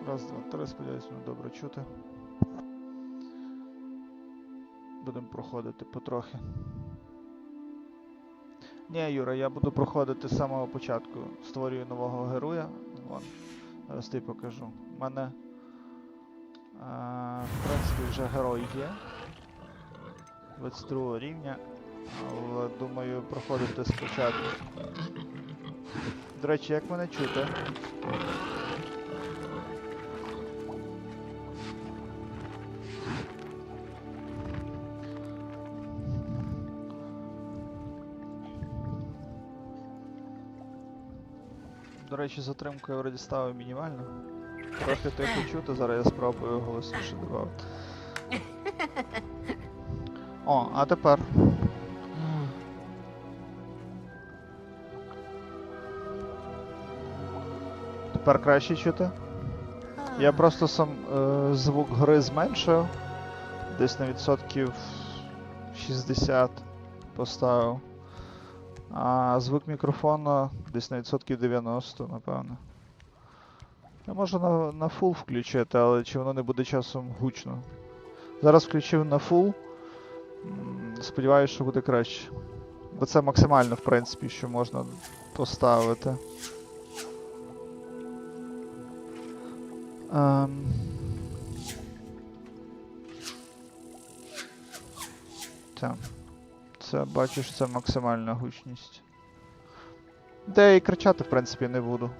Раз, два, три, сподіваюсь, мене добре чути. Будемо проходити потрохи. Ні, Юра, я буду проходити з самого початку. Створюю нового героя. Вон, зараз тобі покажу. У мене, в принципі, вже герой є. 22 рівня. Але думаю проходити спочатку. До речі, як мене чути? До речі, затримку я вроді ставив мінімально. Трохи тихо чути, зараз я спробую голосніше додати. О, а тепер. Тепер краще чути. Я просто сам звук гри зменшив. Десь на відсотків 60 поставив. А звук мікрофона десь на відсотків 90, напевно. Я можу на фул включити, але чи воно не буде часом гучно. Зараз включив на фул. Сподіваюсь, що буде краще. Бо це максимально, в принципі, що можна поставити. Так. Це, бачиш, це максимальна гучність. Де я і кричати, в принципі, не буду.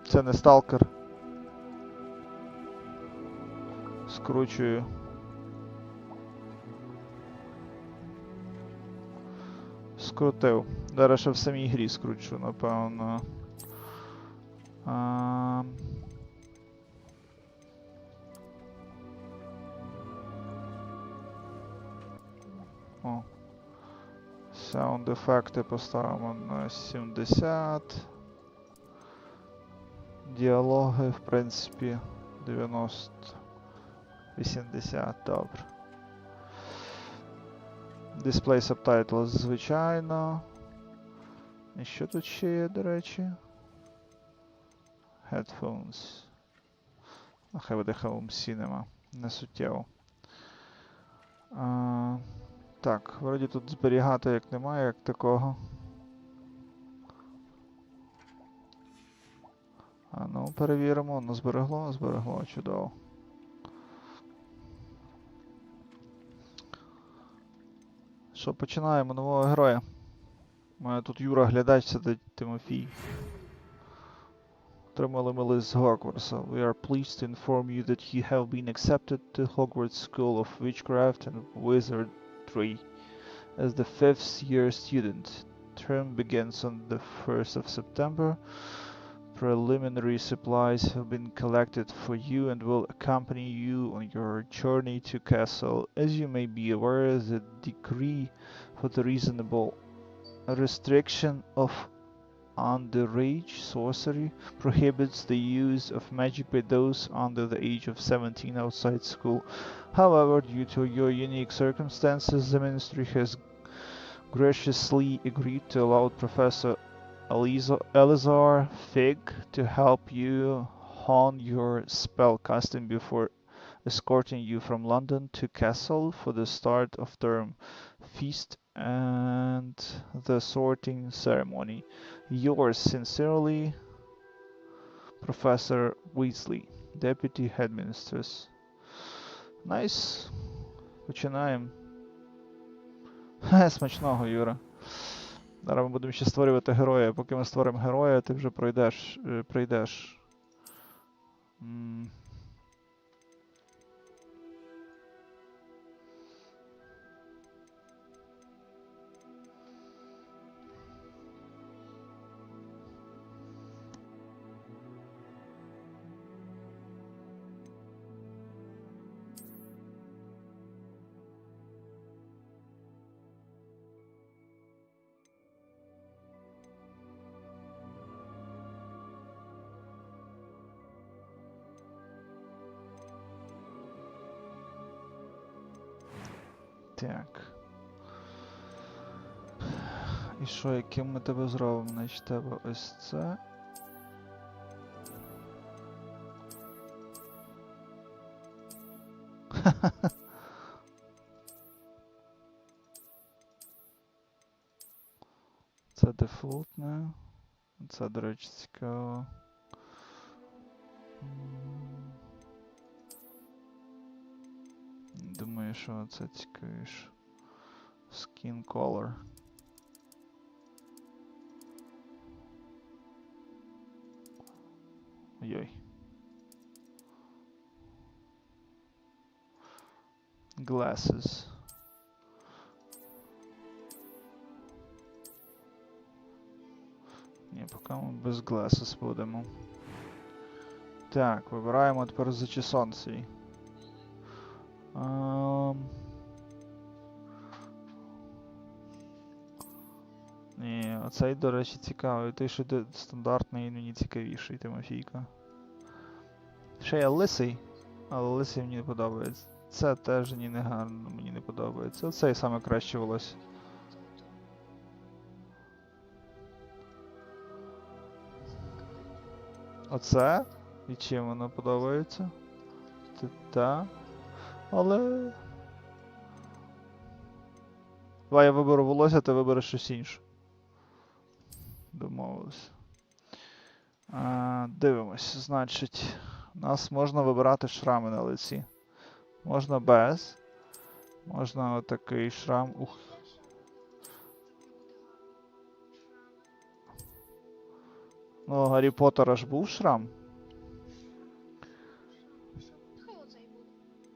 Це не сталкер. Скручую. Скрутив. Зараз ще в самій грі скручу, напевно. О. Саунд ефекти поставимо на 70. Діалоги, в принципі, 90. 80, добре. Display subtitles, звичайно. І що тут ще є, до речі? Headphones. Хай буде Home Cinema. Не суттєво. Так, вроді тут зберігати як немає, як такого. А ну, перевіримо. Ну, зберегло, зберегло, чудово. Що, починаємо нового героя. У мене тут Юра глядач сидить, Тимофій. Отримали ми лист з Hogwarts. We are pleased to inform you that you have been accepted to Hogwarts School of Witchcraft and Wizardry as the 5th year student. Term begins on the 1st of September. Preliminary supplies have been collected for you and will accompany you on your journey to Castle. As you may be aware, the decree for the reasonable restriction of underage sorcery prohibits the use of magic by those under the age of 17 outside school. However, due to your unique circumstances, the ministry has graciously agreed to allow Professor Elizar Fig to help you hone your spellcasting before escorting you from London to Castle for the start of term feast and the sorting ceremony. Yours sincerely, Professor Weasley, Deputy Headmistress. Найс. Починаємо. Смачного, Юра. Зараз ми будемо ще створювати героя. Поки ми створимо героя, ти вже пройдеш. Так. І що, яким ми тебе зробимо? Значить, тебе ось це. Це дефолтне. Це, до речі, цікаво. Думаю, що це цікавіше. Skin color. Ой-ой. Glasses. Ні, поки ми без glasses будемо. Так, вибираємо тепер зачесон свій. Ні, оцей, до речі, цікавий. Той, що стандартний, мені цікавіший, Тимофійка. Ще є лисий, але лисий мені не подобається. Це теж ні не гарно, мені не подобається. Оцей саме краще волосся. Оце? І чим воно подобається? Та. Але... Давай я виберу волосся, ти вибереш щось інше. Домовились. Дивимось, значить, у нас можна вибирати шрами на лиці. Можна без. Можна отакий шрам. Ух. Ну, у Гаррі Поттера ж був шрам.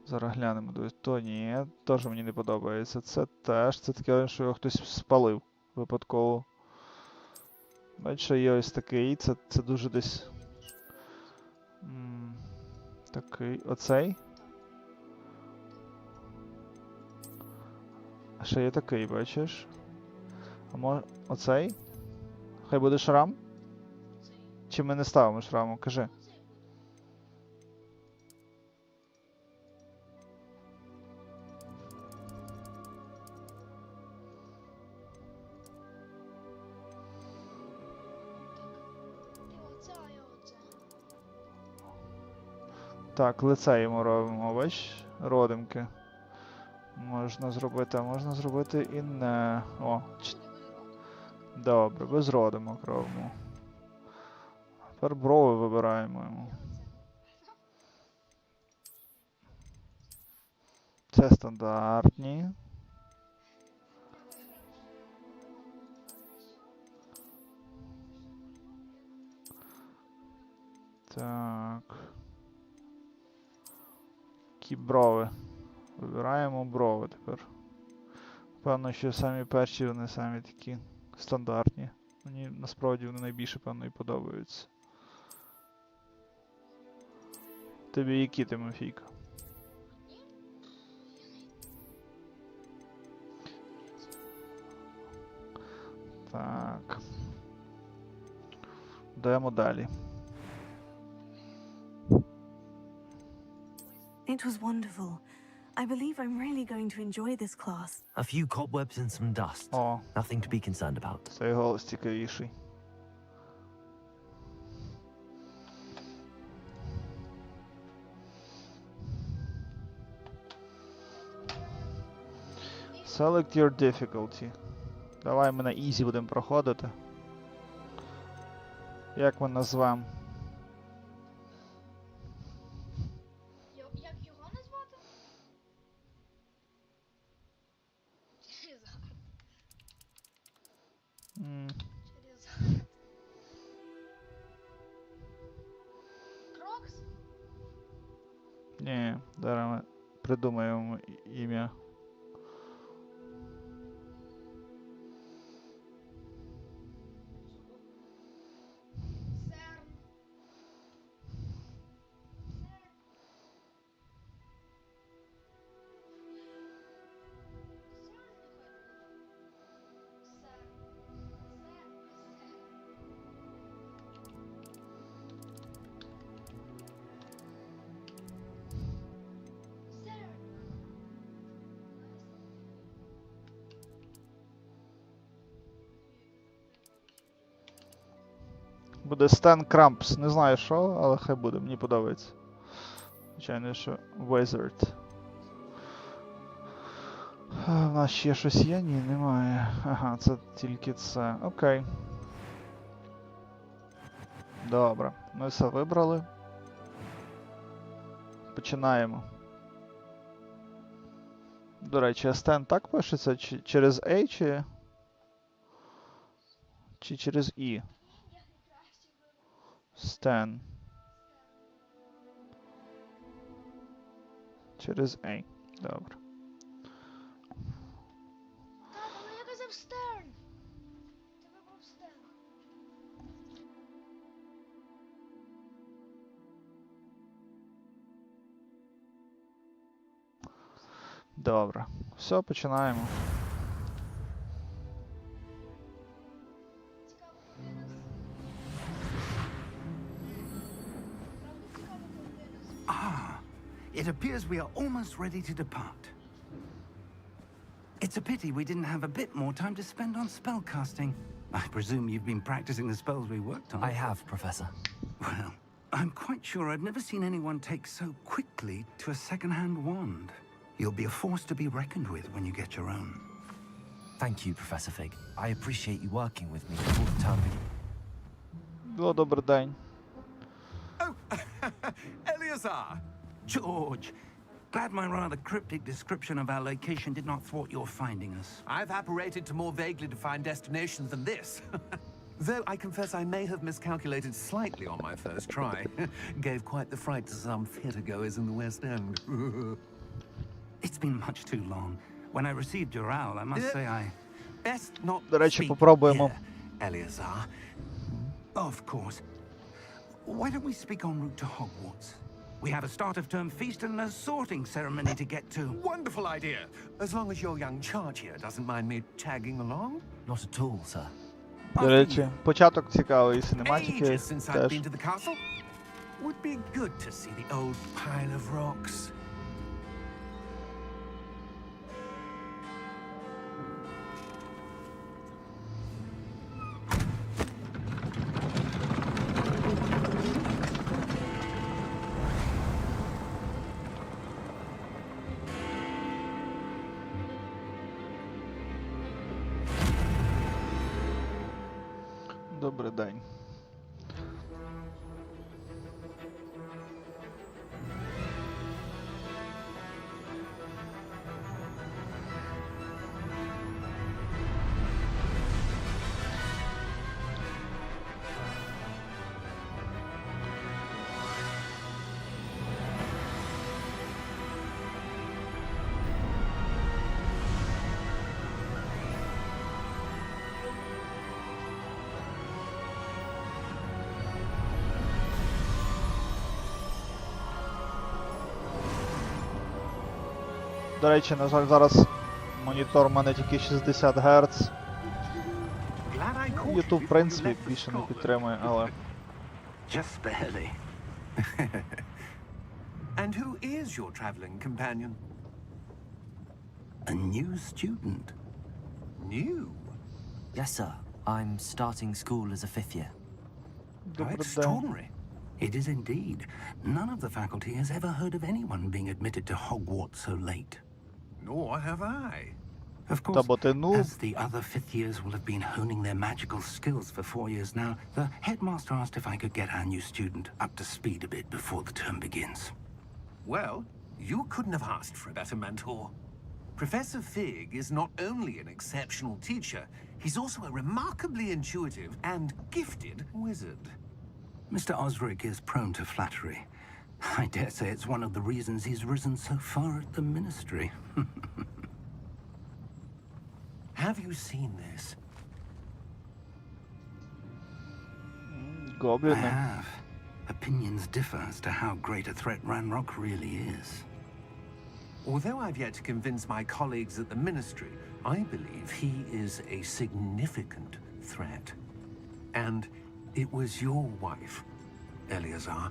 Зараз глянемо, дивись. То ні, теж мені не подобається. Це теж, це таке, що його хтось спалив випадково. Бачиш, є ось такий, це дуже десь... Такий, оцей. А ще є такий, бачиш? А може, оцей? Хай буде шрам? Чи ми не ставимо шраму? Кажи. Так, лице йому робимо, бач? Родимки. Можна зробити, а можна зробити і не... О, добре, без родимок робимо. Тепер брови вибираємо йому. Це стандартні. Так. Які брови. Вибираємо брови тепер. Певно, що самі перші вони самі такі стандартні. Мені насправді вони найбільше, певно, і подобаються. Тобі які, Тимофійка? Так. Даємо далі. It was wonderful. I believe I'm really going to enjoy this class. A few cobwebs and some dust. О, Nothing to be concerned about. цей голос цікавіший. Select your difficulty. Давай ми на easy будемо проходити. Як ми назвемо? Як його назвати? Крокс? Ні, зараз ми придумаємо ім'я. Буде Стен Крампс. Не знаю що, але хай буде, мені подобається. Звичайно, що Wizard. У нас ще щось є? Ні, немає. Ага, це тільки це. Окей. Добре. Ми все вибрали. Починаємо. До речі, Стен так пишеться? Через A чи через І? Стен. Через A. Добре. Так, але я казав Стерн. Ти вибрав Стерн. Добре. Все, починаємо. Цікаво подивитися. Правда цікаво подивитися. Ah, it appears we are almost ready to depart. It's a pity we didn't have a bit more time to spend on spellcasting. I presume you've been practicing the spells we worked on. I have, Professor. Well, I'm quite sure I've never seen anyone take so quickly to a second-hand wand. You'll be a force to be reckoned with when you get your own. Thank you, Professor Fig. I appreciate you working with me before the term begins. Добрий день. Oh, Eleazar! George, glad my rather cryptic description of our location did not thwart your finding us. I've apparated to more vaguely defined destinations than this. Though I confess I may have miscalculated slightly on my first try. Gave quite the fright to some theatregoers in the West End. It's been much too long. When I received your owl, I must say I... Best not До речі, speak попробуємо. here, Eleazar. Of course. Why don't we speak en route to Hogwarts? We have a start-of-term feast and a sorting ceremony to get to. Wonderful idea. As long as your young charge here doesn't mind me tagging along. Not at all, sir. До речі, початок цікавий, синематики Ages since I've теж. been to the castle. Would be good to see the old pile of rocks. Добрий день. До речі, на жаль, зараз монітор у мене тільки 60 Гц. Glad I caught you YouTube, в before you принципі, left for більше не Scotland. підтримує, але... Just barely. And who is your traveling companion? A new student. New? Yes, sir. I'm starting school as a fifth year. How Добрий день. extraordinary. It is indeed. None of the faculty has ever heard of anyone being admitted to Hogwarts so late. Nor have I. Of Та course, бо ти нуб. as the other fifth years will have been honing their magical skills for 4 years now, the headmaster asked if I could get our new student up to speed a bit before the term begins. Well, you couldn't have asked for a better mentor. Professor Fig is not only an exceptional teacher, he's also a remarkably intuitive and gifted wizard. Mr. Osric is prone to flattery. I dare say it's one of the reasons he's risen so far at the ministry. Have you seen this? I Гобліни. have. Opinions differ as to how great a threat Ranrock really is. Although I've yet to convince my colleagues at the ministry, I believe he is a significant threat. And it was your wife, Eleazar,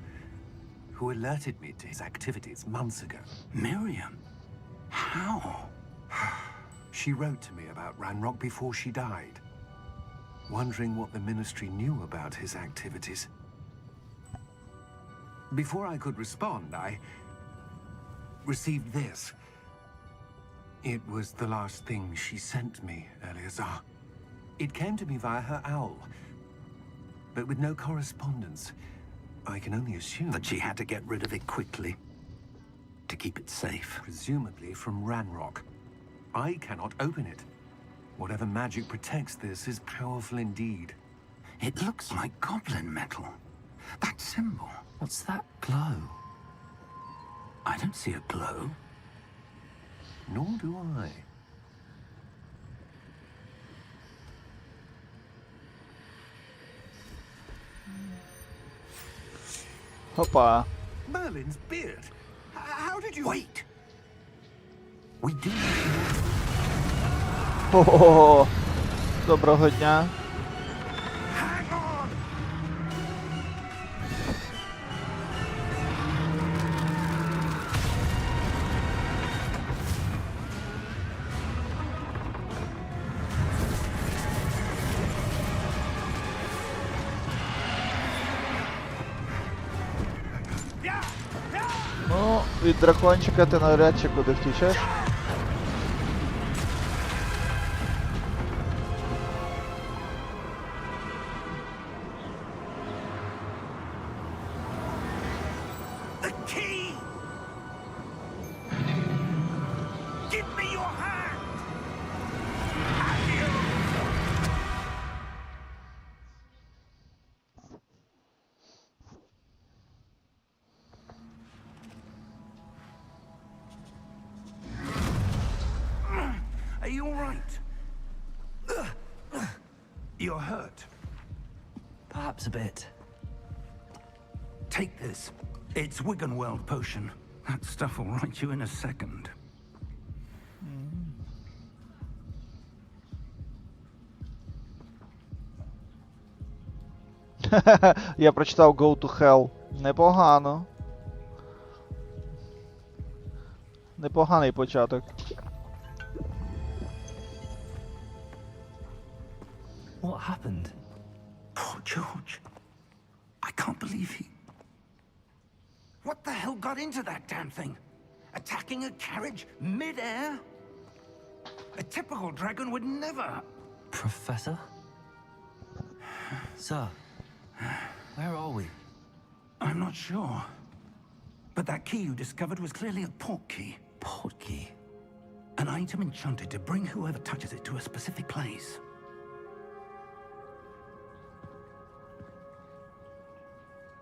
who alerted me to his activities months ago. Miriam? How? She wrote to me about Ranrock before she died, wondering what the ministry knew about his activities. Before I could respond, I received this. It was the last thing she sent me, Eleazar. It came to me via her owl, but with no correspondence. I can only assume That she had to get rid of it quickly to keep it safe. presumably from Ranrock. I cannot open it. Whatever magic protects this is powerful indeed. It looks like goblin metal. That symbol. What's that glow? I don't see a glow. Nor do I. Опа. Merlin's beard. How did you... Wait! We do Хо-хо-хо. Доброго дня. hang on! Ну, від дракончика ти навряд чи куди втічеш. The key! Give me your hand! Adios! Are you all right? You're hurt. Perhaps a bit. Take this. It's Wiggenweld potion. That stuff will right you in a second. Я прочитав Go to Hell. Непогано. Непоганий початок. What happened? Poor George. I can't believe he... What the hell got into that damn thing? Attacking a carriage mid-air? A typical dragon would never... Professor? Sir, where are we? I'm not sure. But that key you discovered was clearly a port key. Port key. An item enchanted to bring whoever touches it to a specific place.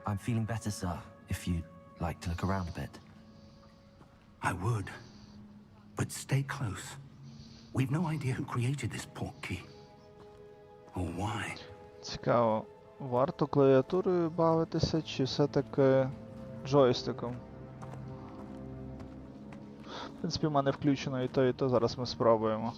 I'm feeling better, sir, if you'd like to look around a bit. I would. But stay close. We've no idea who created this port key. Or why. Цікаво. Варто клавіатурою бавитися, чи все-таки джойстиком? В принципі, в мене включено і то, зараз ми спробуємо.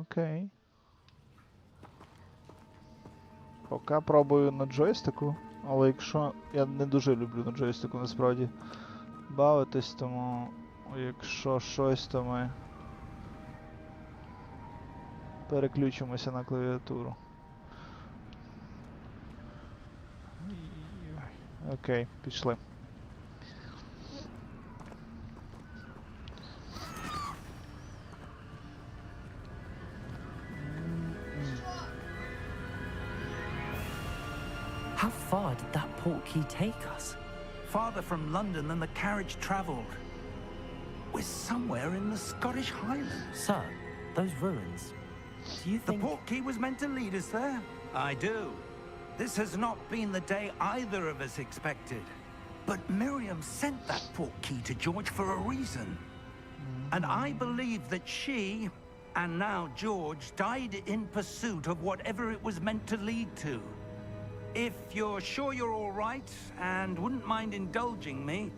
Окей. Поки пробую на джойстику, але якщо... Я не дуже люблю на джойстику насправді бавитись, тому якщо щось, то ми переключимося на клавіатуру. Окей, пішли. How far did that port key take us? Farther from London than the carriage travelled. We're somewhere in the Scottish Highlands. Sir, those ruins. Do you The think... port key was meant to lead us there? I do. This has not been the day either of us expected. But Miriam sent that port key to George for a reason. And I believe that she, and now George, died in pursuit of whatever it was meant to lead to. If you're sure you're all right and wouldn't mind indulging me,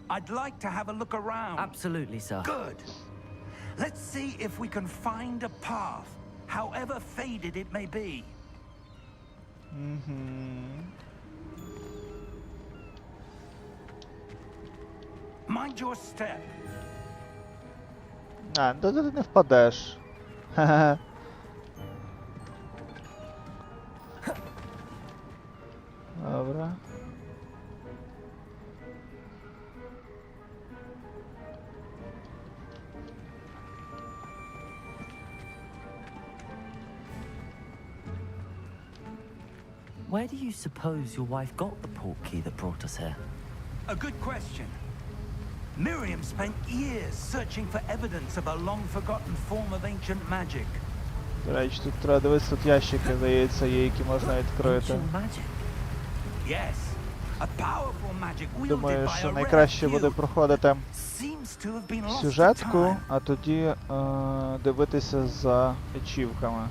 I'd like to have a look around. Absolutely, sir. Good. Let's see if we can find a path, however faded it may be. Mind your step. А, да ти не впадеш. Ха-ха. Добре. Where do you suppose your wife got the portkey that brought us here? A good question. Miriam spent years searching for evidence of a long-forgotten form of ancient magic. До речі, тут треба дивитися, тут ящики, здається, є, які можна відкрити. Ancient magic. Yes, a powerful magic wielded Думаю, by що a rare найкраще буде few. проходити Seems to have been lost to сюжетку, time. а тоді дивитися за ачівками.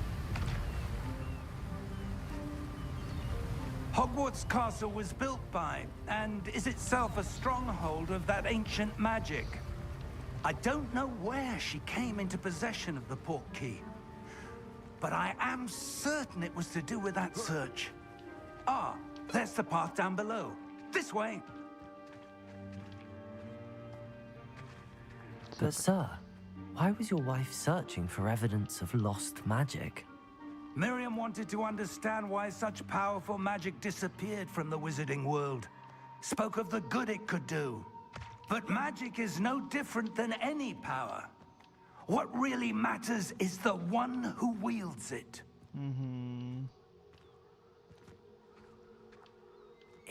Hogwarts Castle was built by, and is itself a stronghold of that ancient magic. I don't know where she came into possession of the portkey, but I am certain it was to do with that search. Ah, there's the path down below. This way. But sir, why was your wife searching for evidence of lost magic? Miriam wanted to understand why such powerful magic disappeared from the wizarding world. Spoke of the good it could do. But magic is no different than any power. What really matters is the one who wields it.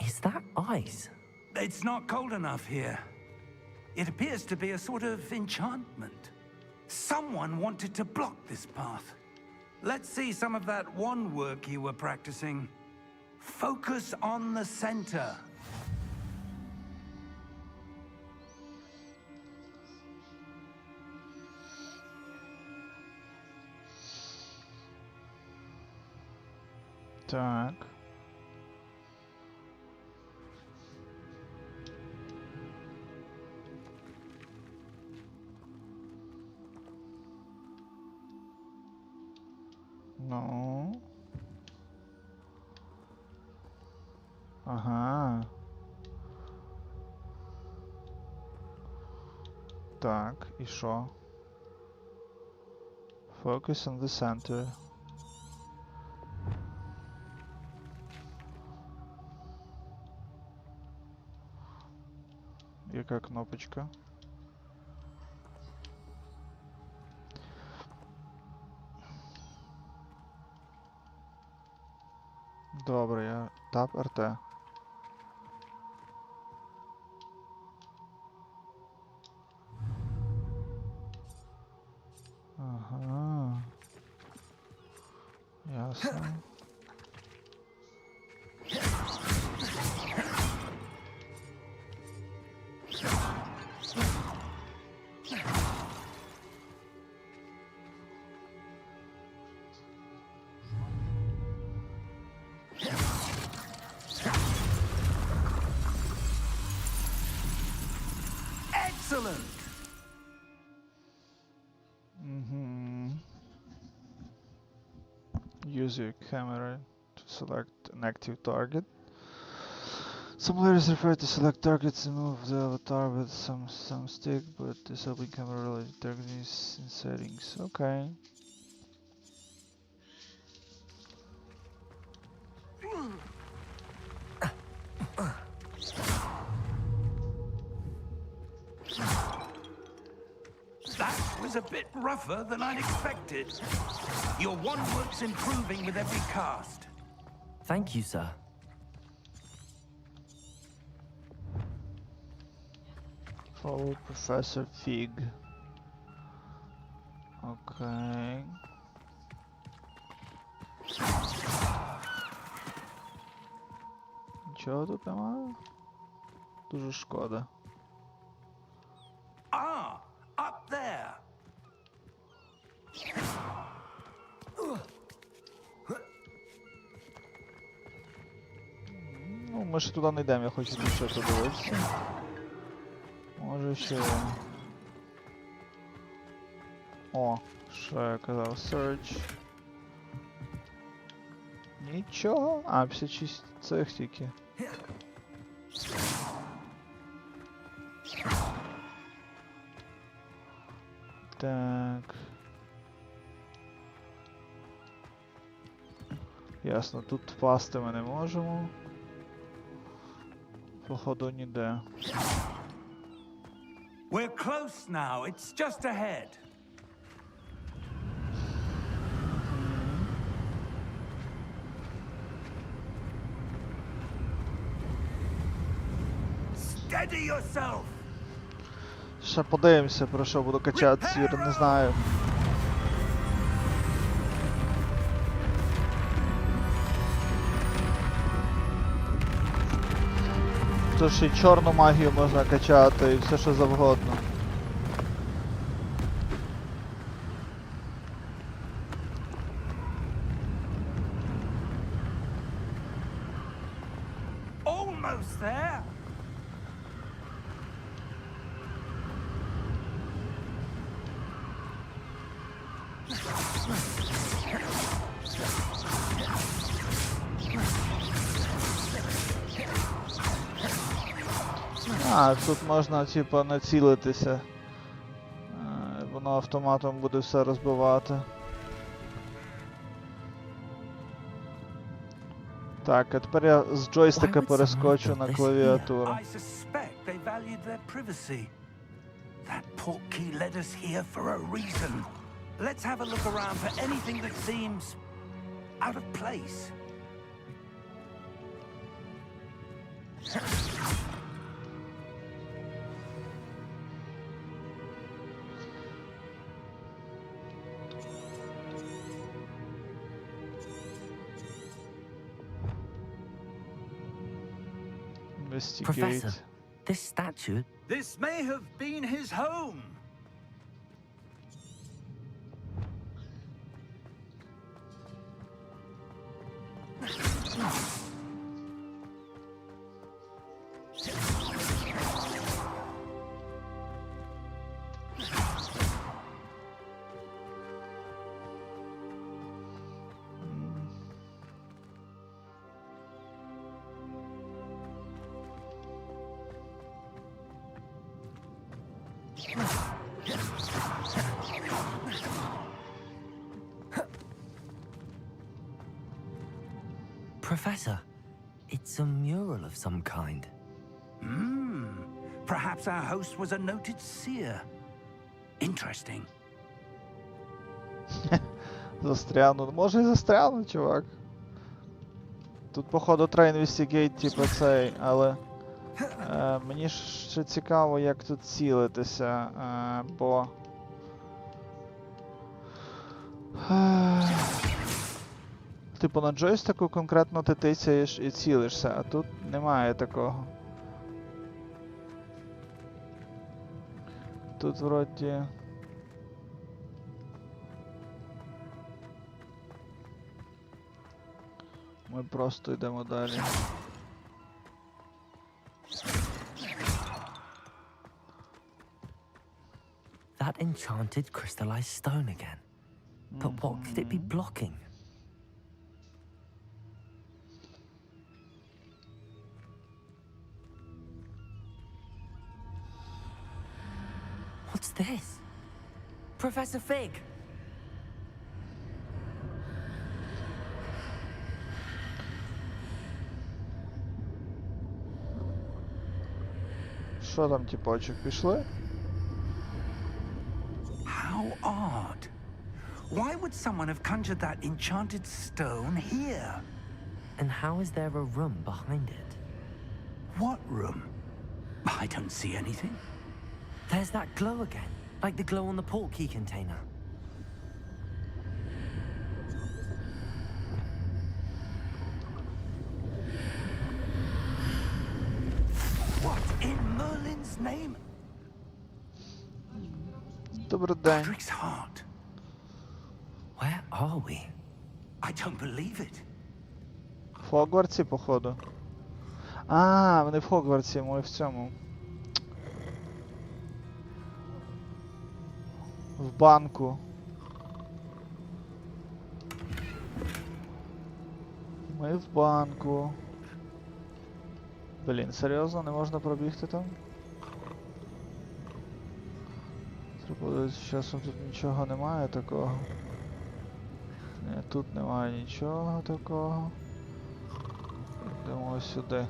Is that ice? It's not cold enough here. It appears to be a sort of enchantment. Someone wanted to block this path. Let's see some of that wand work you were practicing. Focus on the center. Так. Ну. Ага. Так, і що? Focus on the center. Яка кнопочка? Добре, я тап РТ. Ага. Ясно. Excellent! Use your camera to select an active target. Some players refer to select targets and move the avatar with some stick, but disabling camera related targeting is in settings. Okay. That was a bit rougher than I'd expected. Your wand work's improving with every cast. Thank you, sir. Follow Professor Fig. Okay. Нічого тут немає? Дуже шкода. Ah, up there. Ну, ми ще туди не йдемо, я хочу більше подивитися. Може ще... О, що я казав, search. Нічого. А, 56 цих тільки. Так. Ясно, тут впасти ми не можемо. Походу ніде. We're close now. It's just ahead. Steady yourself. Ще подивимося, про що буду качатися, Юр, не знаю. Тож і чорну магію можна качати, і все що завгодно. Almost there. А, тут можна, типу, націлитися. Воно автоматом буде все розбивати. Так, а тепер я з джойстика перескочу на клавіатуру. I suspect they valued their privacy. That portkey led us here for a reason. Let's have a look around for anything that seems out of place. Professor, Investigate. this statue... This may have been his home. Professor, it's a mural of some kind. Perhaps our host was a noted seer. Interesting. Застрягну. Може і застрягну, чувак. Тут, походу, треба investigate, типу цей, але... мені ж ще цікаво, як тут цілитися, бо... Типу на джойстику конкретно ти тицяєш і цілишся, а тут немає такого. Тут вроді... Ми просто йдемо далі. That enchanted crystallized stone again. But what could it be blocking? What's this? Professor Fig! Що там, типочок, пішли? How odd. Why would someone have conjured that enchanted stone here? And how is there a room behind it? What room? I don't see anything. There's that glow again, like the glow on the portkey container. What in Merlin's name? Добрий день. Patrick's heart. Where are we? I don't believe it. В Хогвартсі, походу. А, вони в Хогвартсі, ми в цьому. В банку. Ми в банку. Блін, серйозно, не можна пробігти там? Треба, з часом тут нічого немає такого. Ні, тут немає нічого такого. Йдемо сюди.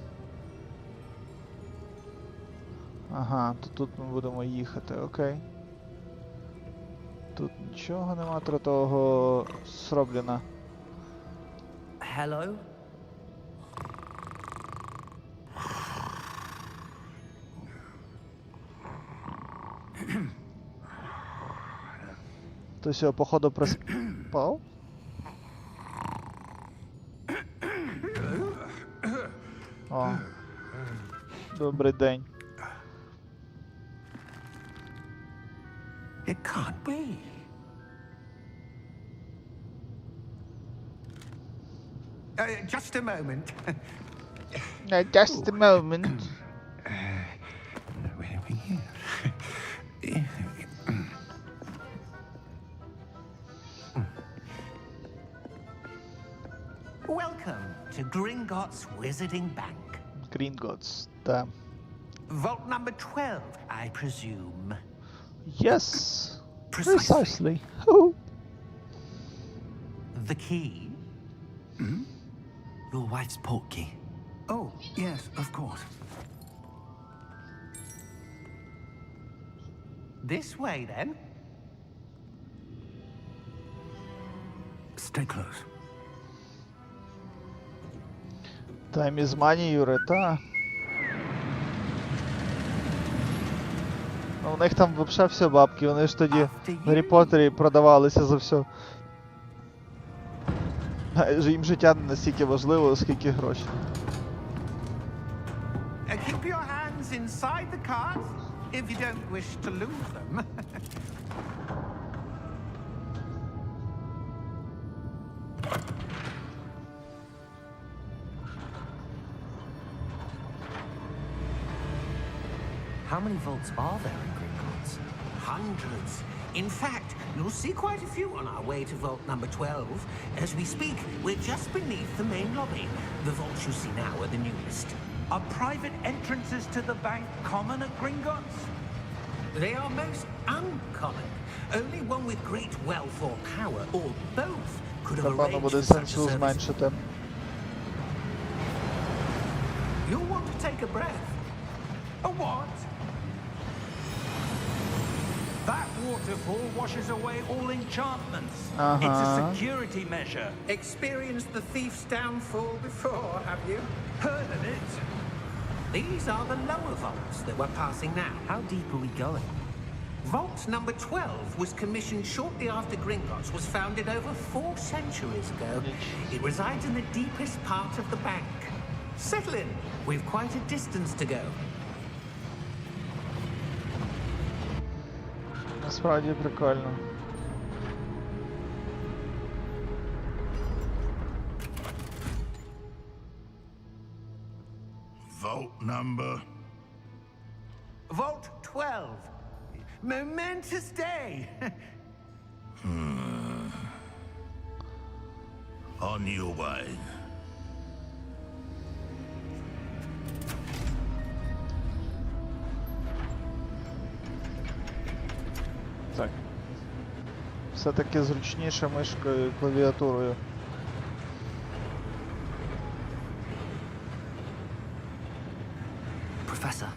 Ага, то тут ми будемо їхати, окей. Тут нічого нема, треба того зроблено. Hello? Хтось його, походу, приспав? О. Добрий день. It can't be. Just a moment. Just a moment. Where are we? Welcome to Gringotts Wizarding Bank. Gringotts, да. Vault number 12, I presume. Yes. Precisely. Precisely. Oh. The key? Your wife's portkey. Oh, yes, of course. This way, then. Stay close. Time is money, Юре, та. Ну, у них там вообще все бабки, вони ж тоді в Гаррі Поттері продавалися за все. Їм життя не настільки важливо, скільки гроші. Keep your hands inside the cart if you don't wish to lose them. How many vaults are there in Gringotts? Hundreds. In fact, you'll see quite a few on our way to vault number 12. As we speak, we're just beneath the main lobby. The vaults you see now are the newest. Are private entrances to the bank common at Gringotts? They are most uncommon. Only one with great wealth or power, or both, could have Напевно, arranged буде for such a сенсу service. зменшити. You'll want to take a breath. A what? That waterfall washes away all enchantments. It's a security measure. Experienced the thief's downfall before, have you? Heard of it? These are the lower vaults that we're passing now. How deep are we going? Vault number 12 was commissioned shortly after Gringotts was founded over 4 centuries ago. It resides in the deepest part of the bank. Settle in. We've quite a distance to go. Насправді прикольно. Vault number. Vault 12. Momentous day. On your way. Так. Все-таки зручніше мишкою і клавіатурою. Professor,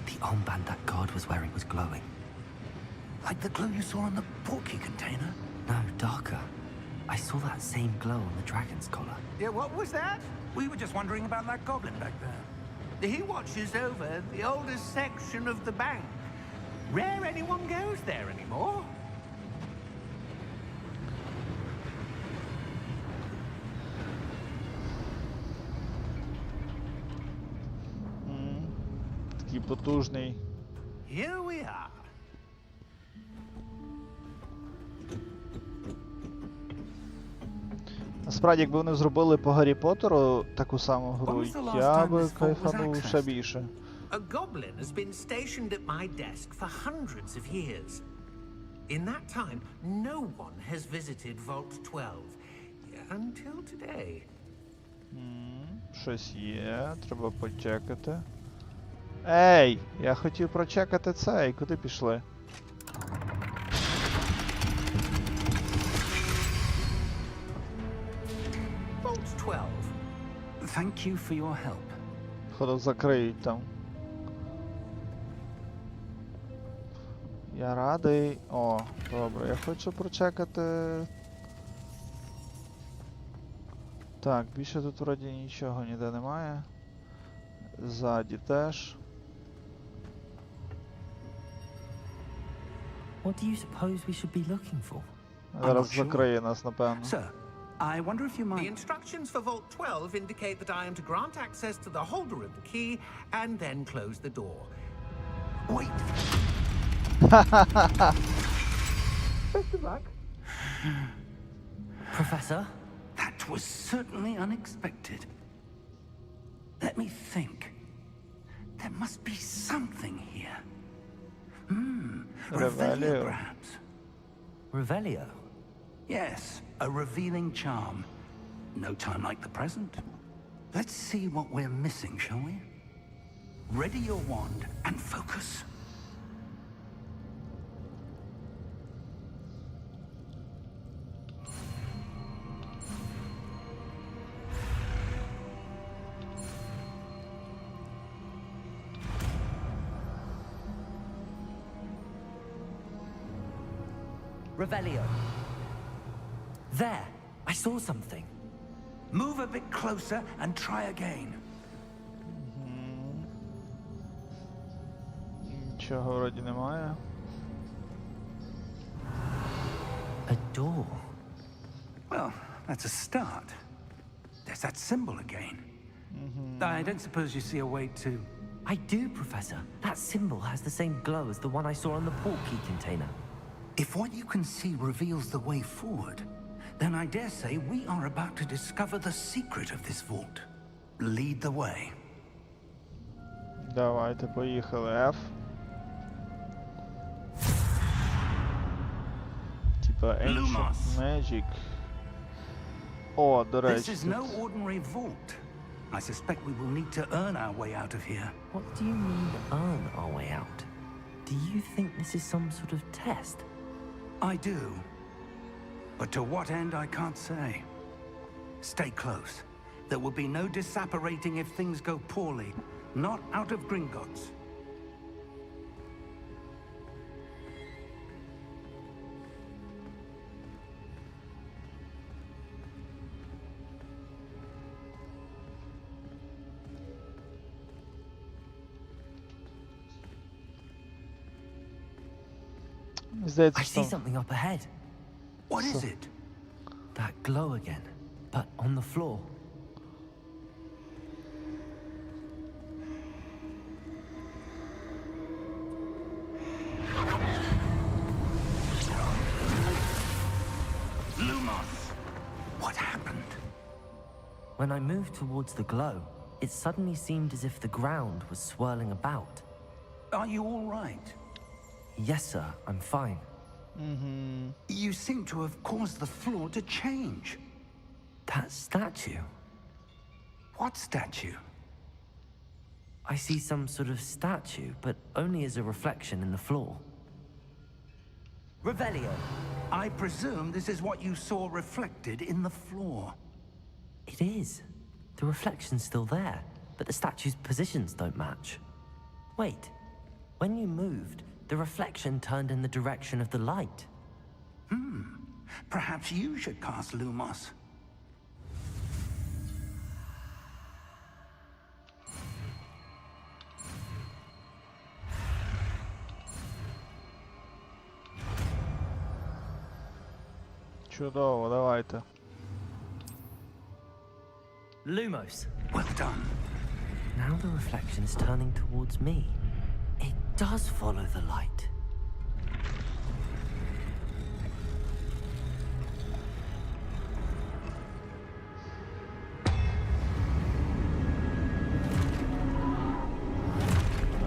the armband that guard was wearing was glowing. Like the glow you saw on the portkey container? No, darker. I saw that same glow on the dragon's collar. Yeah, what was that? We were just wondering about that goblin back there. He watches over the oldest section of the bank. Rare anyone goes there anymore. Такий потужний. Here we are. Насправді, якби вони зробили по Гаррі Поттеру таку саму гру, When was the last я time би this vault was кайфанув ще accessed? більше. A goblin has been stationed at my desk for hundreds of years. In that time, no one has visited Vault 12 until today. Щось є, треба почекати. Ей! Я хотів прочекати цей, куди пішли? Vault 12. Thank you for your help. Походу закриють там. Я радий. О, добре, я хочу прочекати. Так, більше тут вроді нічого ніде немає. Ззаді теж. What do you suppose we should be looking for? Зараз not sure. закриє нас, напевно. Sir, I wonder if you The might... instructions for Vault 12 indicate that I am to grant access to the holder of the key and then close the door. Wait! Best of luck. Professor? That was certainly unexpected. Let me think. There must be something here. Revelio, Revelio. perhaps. Revelio? Yes, a revealing charm. No time like the present. Let's see what we're missing, shall we? Ready your wand and focus. Revelio. There! I saw something. Move a bit closer and try again. Нічого вроді немає. A door. Well, that's a start. There's that symbol again. I don't suppose you see a way to... I do, Professor. That symbol has the same glow as the one I saw on the portkey container. If what you can see reveals the way forward, then I dare say we are about to discover the secret of this vault. Lead the way. Давайте, поїхали. F. Типа Ancient Lumos. Magic. О, до This речі, is no тут ordinary vault. I suspect we will need to earn our way out of here. What do you mean, earn our way out? Do you think this is some sort of test? I do. But to what end, I can't say. Stay close. There will be no disapparating if things go poorly. Not out of Gringotts. здається, I що see там something up ahead. What is it? That glow again, but on the floor. Lumos! What happened? When I moved towards the glow, it suddenly seemed as if the ground was swirling about. Are you all right? Yes, sir, I'm fine. You seem to have caused the floor to change. That statue. What statue? I see some sort of statue, but only as a reflection in the floor. Revelio. I presume this is what you saw reflected in the floor. It is. The reflection's still there, but the statue's positions don't match. Wait. When you moved, the reflection turned in the direction of the light. Perhaps you should cast Lumos. чудово, давайте. Lumos. Well done. Now the reflection is turning towards me. It does follow the light.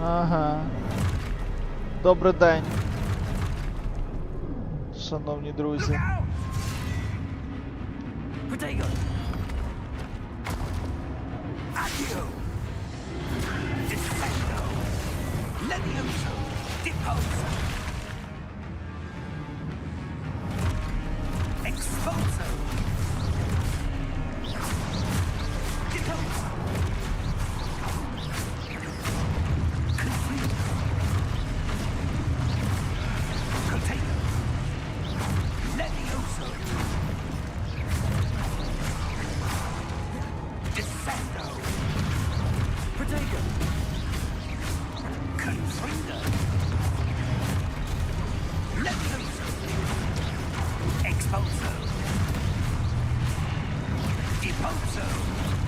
Ага. Добрий день, шановні друзі. Protego!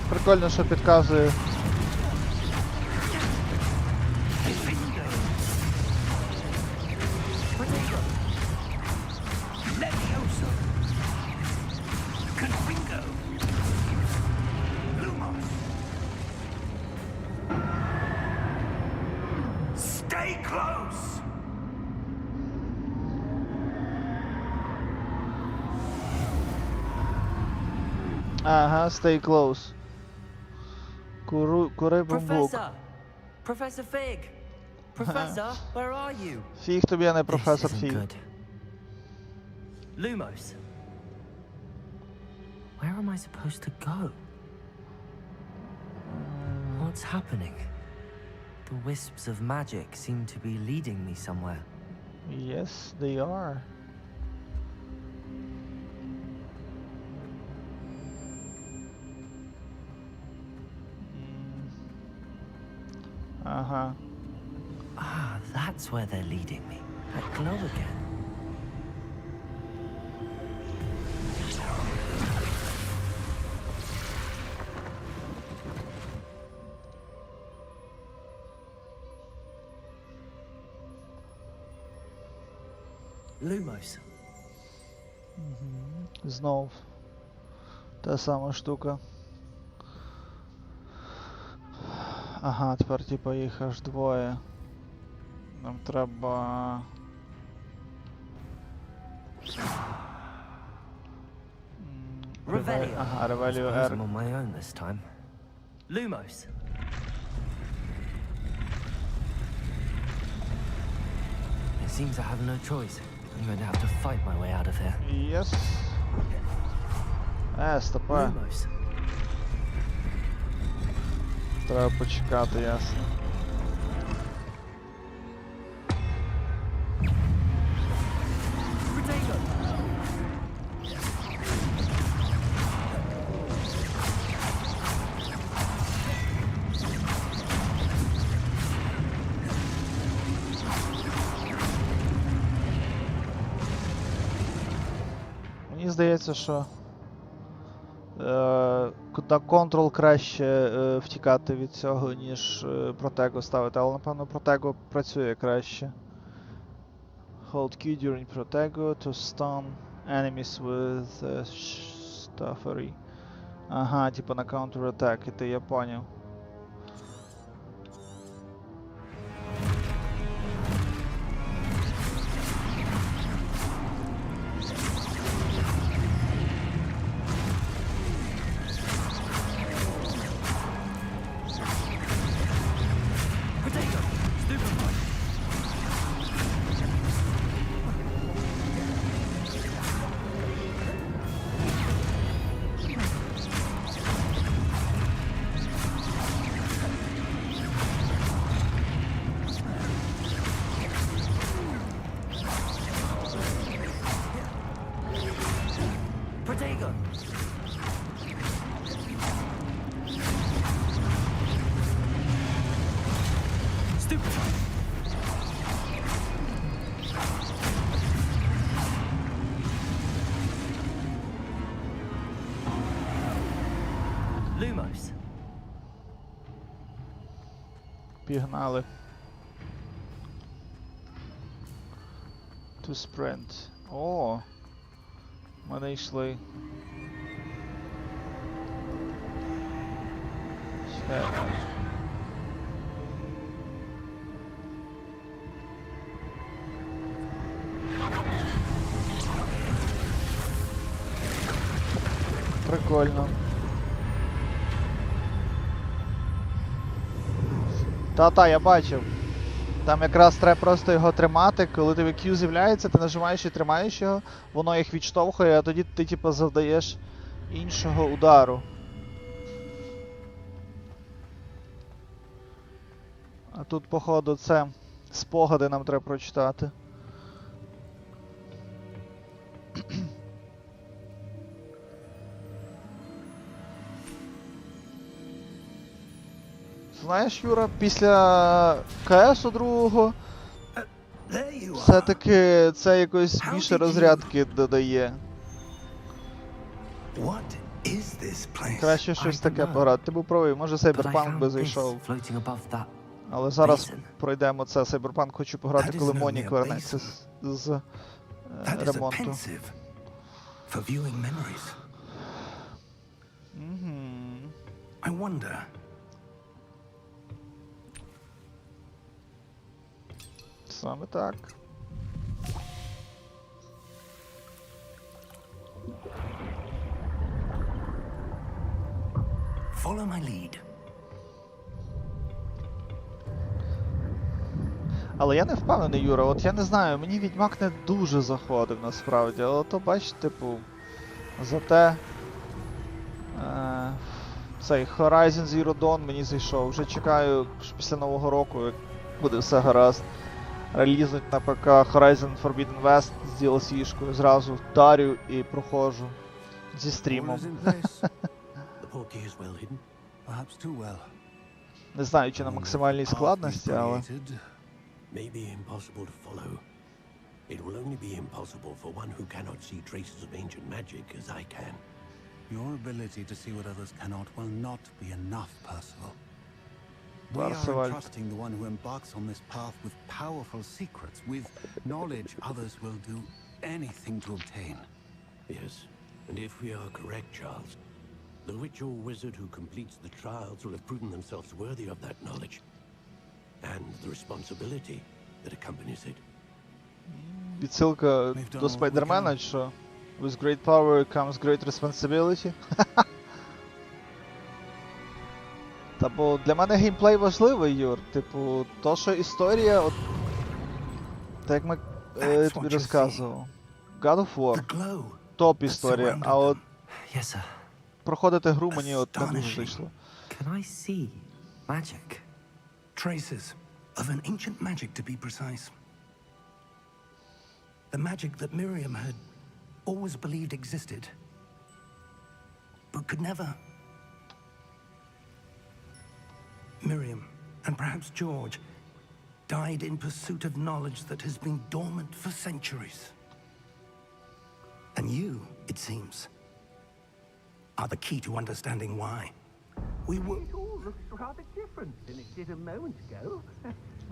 Прикольно, що підказує. Stay close! Ага, stay close. Кури бамбук. Professor! Professor Fig! Professor, where are you? Фіг тобі, а не This професор isn't Фіг. good. Lumos. Where am I supposed to go? What's happening? The wisps of magic seem to be leading me somewhere. Yes, they are. Ага. Ah, that's where they're leading me. That glow again. Lumos. Знов. Та сама штука. Ага, тепер типа їх аж двоє. Нам треба... Revelio. Ага, Ревеліо Suppose Р. I'm on my own this time. Lumos. It seems I have no choice. I'm going to have to fight my way out of here. Єс. Стопе. Lumos. Треба почекати, ясно. Protego. Мені здається, що на контрол краще втікати від цього, ніж протего ставити, але напевно протего працює краще. Hold Q during protego to stun enemies with stuffery. Ага, типа на counter-attack іти, я поняв. Protego. Stupid one. Protego. Stupid one. Lumos. Пігнали. To sprint. О! Ми не йшли. Ще. Прикольно. Та-та, я бачив. Там якраз треба просто його тримати, коли тебе Q з'являється, ти нажимаєш і тримаєш його, воно їх відштовхує, а тоді ти типу завдаєш іншого удару. А тут, походу, це спогади нам треба прочитати. Знаєш, Юра, після КСу другого There you are. все-таки це якось більше розрядки додає. What is this place? Краще щось I таке don't know. пограти. Ти був правий, може But I Cyberpunk би found this зайшов. floating above that. Але зараз basin. пройдемо це. Cyberpunk хочу пограти, That коли isn't Моні only a повернеться basin. з That is a ремонту. pensive for viewing memories. Мгм. I wonder. Саме так. Follow my lead. Але я не впевнений, Юра, от я не знаю, мені Відьмак не дуже заходив насправді, але то бач, типу, зате цей Horizon Zero Dawn мені зайшов. Вже чекаю, що після Нового року, як буде все гаразд, релізнуть на ПК Horizon Forbidden West з DLC-шкою, зразу дарю і проходжу зі стрімом. The portkey is well hidden, perhaps too well. Не знаю, чи на максимальній складності, але... May be impossible to follow. It will only be impossible for one who cannot see traces of ancient magic as I can. Your ability to see what others cannot will not be enough, Percival. We Percival. are entrusting the one who embarks on this path with powerful secrets, with knowledge others will do anything to obtain. Yes, and if we are correct, Charles, the witch or wizard who completes the trials will have proven themselves worthy of that knowledge. And the responsibility that accompanies it. Відсилка до Спайдермена, чи що? With great power comes great responsibility. Та бо для мене геймплей важливий, Юр. Типу, то, що історія, от... Так як ми тобі розказував. God of War. Топ історія, а от Yes, sir. проходити гру мені от не дуже зайшло. Can I see magic? Traces of an ancient magic, to be precise. The magic that Miriam had always believed existed, but could never. Miriam, and perhaps George, died in pursuit of knowledge that has been dormant for centuries. And you, it seems, are the key to understanding why. We were... It all looks rather different than it did a moment ago.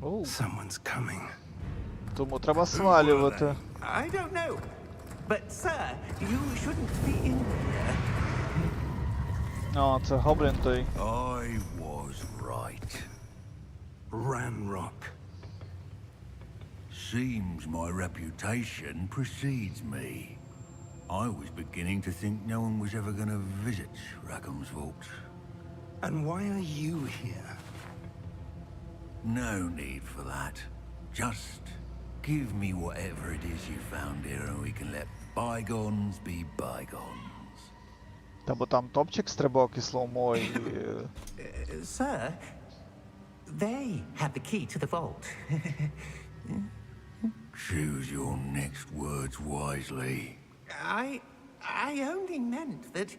Оу, Someone's coming. тому треба свалювати. I don't know. But, sir, you shouldn't be in here. О, це Гоблін той. I was right. Ranrock. Seems my reputation precedes me. I was beginning to think no one was ever going to visit Rackham's Vault. And why are you here? No need for that. Just give me whatever it is you found here and we can let bygones be bygones. Та бо там топчик, стрибок і слоумо, і... Sir, they have the key to the vault. Choose your next words wisely. I only meant that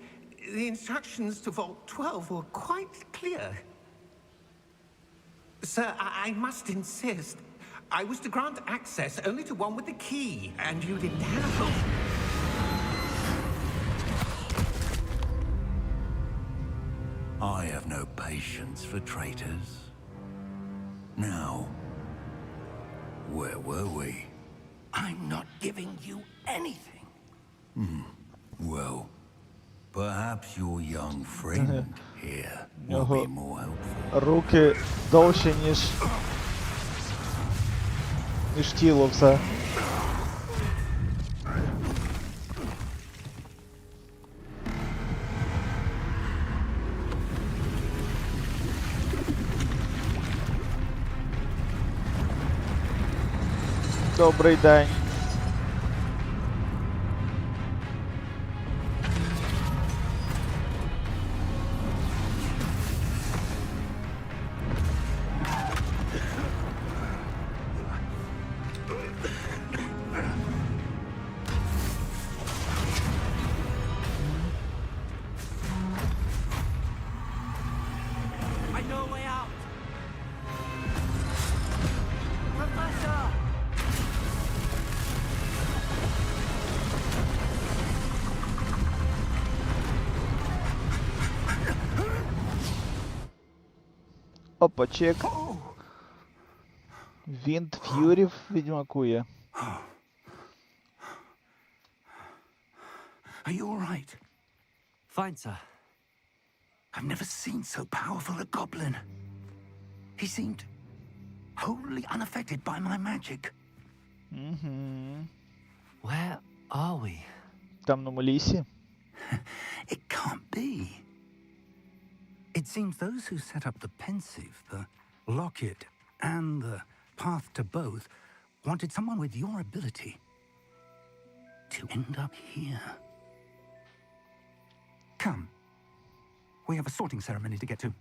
the instructions to Vault 12 were quite clear. Sir, I must insist. I was to grant access only to one with the key, and you didn't have. I have no patience for traitors. Now, where were we? I'm not giving you anything. Well, perhaps your young friend here will be more helpful. Руки довші, ніж тіло все. Добрий день. I know a way out. Professor! Опа, чек. Вінт Ф'юрі відьмакує. Are you all right? Fine, sir. I've never seen so powerful a goblin. He seemed wholly unaffected by my magic. Where are we? В темному лісі. It can't be. It seems those who set up the pensive, the locket, and the path to both wanted someone with your ability to end up here. Come. We have a sorting ceremony to get to.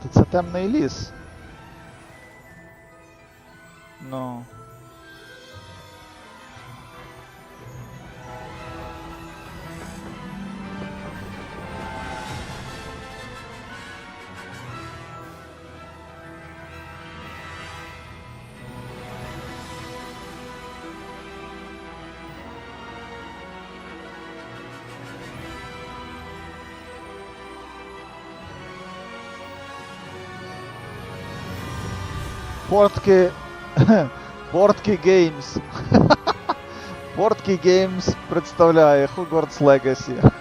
Та це темний ліс. Ну. Портки... Портки Games. Портки Games представляє Hogwarts Legacy.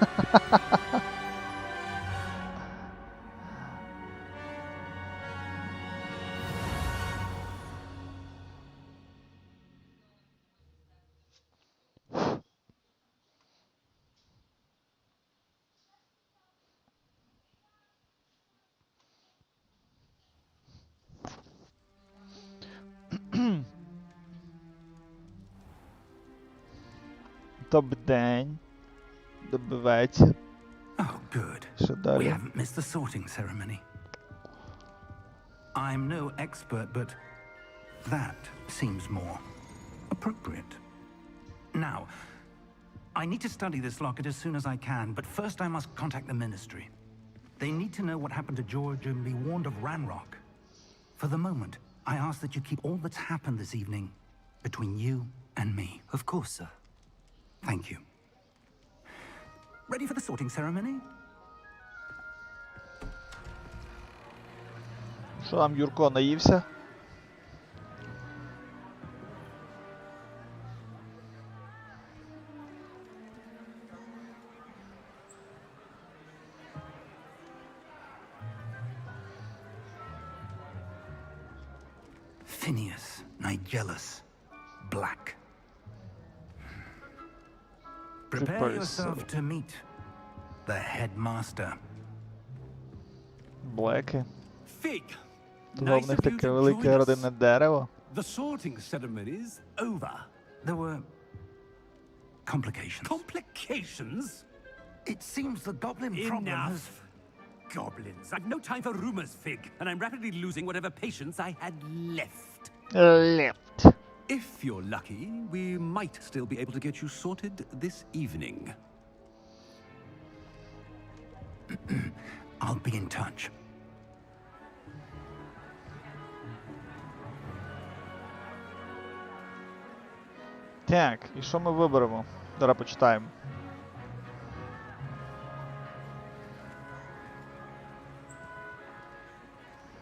Топ-день. Добивається. Oh, good. Що We далі? haven't missed the sorting ceremony. I'm no expert, but that seems more appropriate. Now, I need to study this locket as soon as I can, but first I must contact the Ministry. They need to know what happened to George and be warned of Ranrock. For the moment, I ask that you keep all that's happened this evening between you and me. Of course, sir. Thank you. Ready for the sorting ceremony? Що там, Юрко, наївся? Phineas, Nigellus, Black. Prepare yourself to meet the headmaster. Блеки. Fig. Тут Nice в них of you таке to велике join us. родинне дерево. The sorting ceremony's over. There were complications. Complications? It seems the goblin problem has... Enough. Goblins. I've no time for rumors, Fig, and I'm rapidly losing whatever patience I had left. Лепт. If you're lucky, we might still be able to get you sorted this evening. I'll be in touch. Так, і що ми виберемо? Зараз почитаємо.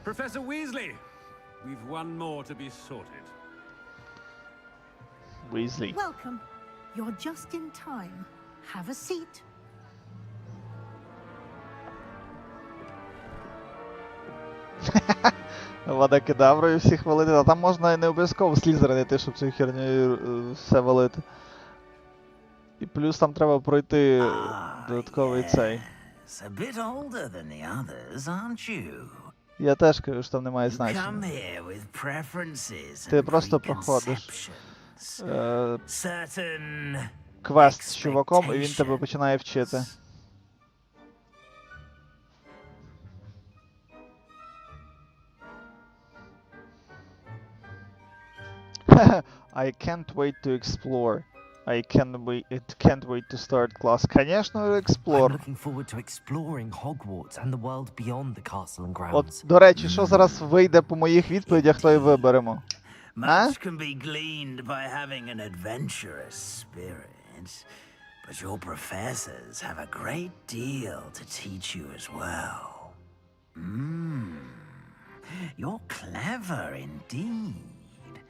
Professor Weasley, we've one more to be sorted. Weasley. Welcome. You're just in time. Have a seat. Вода кедаврою всіх валити, а там можна і не обов'язково слізера не йти, щоб цю херню все валити. І плюс там треба пройти додатковий цей. A bit older than the others, aren't you? Я теж кажу, що там немає You come значення. here with preferences Ти and просто проходиш certain квест з чуваком, і він тебе починає вчити. I can't wait to explore. I can't wait to start class. Конечно, I'm explore. looking forward to exploring Hogwarts and the world beyond the castle and grounds. От, до речі, що зараз вийде по моїх відповідях, то і виберемо. Much can be gleaned by having an adventurous spirit, but your professors have a great deal to teach you as well. You're clever indeed.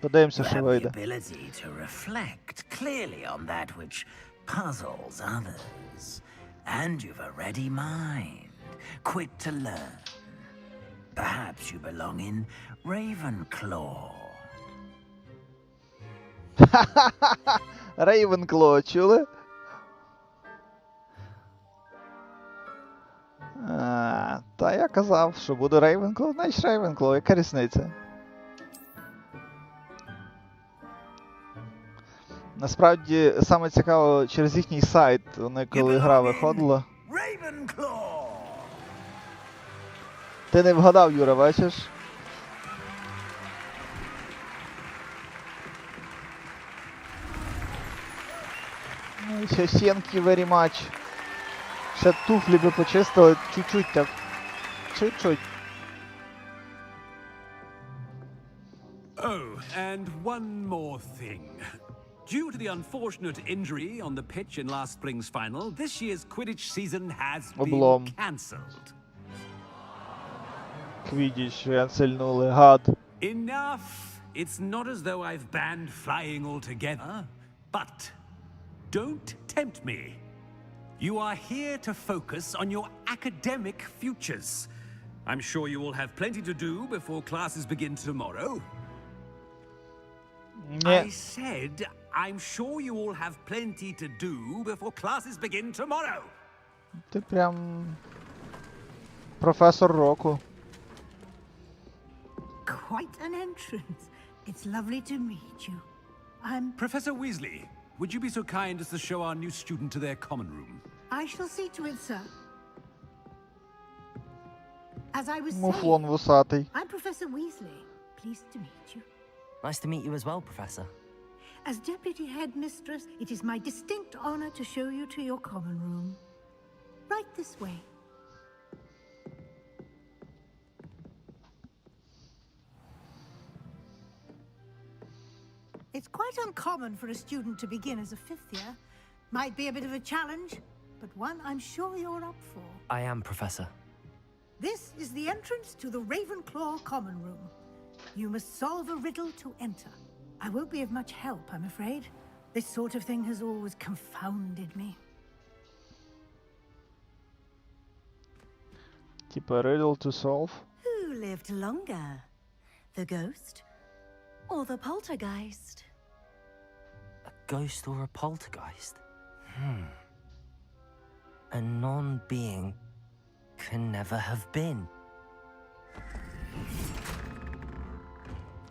Подивимося, You що have the вийде. ability to reflect clearly on that which puzzles others. And you've a ready mind, quick to learn. Perhaps you belong in Ravenclaw. Рейвенкло, чули? Та я казав, що буде Рейвенкло, значить Рейвенкло, яка різниця? Насправді, саме цікаво, через їхній сайт, вони коли гра виходила. Ти не вгадав, Юра, бачиш? Ще сінки very much. Ще туфлі би почистили чуть-чуть так. Чуть-чуть. Oh, and one more thing. Due to the unfortunate injury on the pitch in last spring's final, this year's Quidditch season has Облом. been cancelled. Квідіч, янцельнули, гад. Enough! It's not as though I've banned flying altogether, but don't tempt me. You are here to focus on your academic futures. I'm sure you will have plenty to do before classes begin tomorrow. I said, I'm sure you all have plenty to do before classes begin tomorrow. Ти прям професор року. Quite an entrance. It's lovely to meet you. I'm... Professor Weasley, would you be so kind as to show our new student to their common room? I shall see to it, sir. As I was Муфлон saying, вусатий. I'm Professor Weasley. Pleased to meet you. Nice to meet you as well, Professor. As Deputy Headmistress, it is my distinct honor to show you to your common room. Right this way. It's quite uncommon for a student to begin as a fifth year. Might be a bit of a challenge, but one I'm sure you're up for. I am, Professor. This is the entrance to the Ravenclaw common room. You must solve a riddle to enter. I won't be of much help, I'm afraid. This sort of thing has always confounded me. Типа riddle to solve. Who lived longer? The ghost or the poltergeist? A ghost or a poltergeist? A non-being can never have been.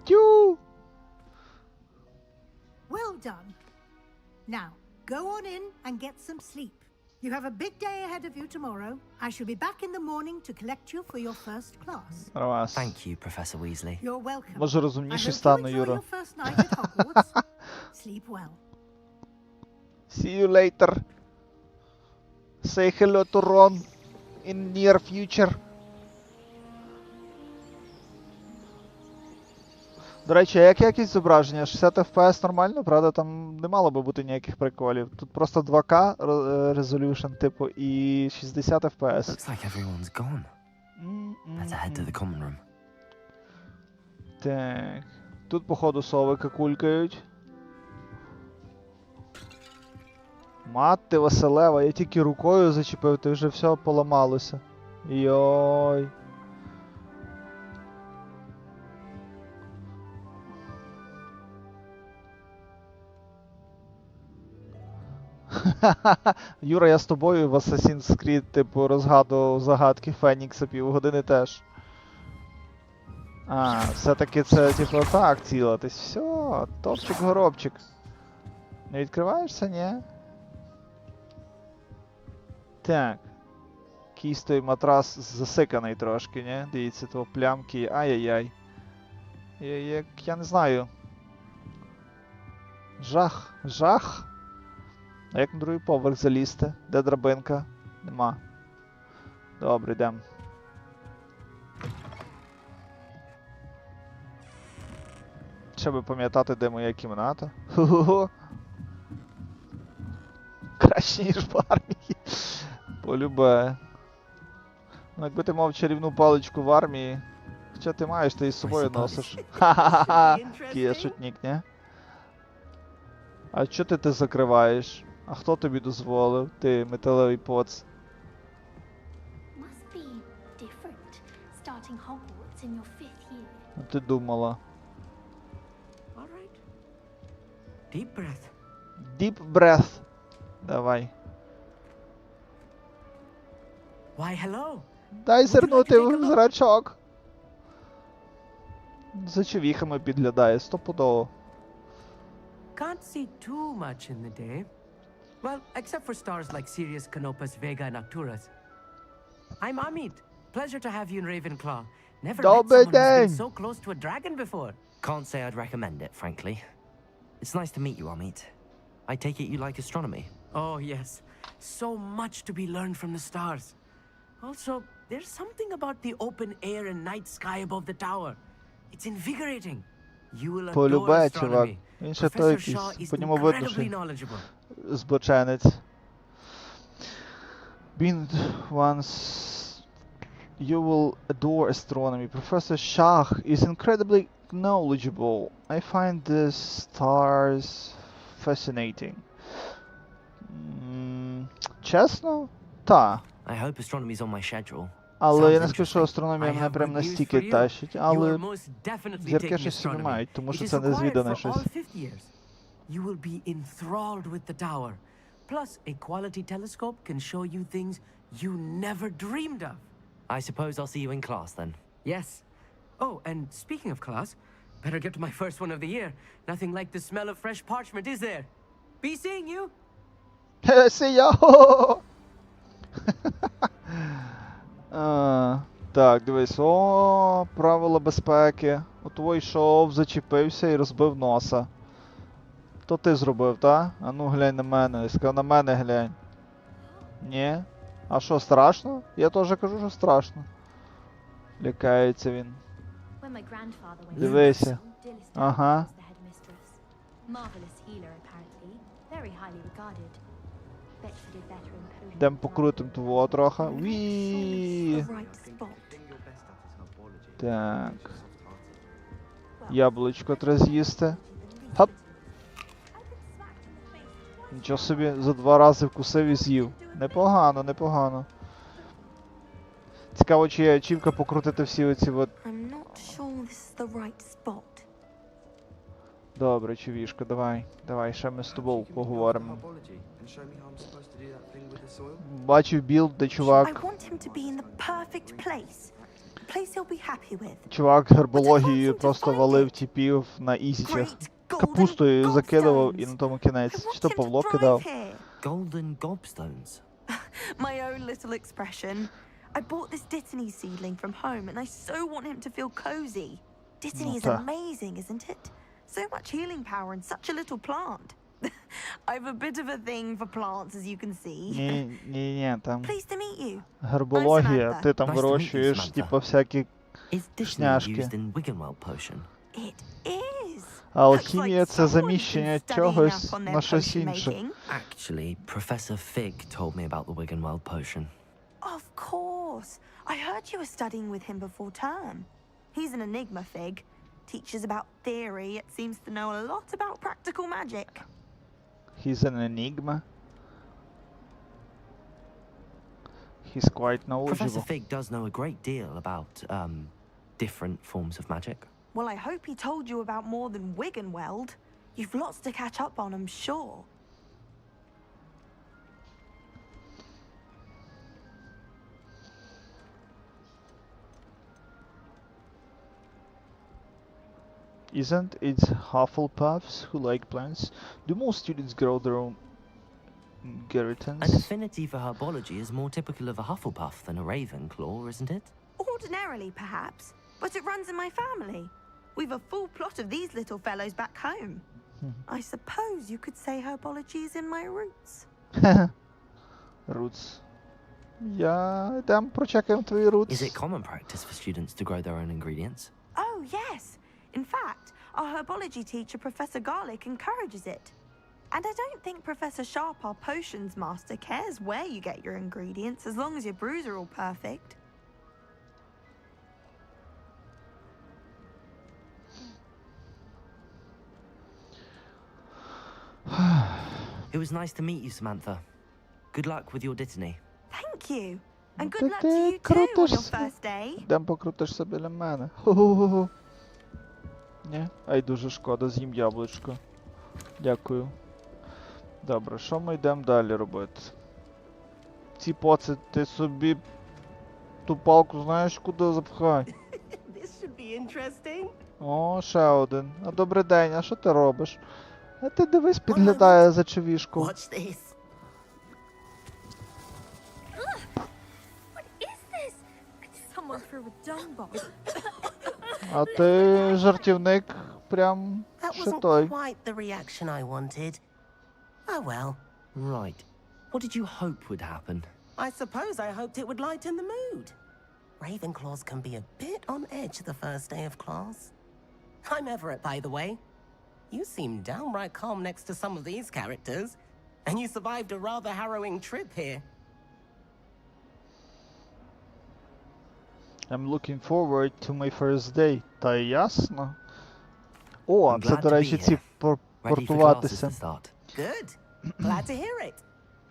Тю! Well done. Now, go on in and get some sleep. You have a big day ahead of you tomorrow. I shall be back in the morning to collect you for your first class. Раз. Thank you, Professor Weasley. You're welcome. Може I розумніший hope you стану, enjoy Юра. your first night at Hogwarts. Sleep well. See you later. Say hello to Ron in near future. До речі, а як якість зображення? 60 FPS нормально, правда? Там не мало би бути ніяких приколів. Тут просто 2К resolution, типу, і 60 FPS. Looks like everyone's gone. Better head to the common room. Так. Тут, походу, совики кулькають. Мати Василева, я тільки рукою зачепив, ти вже все поламалося. Йой. Юра, я з тобою в Assassin's Creed, типу, розгадував загадки Фенікса півгодини теж. А, все-таки це, типу, так цілитись. Все, топчик-горобчик. Не відкриваєшся, ні? Так. Якийсь той матрас засиканий трошки, ні? Дивіться, то плямки. Ай-яй-яй. Як, я не знаю. Жах. Жах? А як на другий поверх залізти? Де драбинка? Нема. Добре, йдем. Ще би пам'ятати, де моя кімната. Ху-ху-ху. краще, ніж в армії. Полюбе. Ну, якби ти мав чарівну паличку в армії, що ти маєш, ти із собою носиш. Ха-ха-ха! Кія шутник, не? А чо ти закриваєш? А хто тобі дозволив? Ти металевий поц. Must be different starting Hogwarts in your 5th year. Ну ти думала. All right. Deep breath. Deep breath. Давай. Why, hello. Дай зирнути в зрачок. За човіхами підглядає, стопудово. Can't see too much in the day. Well, except for stars like Sirius, Canopus, Vega, and Arcturus. I'm Amit. Pleasure to have you in Ravenclaw. Never met someone who's been so close to a dragon before. Can't say I'd recommend it, frankly. It's nice to meet you, Amit. I take it you like astronomy? Oh, yes. So much to be learned from the stars. Also, there's something about the open air and night sky above the tower. It's invigorating. You will adore Полюбе, чувак. astronomy. Він ще той Professor Shaw якийсь, is по ньому видно, incredibly що knowledgeable. збоченець. Been once... You will adore astronomy. Professor Shah is incredibly knowledgeable. I find the stars fascinating. Чесно? Та. I hope astronomy's on my schedule. Але я не скажу, що астрономія мене прям настільки тащить, але зірки щось собі мають, тому що це незвідане щось. You will be enthralled with the tower. Plus, a quality telescope can show you things you never dreamed of. I suppose I'll see you in class then. Yes. Oh, and speaking of class, better get to my first one of the year. Nothing like the smell of fresh parchment, is there? Be seeing you. See ya! Так, дивись. О, правила безпеки. От твой йшов, зачепився і розбив носа. То ти зробив, та? А ну глянь на мене. Я сказав, на мене глянь. Ні? А що, страшно? Я теж кажу, що страшно. Лякається він. Дивися. Ага. Йдем покрутим того трохи. Уіііі. Так. Яблучко треба з'їсти. Хоп. Нічого собі, за 2 рази вкусив і з'їв. Непогано, непогано. Цікаво, чи є ачівка покрутити всі оці от... Добре, чувішка, давай. Давай, ще ми з тобою поговоримо. Бачив білд, де чувак... Чувак гербологією просто валив типів на ізічах. Капустою закидував і на тому кінець. Чи то Павло кидав? Golden gobstones. My own little expression. I bought this Dittany seedling from home and I so want him to feel cozy. Dittany is amazing, isn't it? So much healing power in such a little plant. I've a bit of a thing for plants, as you can see. Ні, там... Pleased to meet you. Гербологія, ти там вирощуєш, типу, всякі шняшки. It is. Алхімія — це заміщення чогось на щось інше. Actually, Professor Fig told me about the Wiggenweld potion. Of course. I heard you were studying with him before term. He's an enigma, Fig. Teaches about theory, it seems to know a lot about practical magic. He's an enigma? He's quite knowledgeable. Professor Fig does know a great deal about, different forms of magic. Well, I hope he told you about more than Wiggenweld. You've lots to catch up on, I'm sure. Isn't it Hufflepuffs who like plants? Do most students grow their own inheritance? An affinity for herbology is more typical of a Hufflepuff than a Ravenclaw, isn't it? Ordinarily, perhaps, but it runs in my family. We've a full plot of these little fellows back home. I suppose you could say herbology is in my roots. Roots. Йдем прочекаємо твої roots. Is it common practice for students to grow their own ingredients? Oh, yes. In fact, our herbology teacher, Professor Garlick, encourages it. And I don't think Professor Sharp, our potions master, cares where you get your ingredients as long as your brews are all perfect. It was nice to meet you, Samantha. Good luck with your ditany. Thank you. And good luck to you too on your first day. Йдем покрутишся біля мене. Ху-ху-ху. Ні? Ай, дуже шкода, з'їм яблучко. Дякую. Добре, що ми йдемо далі робити? Ці поци, ти собі ту палку знаєш куди запхай? О, ще один. А добрий день, а що ти робиш? А ти дивись, підглядає за човішку. What is this? Someone threw a dung bomb. А ти жартівник прям That ще wasn't той. quite the reaction I wanted. Oh well. Right. What did you hope would happen? I suppose I hoped it would lighten the mood. Ravenclaws can be a bit on edge the first day of class. I'm Everett, by the way. You seem downright calm next to some of these characters, and you survived a rather harrowing trip here. I'm looking forward to my first day. Та ясно. О, це, до речі, ці портуватися. Good. Glad to hear it.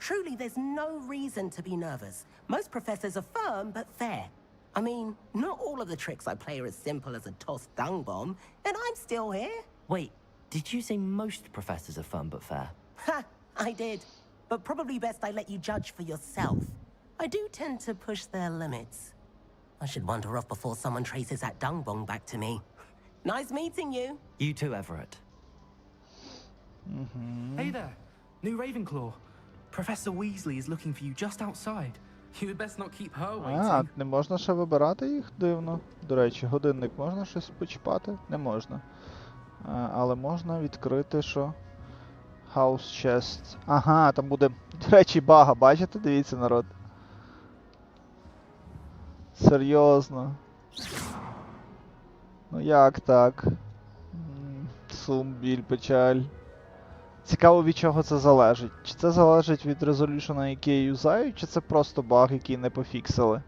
Truly, there's no reason to be nervous. Most professors are firm but fair. I mean, not all of the tricks I play are as simple as a tossed dung bomb, and I'm still here. Wait, did you say most professors are firm but fair? Ha! I did. But probably best I let you judge for yourself. I do tend to push their limits. I should wander off before someone traces that dung bomb back to me. Nice meeting you. You too, Everett. Hey there, new Ravenclaw. Professor Weasley is looking for you just outside. You had best not keep her waiting. А, не можна ще вибирати їх? Дивно. До речі, годинник можна щось почіпати? Не можна. Але можна відкрити, що? House Chest. Ага, там буде, до речі, бага, бачите? Дивіться, народ. Серйозно. Ну як так? Сум, біль, печаль. Цікаво, від чого це залежить. Чи це залежить від резолюшена, який я юзаю, чи це просто баг, який не пофіксили?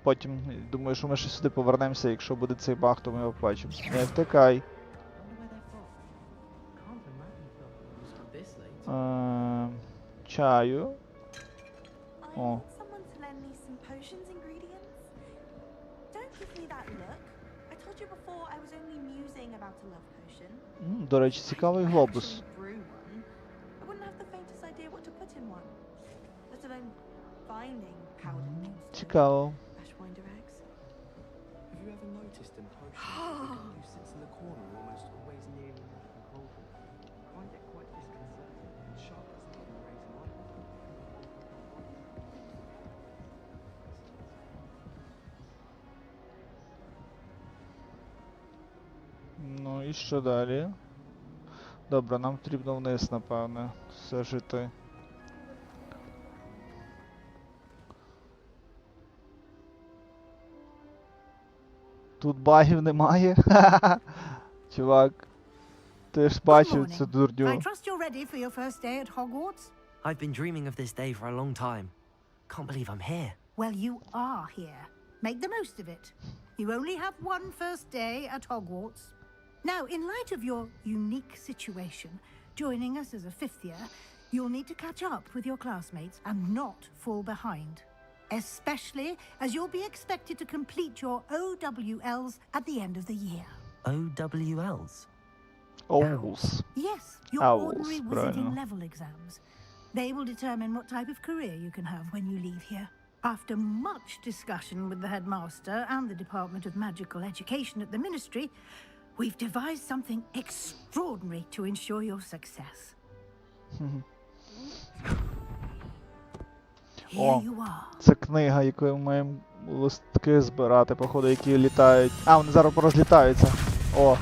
Потім, думаю, що ми ще сюди повернемося, якщо буде цей баг, то ми його побачимо. Не втикай. Чаю. О. До речі, цікавий глобус. Цікаво. Ну і що далі? Добре, нам потрібно вниз, напевне, все жити. Тут багів немає? Чувак, ти ж бачив цю дурню. I trust you're ready for your first day at Hogwarts? I've been dreaming of this day for a long time. Can't believe I'm here. Well, you are here. Make the most of it. You only have one first day at Hogwarts. Now, in light of your unique situation, joining us as a fifth year, you'll need to catch up with your classmates and not fall behind. Especially as you'll be expected to complete your OWLs at the end of the year. OWLs? Owls. Yes, your Owls, ordinary правильно. wizarding level exams. They will determine what type of career you can have when you leave here. After much discussion with the headmaster and the Department of Magical Education at the Ministry, we've devised something extraordinary to ensure your success. О, це книга, якою ми маємо листки збирати, походу, які літають. А, вони зараз порозлітаються. О.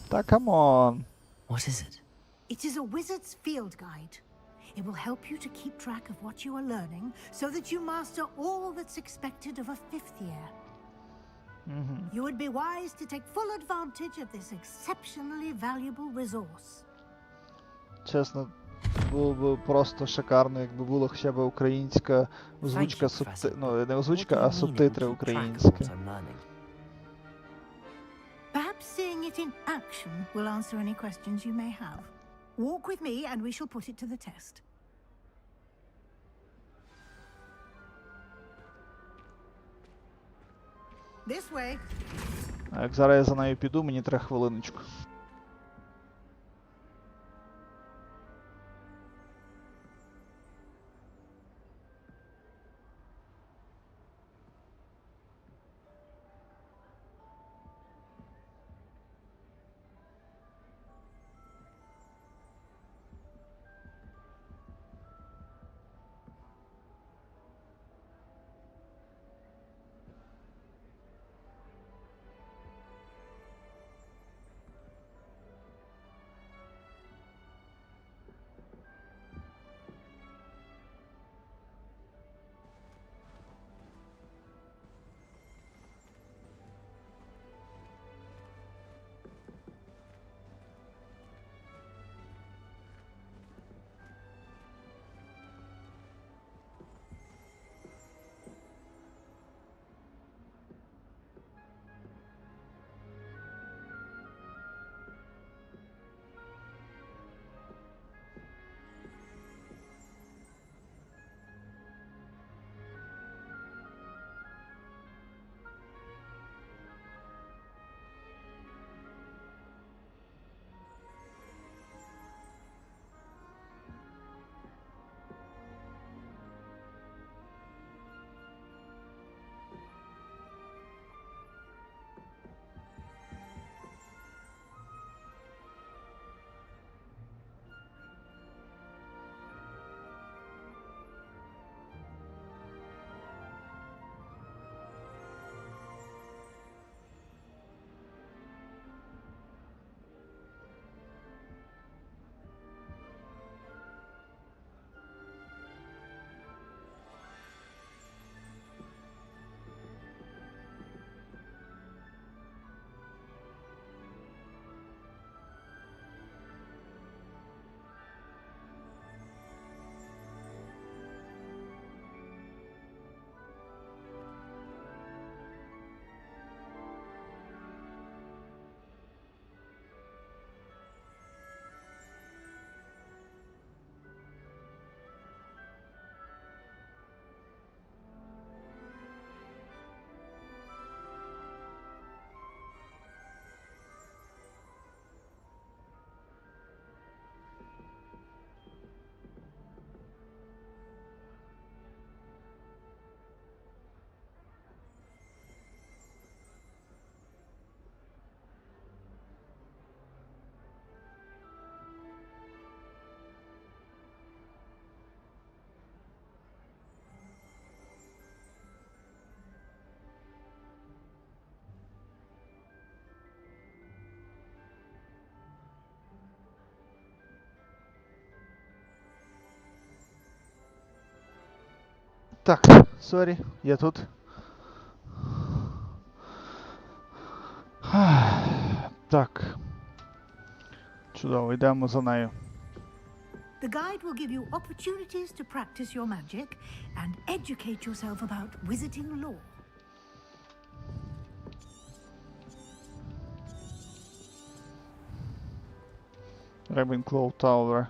Та камон. What is it? It is a wizard's field guide. It will help you to keep track of what you are learning so that you master all that's expected of a 5th year. You would be wise to take full advantage of this exceptionally valuable resource. Чесно, було б просто шикарно, якби була хоча б українська озвучка, ну, не озвучка, а субтитри українські. Perhaps seeing it in action will answer any questions you may have. Walk with me and we shall put it to the test. This way. А як зараз я за нею піду, мені треба хвилиночку. Так, сорі, я тут. Так. Чудово, йдемо за нею. The guide will give you opportunities to practice your magic and educate yourself about wizarding lore. Ravenclaw Tower.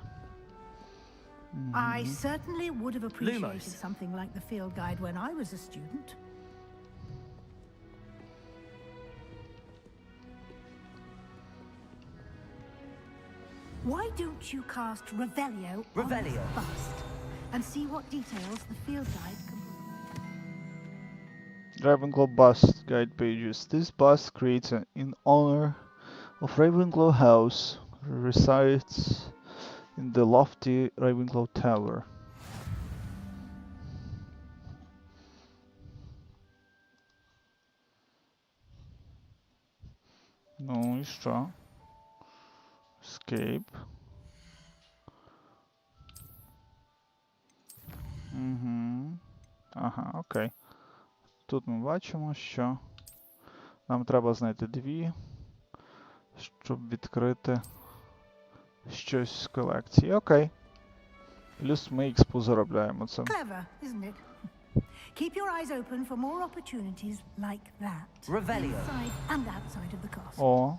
I certainly would have appreciated something like the field guide when I was a student. Why don't you cast Revelio on this bust and see what details the field guide can provide? Ravenclaw bust guide pages. This bust creates in honor of Ravenclaw House, resides in the lofty Ravenclaw Tower. Ну і що? Escape. Угу. Ага, окей. Тут ми бачимо, що нам треба знайти 2, щоб відкрити щось з колекції. Окей. Плюс ми експу заробляємо це. Clever, isn't it? Keep your eyes open for more opportunities like that. Revelio. Inside and outside of the castle. О.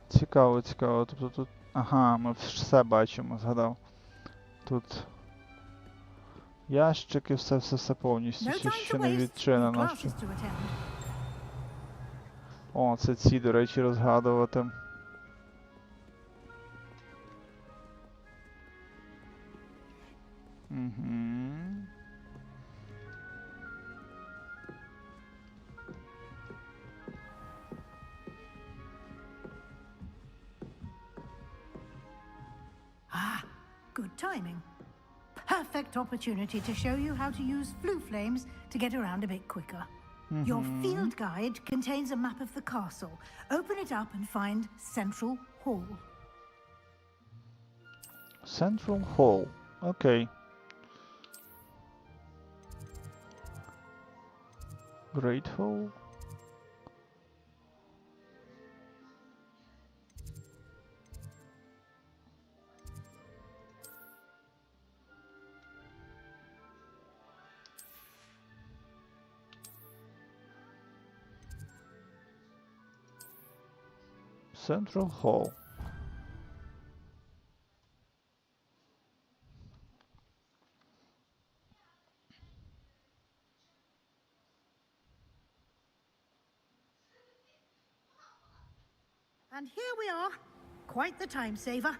Цікаво, цікаво. Тобто тут... Ага, ми все бачимо, згадав. Тут ящики, все повністю. Все ще не відчинено. О, це ці, до речі, розгадувати. Угу. Ah, good timing. Perfect opportunity to show you how to use flue flames to get around a bit quicker. Your field guide contains a map of the castle. Open it up and find Central Hall. Central Hall. Okay. Grateful. Central Hall. And here we are. Quite the time saver.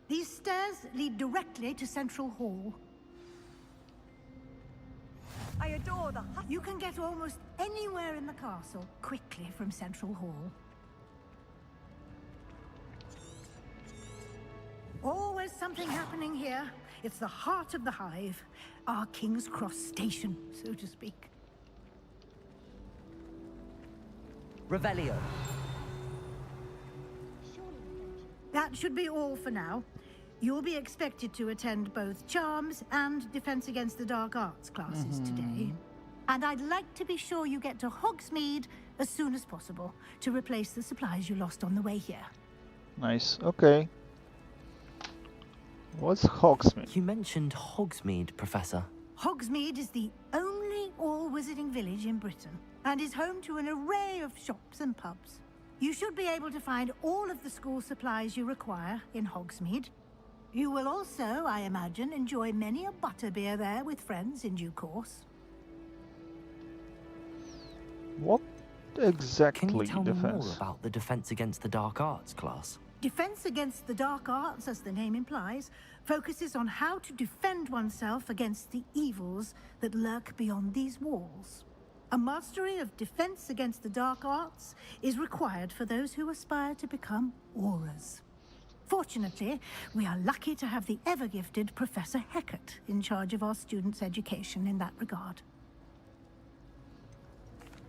These stairs lead directly to Central Hall. I adore the hut. You can get almost anywhere in the castle quickly from Central Hall. Always something happening here. It's the heart of the hive. Our King's Cross station, so to speak. Revelio. That should be all for now. You'll be expected to attend both Charms and Defense Against the Dark Arts classes today. And I'd like to be sure you get to Hogsmeade as soon as possible to replace the supplies you lost on the way here. Nice. Okay. What's Hogsmeade? You mentioned Hogsmeade, Professor. Hogsmeade is the only all-wizarding village in Britain and is home to an array of shops and pubs. You should be able to find all of the school supplies you require in Hogsmeade. You will also, I imagine, enjoy many a butterbeer there with friends in due course. What exactly Can you tell me defense? more about the Defense Against the Dark Arts class? Defense Against the Dark Arts, as the name implies, focuses on how to defend oneself against the evils that lurk beyond these walls. A mastery of Defense Against the Dark Arts is required for those who aspire to become Aurors. Fortunately, we are lucky to have the ever-gifted Professor Hecat in charge of our students' education in that regard.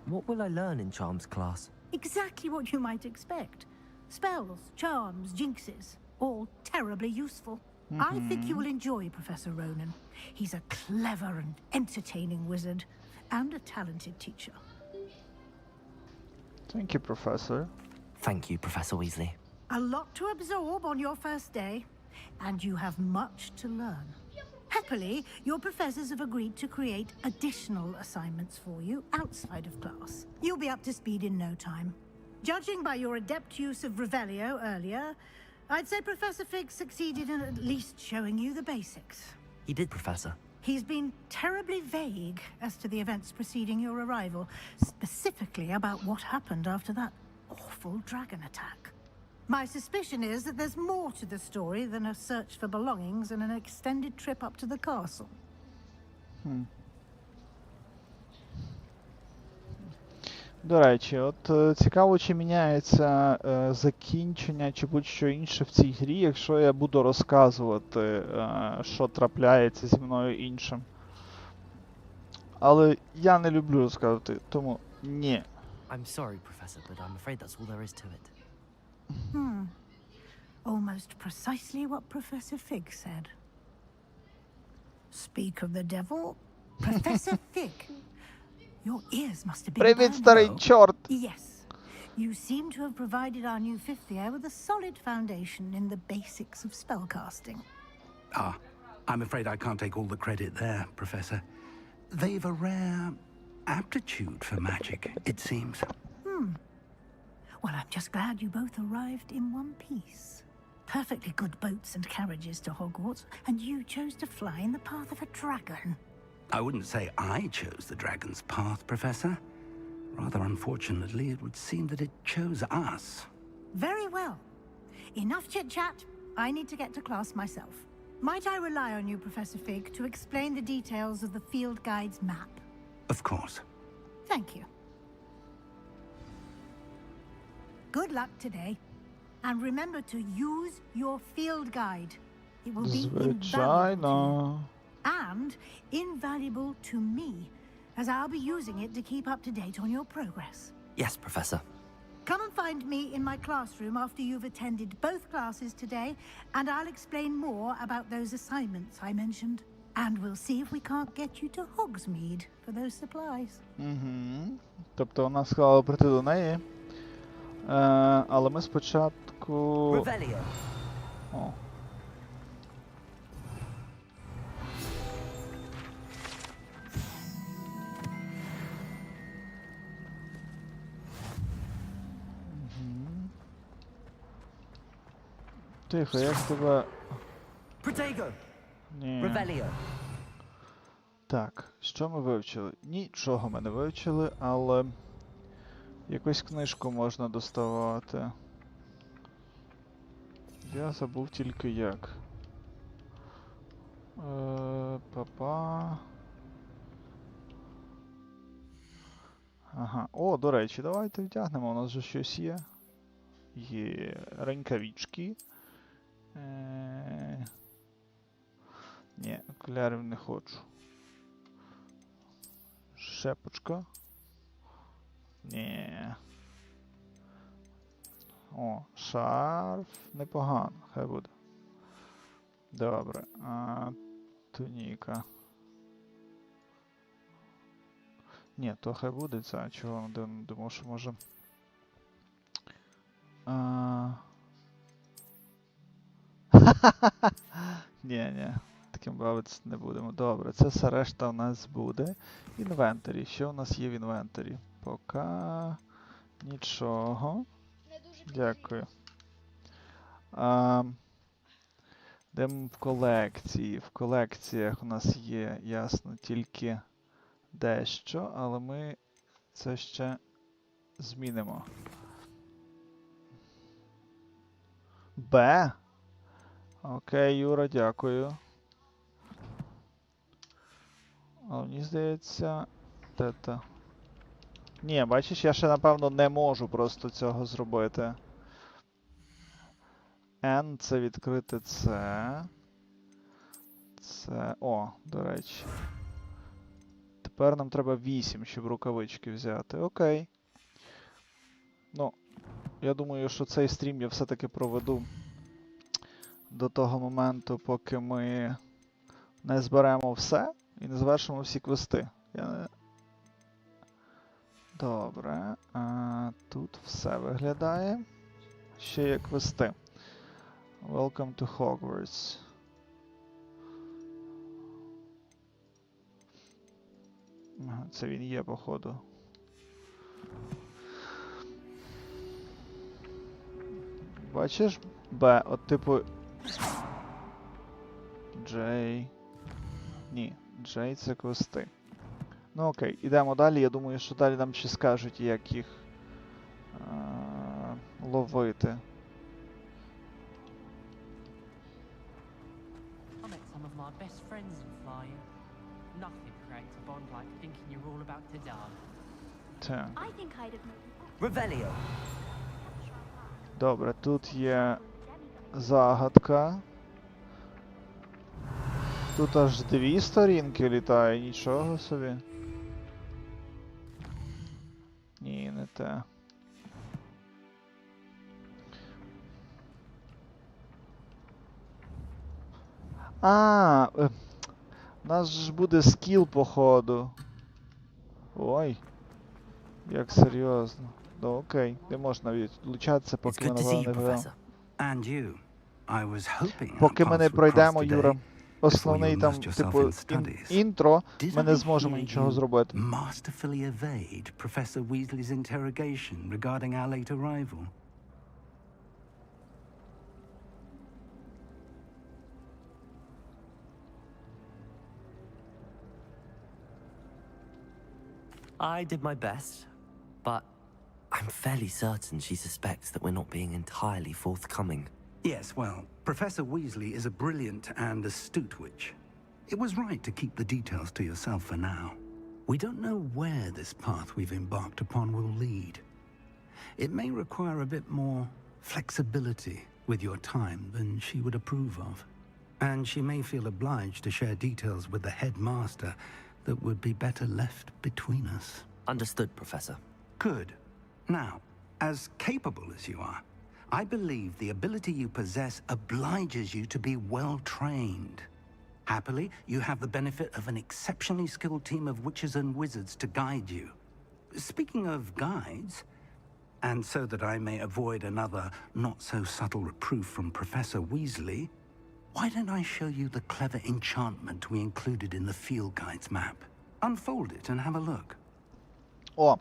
What will I learn in Charms class? Exactly what you might expect. Spells, charms, jinxes, all terribly useful. I think you will enjoy Professor Ronan. He's a clever and entertaining wizard, and a talented teacher. Thank you, Professor. Thank you, Professor Weasley. A lot to absorb on your first day, and you have much to learn. Happily, your professors have agreed to create additional assignments for you outside of class. You'll be up to speed in no time. Judging by your adept use of Revelio earlier, I'd say Professor Fig succeeded in at least showing you the basics. He did, Professor. He's been terribly vague as to the events preceding your arrival, specifically about what happened after that awful dragon attack. My suspicion is that there's more to the story than a search for belongings and an extended trip up to the castle. До речі, от цікаво, чи міняється закінчення чи будь-що інше в цій грі, якщо я буду розказувати, що трапляється зі мною іншим. Але я не люблю розказувати, тому ні. I'm sorry, Professor, but I'm afraid that's all there is to it. Almost precisely what Professor Fig said. Speak of the devil, Professor Fig. Your ears must have been Привіт, burning. старий чорт! Yes. You seem to have provided our new fifth year with a solid foundation in the basics of spellcasting. Ah, I'm afraid I can't take all the credit there, Professor. They've a rare aptitude for magic, it seems. Well, I'm just glad you both arrived in one piece. Perfectly good boats and carriages to Hogwarts, and you chose to fly in the path of a dragon. I wouldn't say I chose the dragon's path, Professor. Rather unfortunately, it would seem that it chose us. Very well. Enough chit-chat. I need to get to class myself. Might I rely on you, Professor Fig, to explain the details of the field guide's map? Of course. Thank you. Good luck today. And remember to use your field guide. It will be invaluable to Звичайно. you. And invaluable to me, as I'll be using it to keep up to date on your progress. Yes, Professor. Come and find me in my classroom after you've attended both classes today, and I'll explain more about those assignments I mentioned. And we'll see if we can't get you to Hogsmeade for those supplies. Тобто вона сказала прийти до неї. Але ми спочатку... Revelio. О. Тихо, як тебе... Protego. Ні. Revelio. Так, що ми вивчили? Нічого ми не вивчили, але... Якусь книжку можна доставати. Я забув тільки як. Папа. Ага. О, до речі, давайте вдягнемо, у нас же щось є. Є рукавички. Ні, окулярів не хочу. Шепочка. Ні. О, шарф. Непогано, хай буде. Добре. Туніка. Ні, то хай буде це. Чого думав, що може... Ні, таким бавитися не будемо. Добре, це все решта у нас буде. Інвентарі. Що у нас є в інвентарі? Поки нічого. Дякую. Йдемо в колекції. В колекціях у нас є, ясно, тільки дещо, але ми це ще змінимо. Б. Окей, Юра, дякую. Але мені здається, те-то. Ні, бачиш, я ще, напевно, не можу просто цього зробити. N — це відкрити це. Це... О, до речі. Тепер нам треба 8, щоб рукавички взяти. Окей. Ну, я думаю, що цей стрім я все-таки проведу до того моменту, поки ми не зберемо все і не завершимо всі квести. Добре. Тут все виглядає. Ще є квести. Welcome to Hogwarts. Це він є, походу. Бачиш? Б, от типу... J... Ні, J — це квести. Ну окей, ідемо далі. Я думаю, що далі нам ще скажуть, як їх ловити. I met some of my best friends in flying. Nothing creates a bond like thinking you're all about to die. Так. I think I'd have known. Revelio. Добре, тут є загадка. Тут аж 2 сторінки літає, нічого собі. Ні, не те. У нас ж буде скіл, походу. Ой. Як серйозно. Ну, окей, не можна відлучатися, поки ми, напевно, не граємо. And you. I was hoping Поки ми не пройдемо, Юра, основний you там, immersed yourself типу, in studies. інтро, Did ми не I зможемо hear нічого you зробити. masterfully evade Professor Weasley's interrogation regarding our late arrival? I did my best, but I'm fairly certain she suspects that we're not being entirely forthcoming. Yes, well, Professor Weasley is a brilliant and astute witch. It was right to keep the details to yourself for now. We don't know where this path we've embarked upon will lead. It may require a bit more flexibility with your time than she would approve of. And she may feel obliged to share details with the headmaster that would be better left between us. Understood, Professor. Good. Now, as capable as you are, I believe the ability you possess obliges you to be well trained. Happily, you have the benefit of an exceptionally skilled team of witches and wizards to guide you. Speaking of guides, and so that I may avoid another not-so-subtle reproof from Professor Weasley, why don't I show you the clever enchantment we included in the field guide's map? Unfold it and have a look. О!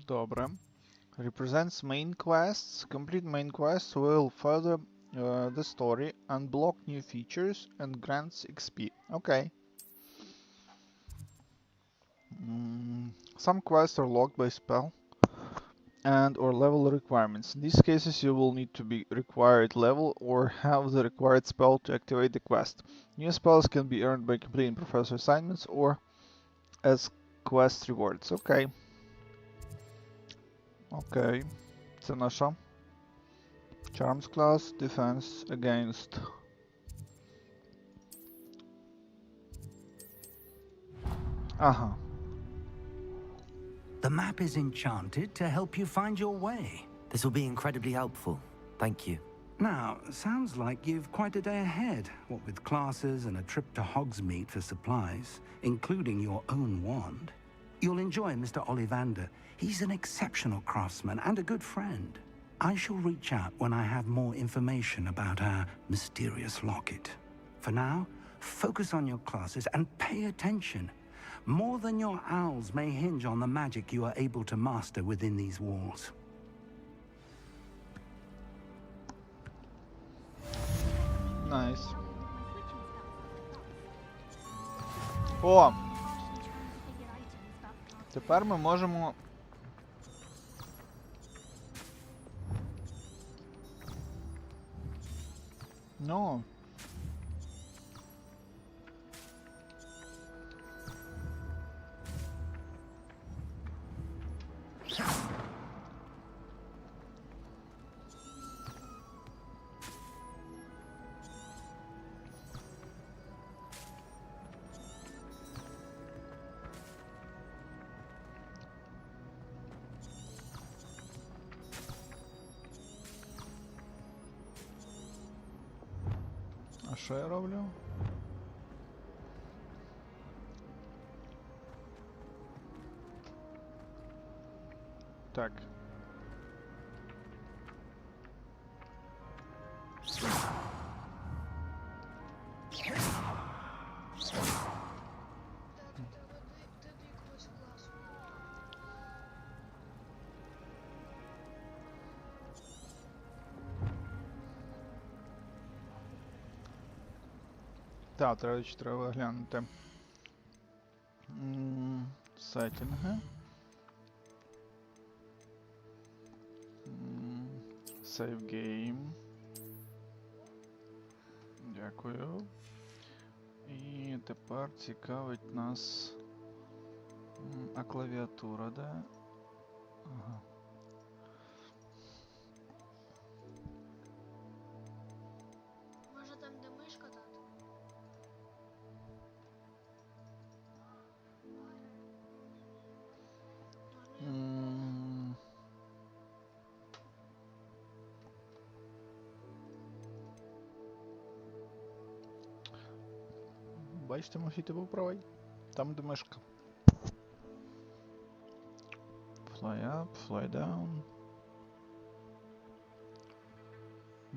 Добре. Represents main quests. Complete main quests will further the story, unblock new features, and grants XP. Okay. Some quests are locked by spell and or level requirements. In these cases, you will need to be required level or have the required spell to activate the quest. New spells can be earned by completing professor assignments or as quest rewards. Okay. Okay. Це наша. Charms class, defense against. Ага. The map is enchanted to help you find your way. This will be incredibly helpful. Thank you. Now, sounds like you've quite a day ahead, what with classes and a trip to Hogsmeade for supplies, including your own wand. You'll enjoy Mr. Ollivander. He's an exceptional craftsman and a good friend. I shall reach out when I have more information about our mysterious locket. For now, focus on your classes and pay attention. More than your owls may hinge on the magic you are able to master within these walls. Nice. О! Тепер ми можемо... Ну... А що я роблю? Так. Так, треба глянути. Сеттинги. Save game. Дякую. І тепер цікавить нас... А клавіатура, де? Ага. Може там, де мишка, тато? Бачите, Тимофій, ти був правий. Там, де мишка. Fly up, fly down.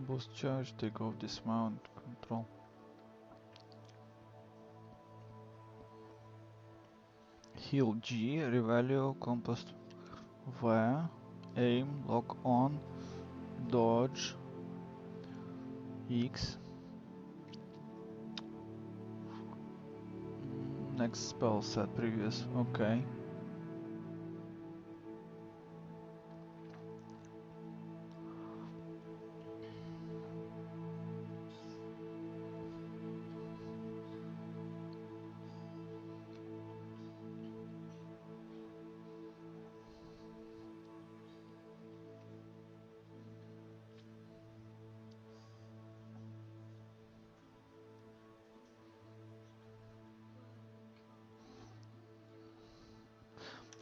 Boost charge, take off, dismount, control. Heal G, revalue, compass V, aim, lock on, dodge, X. Next spell set, previous, okay.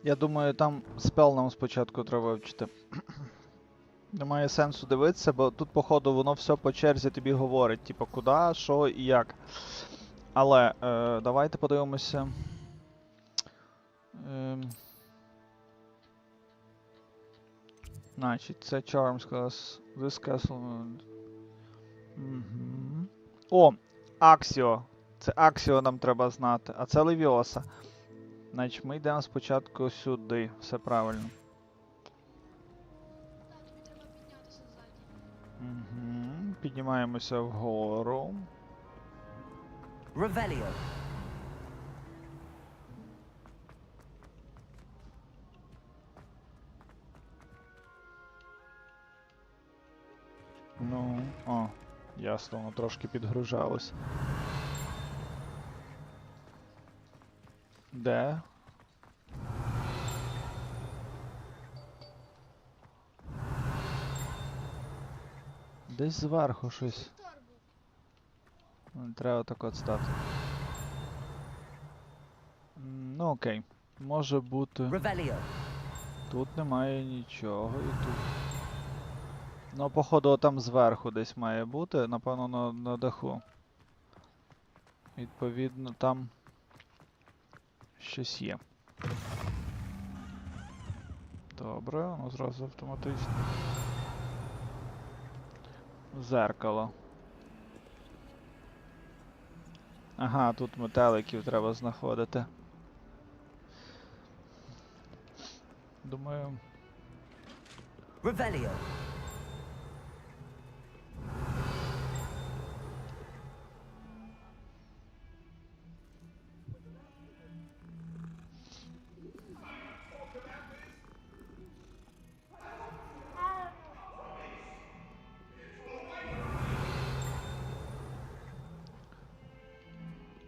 Я думаю, там спел нам спочатку треба вчити. Немає сенсу дивитися, бо тут, походу, воно все по черзі тобі говорить, типу, куди, що і як. Але давайте подивимося. Значить, це Charms Class. This Castle. О! Аксіо. Це Аксіо нам треба знати, а це Левіоса. Значить, ми йдемо спочатку сюди. Все правильно. Угу. Піднімаємося вгору. Revelio. Ну, о, ясно, воно трошки підгружалось. Де? Десь зверху щось. Треба так от стати. Ну окей. Може бути. Revelio. Тут немає нічого і тут. Ну, походу, там зверху десь має бути, напевно, на даху. Відповідно, там щось є. Добре, воно зразу автоматично. Зеркало. Ага, тут метеликів треба знаходити. Думаю... Revelio.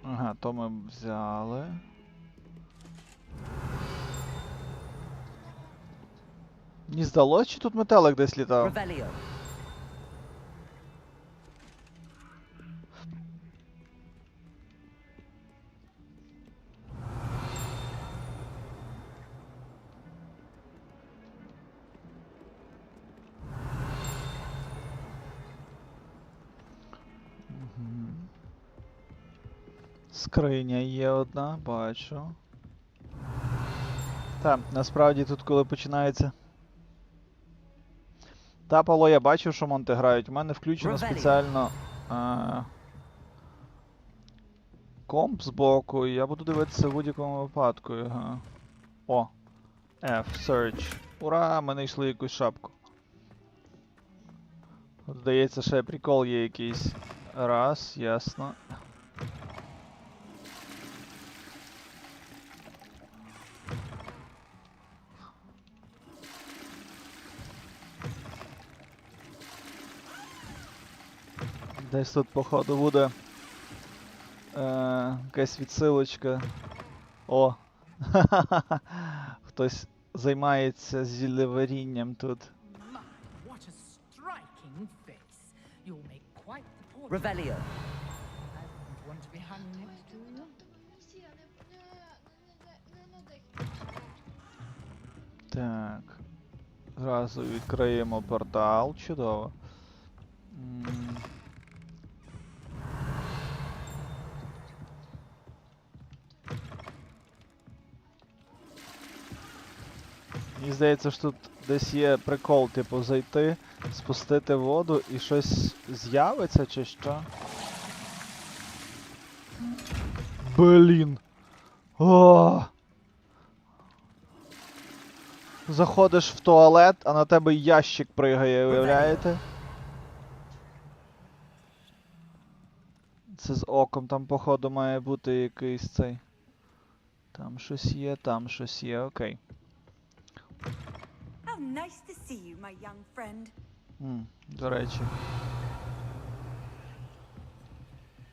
Ага, то ми взяли. Не здалось, чи тут метелик десь літав? Revelio. Скриня є одна, бачу. Так, насправді тут коли починається... Та, Павло, я бачив, що монти грають. У мене включено спеціально комп збоку, і я буду дивитися в будь-якому випадку. Ага. О! F, search. Ура, ми знайшли якусь шапку. От, здається, ще прикол є якийсь. Раз, ясно. Десь тут, походу, буде якась відсилочка. О! Хтось займається зіллеварінням тут. Revelio. Так. Зразу відкриємо портал. Чудово. Мені здається, що тут десь є прикол, типу, зайти, спустити воду і щось з'явиться чи що? Блін. О! Заходиш в туалет, а на тебе ящик пригає, уявляєте? Це з оком, там походу має бути якийсь цей. Там щось є, окей. How nice to see you, my young friend. До речі.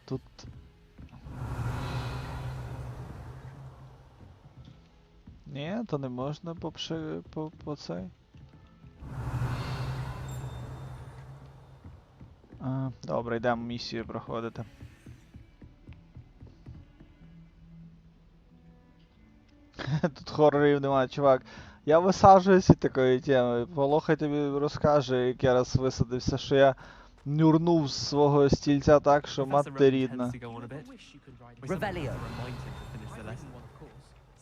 Тут... Ні, то не можна по цей. Добре, йдемо місію проходити. Тут хорорів немає, чувак. Я висаджуюся такої теми. Волохай тобі розкаже, як я раз висадився, що я нюрнув з свого стільця так, що мати рідна.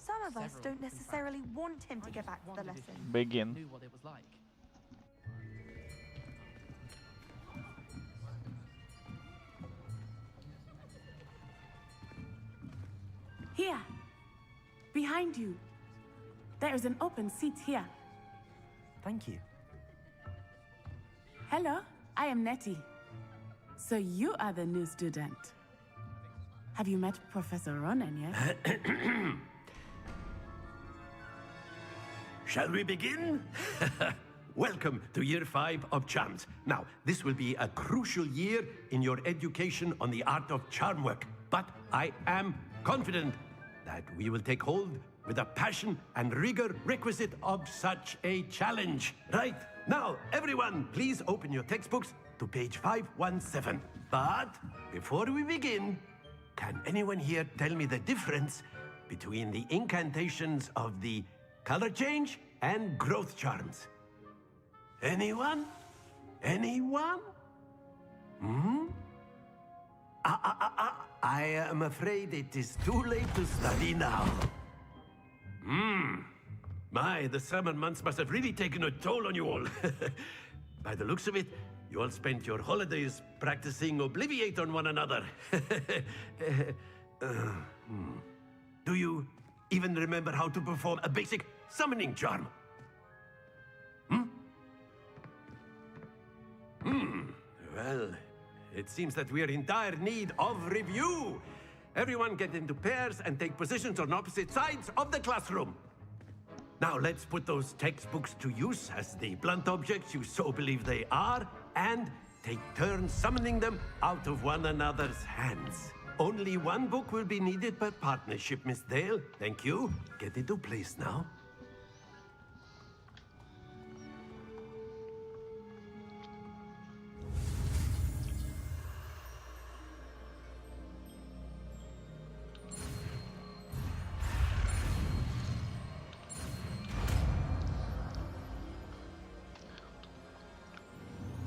Some of us don't necessarily want him to get back to the lesson. Begin. Here, behind you. There is an open seat here. Thank you. Hello, I am Nettie. So you are the new student. Have you met Professor Ronan yet? Shall we begin? Welcome to year 5 of charms. Now, this will be a crucial year in your education on the art of charm work, but I am confident that we will take hold with the passion and rigor requisite of such a challenge. Right, now, everyone, please open your textbooks to page 517. But before we begin, can anyone here tell me the difference between the incantations of the color change and growth charms? Anyone? Anyone? I am afraid it is too late to study now. My, the summer months must have really taken a toll on you all. By the looks of it, you all spent your holidays practicing Obliviate on one another. Do you even remember how to perform a basic summoning charm? Well, it seems that we are in dire need of review. Everyone get into pairs and take positions on opposite sides of the classroom. Now let's put those textbooks to use as the blunt objects you so believe they are, and take turns summoning them out of one another's hands. Only one book will be needed per partnership, Miss Dale. Thank you. Get into place now.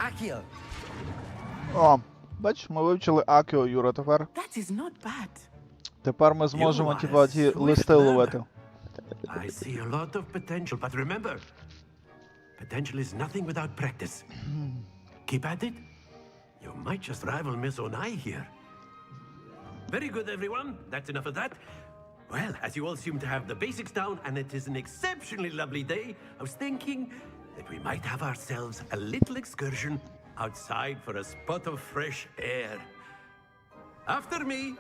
Accio. О, бачиш, ми вивчили Акіо, Юра, тепер. That is not bad. Тепер ми зможемо, типа, ті листи ловити. I see a lot of potential, but remember, potential is nothing without practice. Keep at it. You might just rival Miss Onai here. Very good, everyone. That's enough of that. Well, as you all seem to have the basics down, and it is an exceptionally lovely day, I was thinking that we might have ourselves a little excursion outside for a spot of fresh air. After me.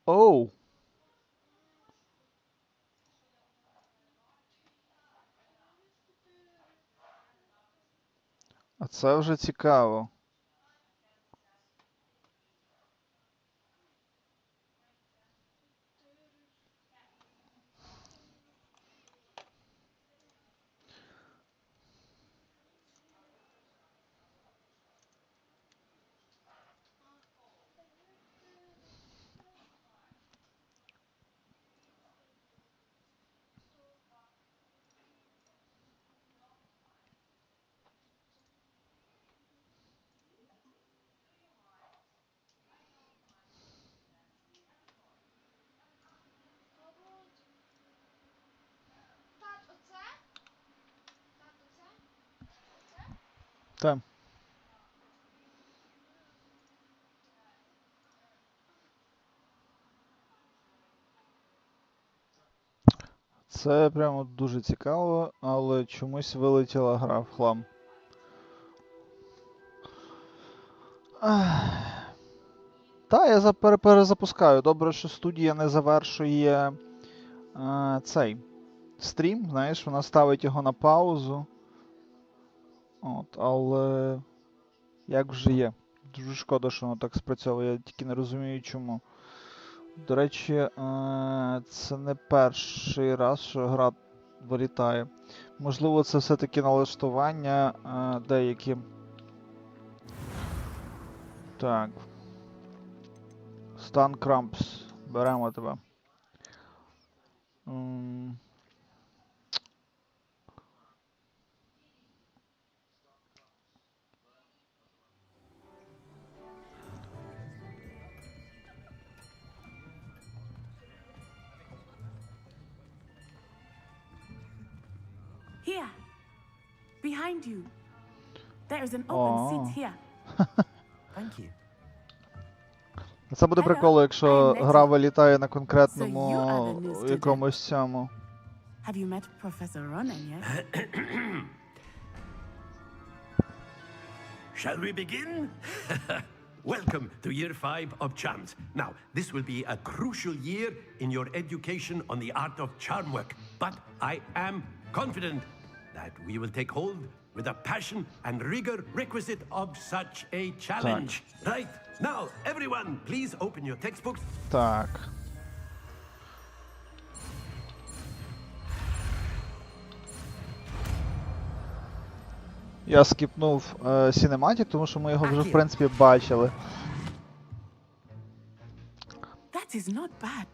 Оу. А це вже цікаво. Так. Це прямо дуже цікаво, але чомусь вилетіла гра в хлам. Та, я перезапускаю. Добре, що студія не завершує цей стрім, знаєш, вона ставить його на паузу. От, але як вже є. Дуже шкода, що воно так спрацьовує, я тільки не розумію чому. До речі, це не перший раз, що гра вилітає. Можливо, це все-таки налаштування деякі. Так. Стан Крампс. Беремо тебе. Here, behind you. There is an open seat here. Thank you. Це буде прикол, якщо гра вилітає на конкретному якомусь цьому. Have you met Professor Ronan yet? Shall we begin? Welcome to year 5 of charms. Now, this will be a crucial year in your education on the art of charm work, but I am confident that we will take hold with the passion and rigor requisite of such a challenge. Right, now, everyone, please open your textbooks. Так. Я скіпнув Cinematic, тому що ми його вже, в принципі, бачили. That is not bad.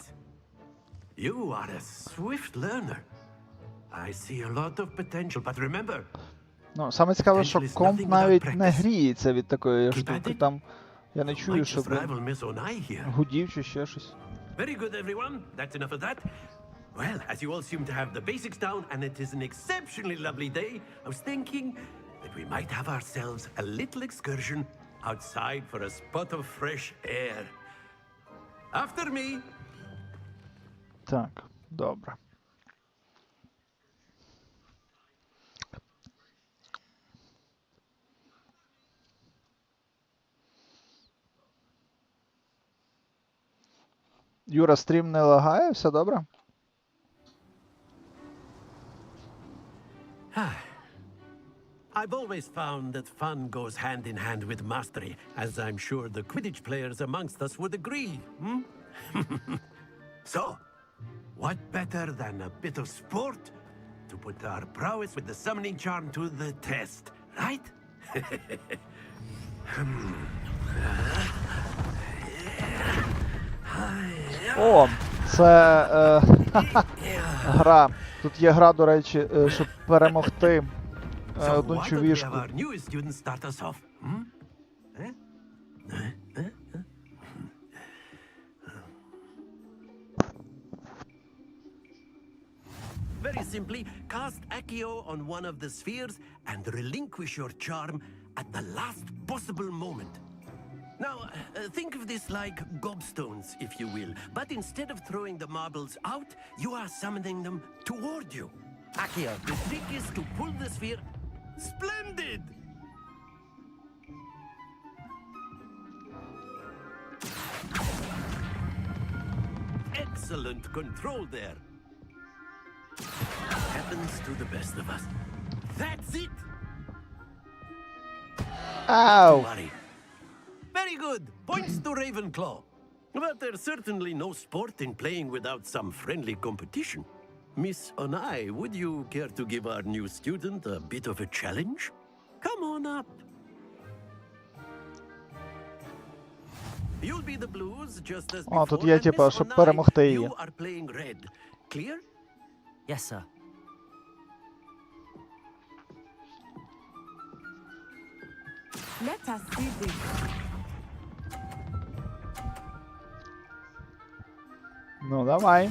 You are a swift learner. I see a lot of potential, but remember... Ну, саме цікаве, що комп навіть не гріється від такої штуки. Там я не чую, що гудів чи ще щось. Very good, everyone. That's enough of that. Well, as you all seem to have the basics down, and it is an exceptionally lovely day, I was thinking that we might have ourselves a little excursion outside for a spot of fresh air. After me. Так, добре. Юра, стрім не лагає? Все добре? I've always found that fun goes hand in hand with mastery, as I'm sure the Quidditch players amongst us would agree. Hmm? So, what better than a bit of sport to put our prowess with the summoning charm to the test, right? О, це гра. Тут є гра, до речі, щоб перемогти одну чувішку. Very simply, cast Accio on one of the spheres and relinquish your charm at the last possible moment. Now, think of this like gobstones, if you will, but instead of throwing the marbles out, you are summoning them toward you. Accio, the trick is to pull the sphere... Splendid! Excellent control there. Happens to the best of us. That's it! Ow! Very good. Points to Ravenclaw. But there's certainly no sport in playing without some friendly competition. Miss Onai, would you care to give our new student a bit of a challenge? Come on up. You'll be the blues just as before. Тут є, типа, щоб перемогти її. You are playing red. Clear? Yes, sir. Let us see this. Ну, давай.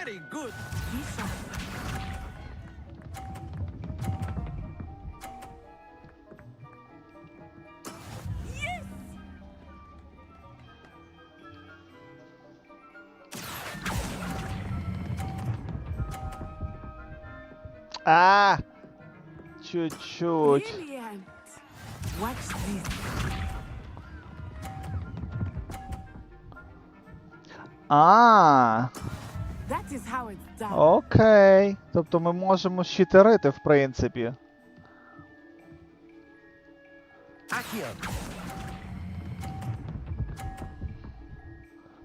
Very good. А! Чуть-чуть. Brilliant. Watch this. А, That is how it's done. окей. Тобто ми можемо щитерити, в принципі.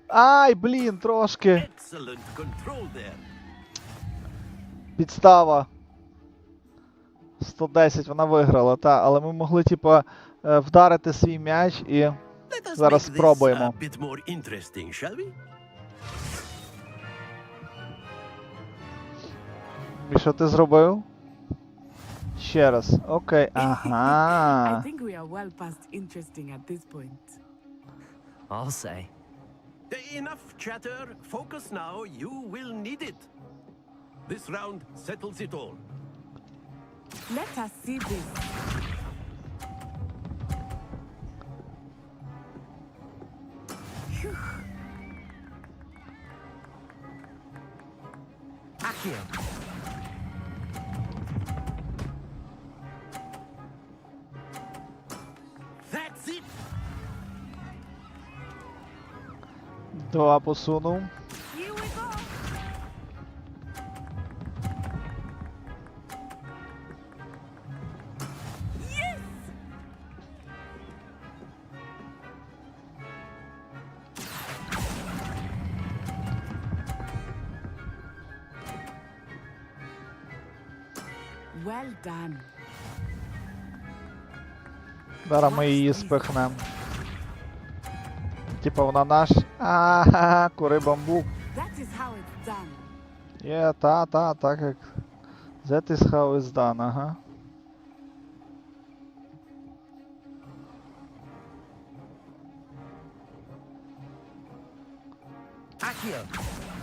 Ай, блін, трошки. Excellent control there. Підстава. 110, вона виграла, та, але ми могли, типа, вдарити свій м'яч і Let us зараз make this спробуємо. a bit more interesting, shall we? І що ти зробив? Ще раз. Окей, I ага. think we are well past interesting at this point. I'll say. Enough chatter. Focus now. You will need it. This round settles it all. Let us see this. Phew. Accio. That's it. Два посунув. Here we go. Yes! Well done. Зараз ми її спихнемо. Типа вона наш. Ага, кури бамбук. That is how it's done. Є, так як. That is how it's done, ага. Accio.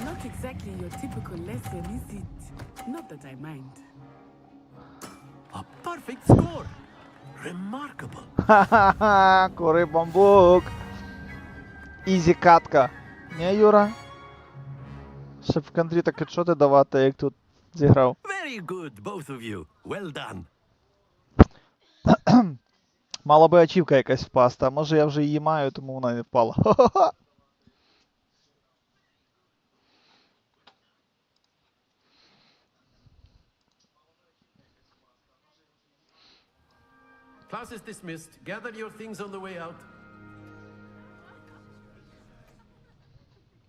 Not exactly your typical lesson, is it? Not that I mind. A perfect score. Remarkable. Ха-ха-ха, кури бамбук. Ізі катка. Не, Юра? Щоб в контрі таке чоти давати, як тут зіграв. Very good, both of you. Well done. Мала би ачівка якась впасти, а може я вже її маю, тому вона не впала. Ха-ха-ха. Class is dismissed. Gather your things on the way out.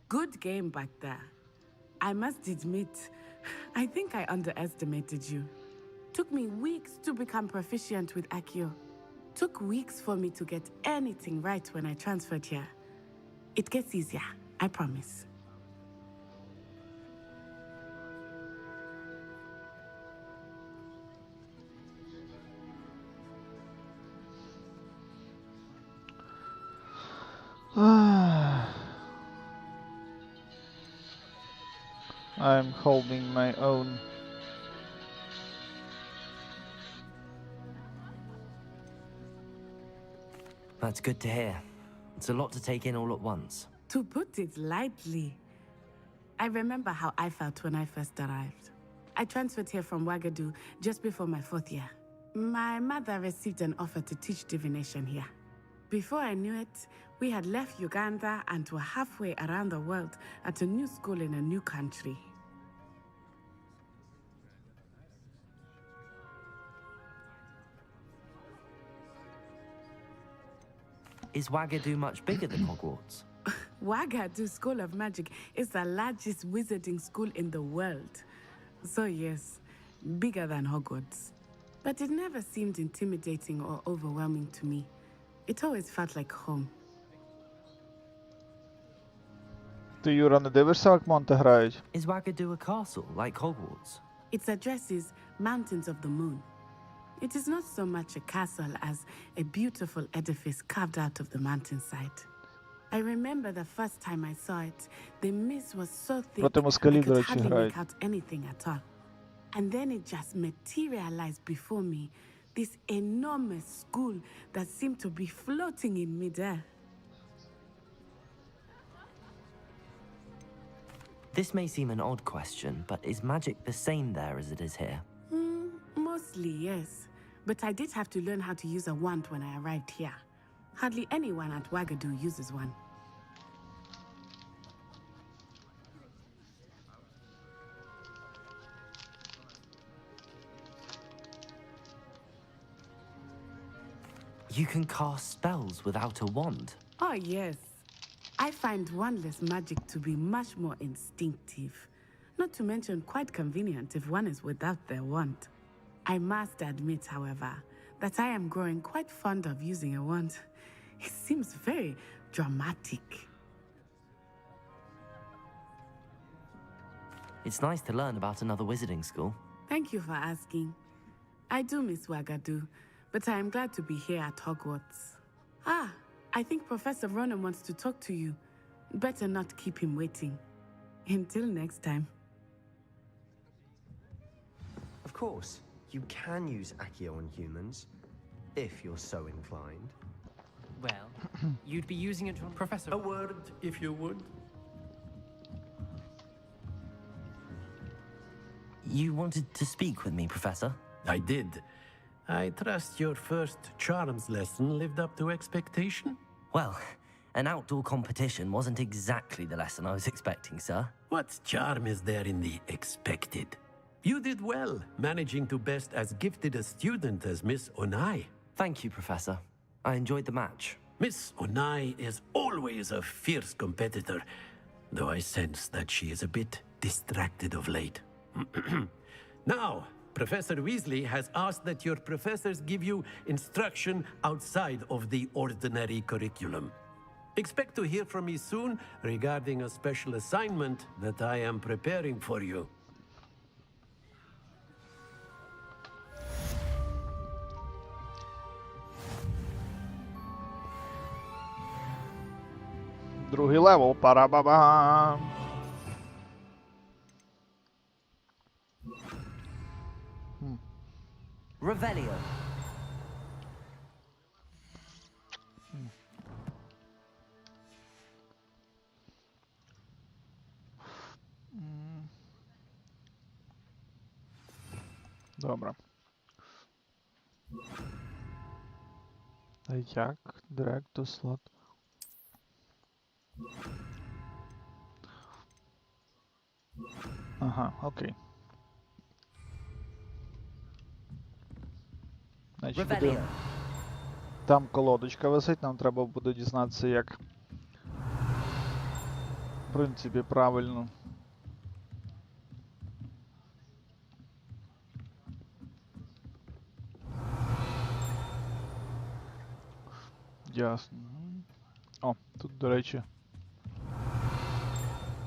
Good game back there. I must admit, I think I underestimated you. Took me weeks to become proficient with Accio. Took weeks for me to get anything right when I transferred here. It gets easier, I promise. I'm holding my own. That's good to hear. It's a lot to take in all at once. To put it lightly, I remember how I felt when I first arrived. I transferred here from Ouagadougou just before my 4th year. My mother received an offer to teach divination here. Before I knew it, we had left Uganda and were halfway around the world at a new school in a new country. Is Ouagadougou much bigger than Hogwarts? Ouagadougou School of Magic is the largest wizarding school in the world. So yes, bigger than Hogwarts. But it never seemed intimidating or overwhelming to me. It always felt like home. Ти, Юра, не дивишся, як Монте грають? Is Ouagadougou a castle, like Hogwarts? Its address is Mountains of the Moon. It is not so much a castle as a beautiful edifice carved out of the mountainside. I remember the first time I saw it. The mist was so thick Проти I москалів, до could речі, hardly грають. make out anything at all. And then it just materialized before me. This enormous school that seemed to be floating in midair. This may seem an odd question, but is magic the same there as it is here? Mostly, yes. But I did have to learn how to use a wand when I arrived here. Hardly anyone at Wagadu uses one. You can cast spells without a wand. Oh, yes. I find wandless magic to be much more instinctive. Not to mention quite convenient if one is without their wand. I must admit, however, that I am growing quite fond of using a wand. It seems very dramatic. It's nice to learn about another wizarding school. Thank you for asking. I do miss Wagadu, but I am glad to be here at Hogwarts. Ah, I think Professor Ronan wants to talk to you. Better not keep him waiting. Until next time. Of course, you can use Accio on humans, if you're so inclined. Well, you'd be using it on... Professor. A word, if you would. You wanted to speak with me, Professor? I did. I trust your first charms lesson lived up to expectation? Well, an outdoor competition wasn't exactly the lesson I was expecting, sir. What charm is there in the expected? You did well, managing to best as gifted a student as Miss Onai. Thank you, Professor. I enjoyed the match. Miss Onai is always a fierce competitor, though I sense that she is a bit distracted of late. Now, Professor Weasley has asked that your professors give you instruction outside of the ordinary curriculum. Expect to hear from me soon regarding a special assignment that I am preparing for you. Другий левел, парабабам! Revelio. Добре. А як? Drag to slot. Ага, окей. Значить, буде... Там колодочка висить, нам треба буде дізнатися, як в принципі правильно. Ясно. О, тут, до речі.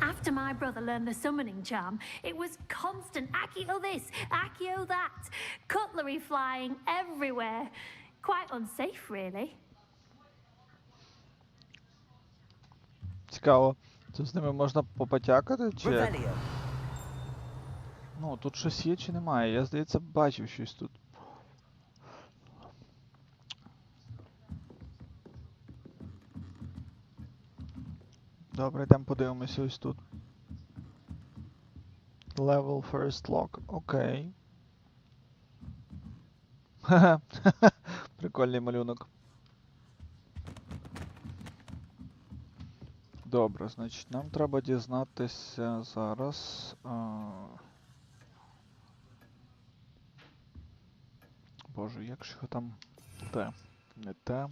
After my brother learned the summoning charm, it was constant Accio this, Accio that, cutlery flying everywhere. Quite unsafe, really. Цікаво, це з ними можна попотякати, чи як? Ну, тут щось є чи немає? Я, здається, бачив щось тут. Добре, йдемо подивимося ось тут. Level first lock. Окей. Ха-ха. Прикольний малюнок. Добре, значить, нам треба дізнатися зараз. Боже, якщо там те, не те.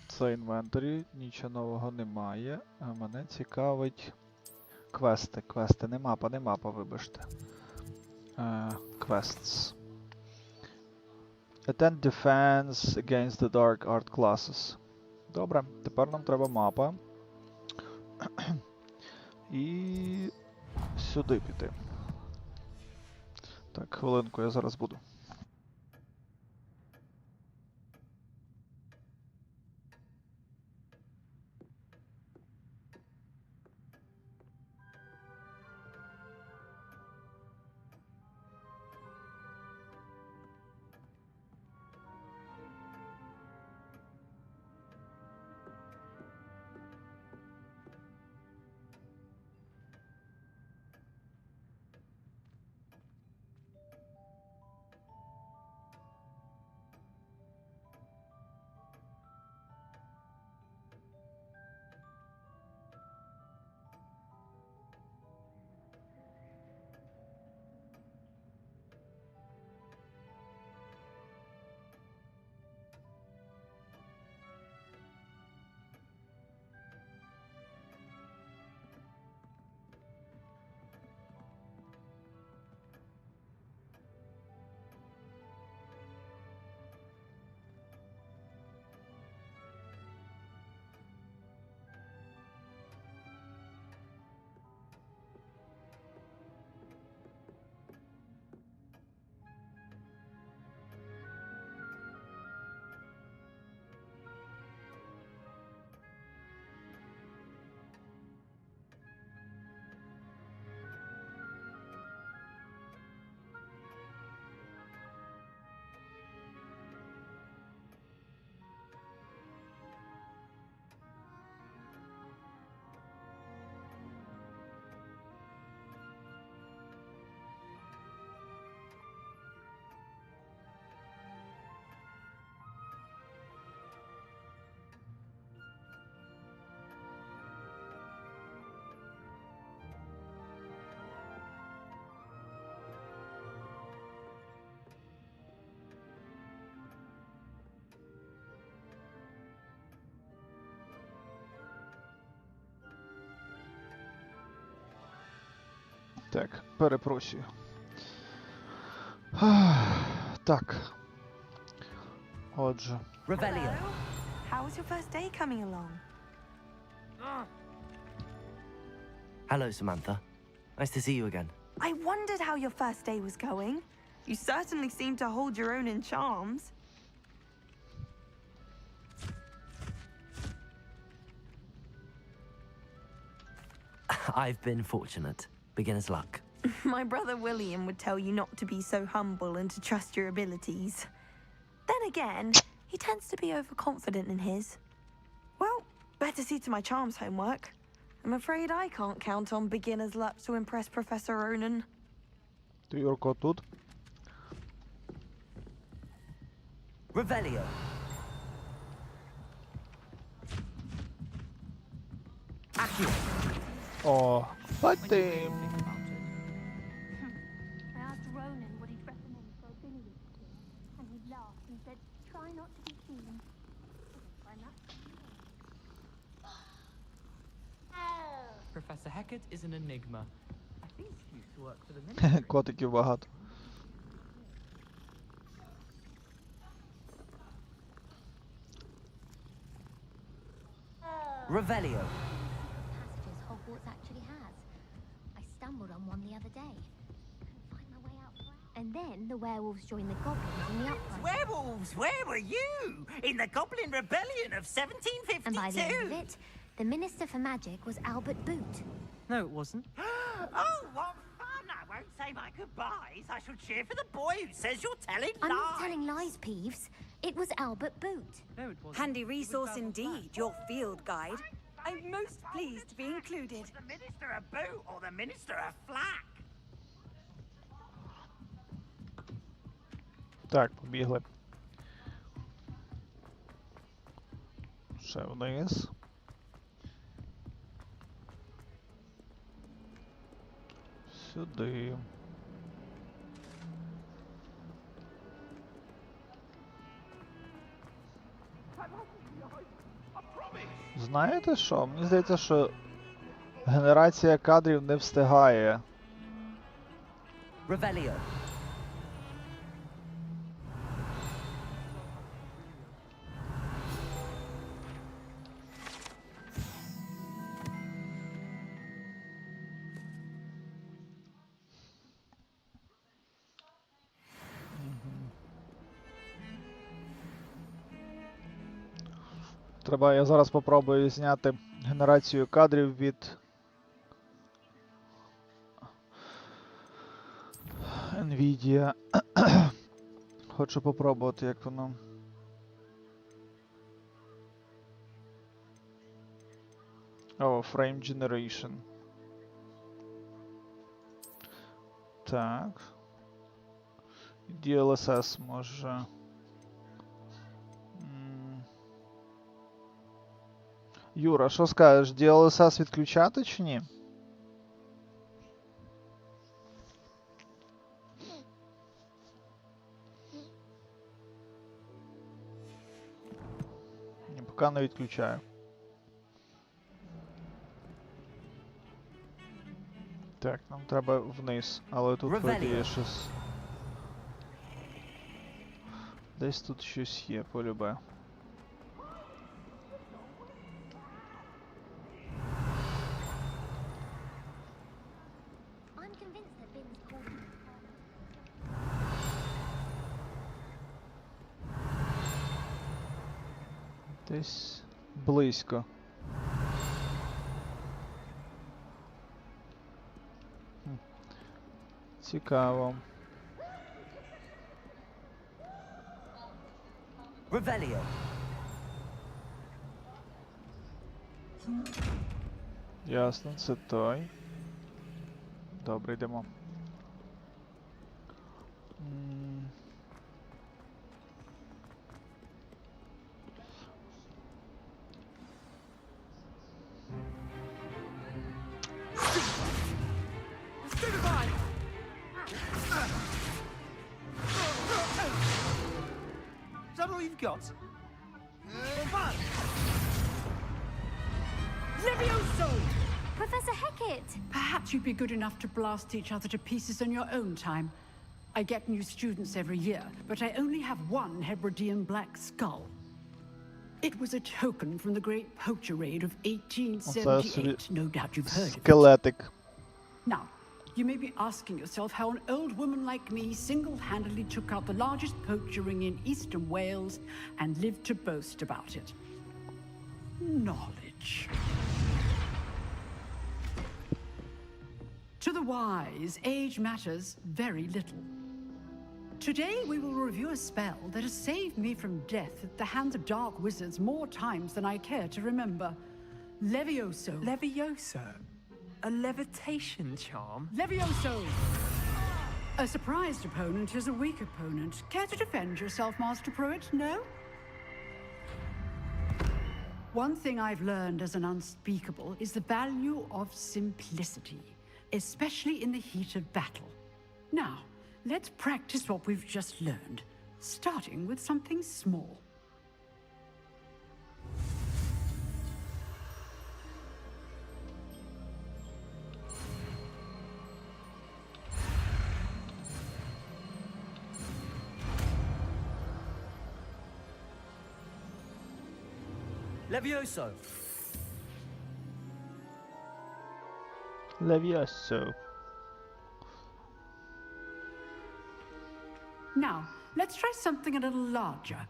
Це інвентарі, нічого нового немає. А мене цікавить квести. Квести, не мапа, вибачте. Quests. Attend defense against the dark art classes. Добре, тепер нам треба мапа. І сюди піти. Так, хвилинку, я зараз буду. Так, перепрошую. Так. Отже. Hello. How was your first day coming along? Hello, Samantha. Nice to see you again. I wondered how your first day was going. You certainly seem to hold your own in charms. I've been fortunate. Beginner's luck. My brother William would tell you not to be so humble and to trust your abilities. Then again, he tends to be overconfident in his. Well, better see to my charms homework. I'm afraid I can't count on beginner's luck to impress Professor Ronan. Ти, Юрко, тут? Revelio. Accio. О, потім. I asked Ronan what he'd recommend for a billy this year, and he laughed and said, try not to be seen. Why not? Professor Hecat is an enigma. I think he used to work for the ministry. Котиків багато. Revelio. Passages Hogwarts actually has. I stumbled on one the other day. Couldn't find my way out. And then the werewolves joined the goblins in the uprising. Werewolves, where were you? In the Goblin Rebellion of 1752? And by the end of it, the Minister for Magic was Albert Boot. No, it wasn't. Oh, what fun! I won't say my goodbyes. I shall cheer for the boy who says you're telling I'm lies. not telling lies, Peeves. It was Albert Boot. No, it wasn't. Handy resource indeed, your field guide. I'm most pleased to be included. The Minister of Boot or the Minister of Flack? Так, побігли. Ще вниз. Сюди. Знаєте що? Мені здається, що генерація кадрів не встигає. Revelio. Треба, я зараз попробую зняти генерацію кадрів від Nvidia. Хочу попробувати, як воно. О, Frame Generation. Так. DLSS може. Юра, що скажеш, DLSS відключати чи ні? Ні, поки не відключаю. Так, нам треба вниз, але тут вроді є щось. Десь тут щось є, полюбе. Десь близько. Цікаво. Revelio. Ясно, це той. Добре, йдемо. Is that all you've got? Professor Professor Hecat! Perhaps you'd be good enough to blast each other to pieces on your own time. I get new students every year, but I only have one Hebridean black skull. It was a token from the great poacher raid of 1878. No doubt you've heard of it. Skeletic. Now, you may be asking yourself how an old woman like me single-handedly took out the largest poacher ring in eastern Wales and lived to boast about it. Knowledge. To the wise, age matters very little. Today we will review a spell that has saved me from death at the hands of dark wizards more times than I care to remember. Levioso. Levioso? A levitation charm? Levioso! A surprised opponent is a weak opponent. Care to defend yourself, Master Pruitt? No? One thing I've learned as an unspeakable is the value of simplicity, especially in the heat of battle. Now, let's practice what we've just learned, starting with something small. Levioso! Levioso. Now, let's try something a little larger.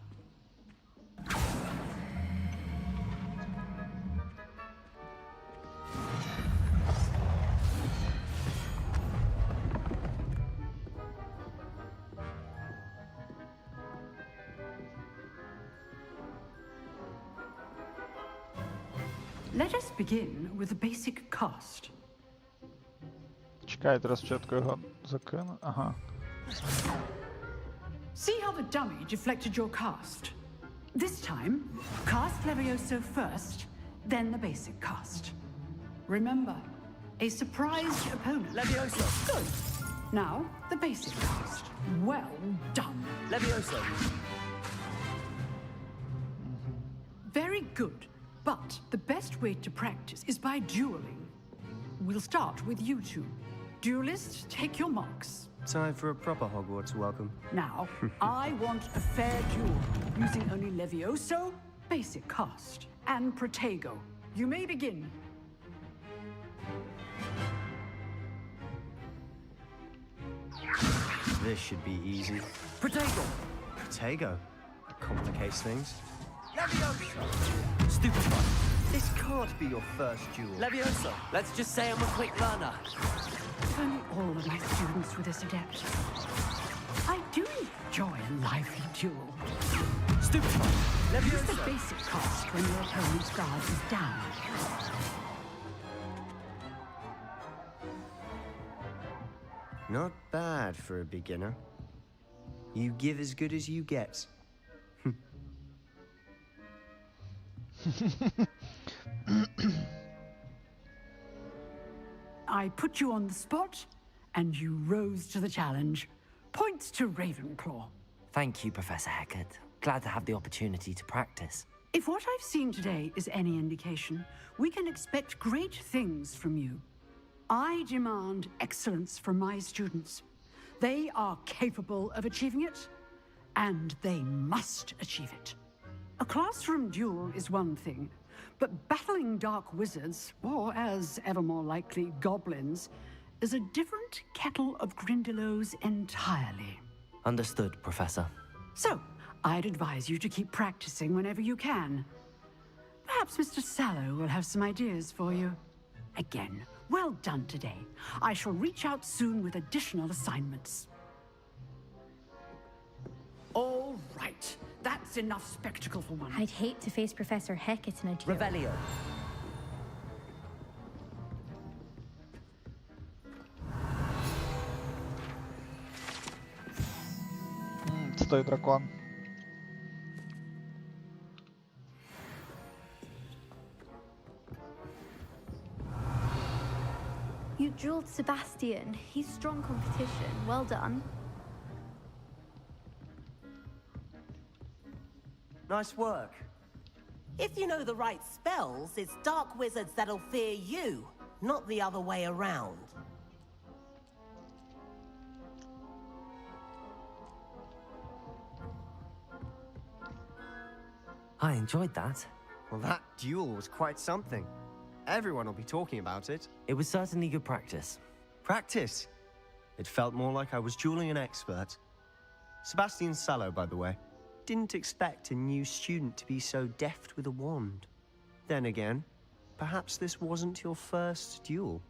Let us begin with the basic cast. Чекай, зараз спочатку його закину. Ага. See how the dummy deflected your cast? This time, cast Levioso first, then the basic cast. Remember, a surprised opponent. Levioso! Good. Now, the basic cast. Well done. Levioso! Very good. But the best way to practice is by dueling. We'll start with you two. Duelists, take your marks. Time for a proper Hogwarts welcome. Now, I want a fair duel, using only Levioso, basic cast, and Protego. You may begin. This should be easy. Protego! Protego? That complicates things. Levioso! Stupid one. This can't be your first duel. Levioso! Let's just say I'm a quick learner. If only all of my students were this adept. I do enjoy a lively duel. Stupid one. Use the basic cast when your opponent's guard is down. Not bad for a beginner. You give as good as you get. I put you on the spot, and you rose to the challenge. Points to Ravenclaw. Thank you, Professor Hecat. Glad to have the opportunity to practice. If what I've seen today is any indication, we can expect great things from you. I demand excellence from my students. They are capable of achieving it, and they must achieve it. A classroom duel is one thing, but battling dark wizards, or as ever more likely, goblins, is a different kettle of Grindylows entirely. Understood, Professor. So, I'd advise you to keep practicing whenever you can. Perhaps Mr. Sallow will have some ideas for you. Again, well done today. I shall reach out soon with additional assignments. All right. That's enough spectacle for one. I'd hate to face Professor Hecat in a duel. Revelio. Це той дракон. You dueled Sebastian. He's strong competition. Well done. Nice work. If you know the right spells, it's dark wizards that'll fear you. not the other way around. I enjoyed that. Well, that duel was quite something. Everyone will be talking about it. It was certainly good practice. Practice? It felt more like I was dueling an expert. Sebastian Sallow, by the way. Didn't expect a new student to be so deft with a wand. Then again, perhaps this wasn't your first duel.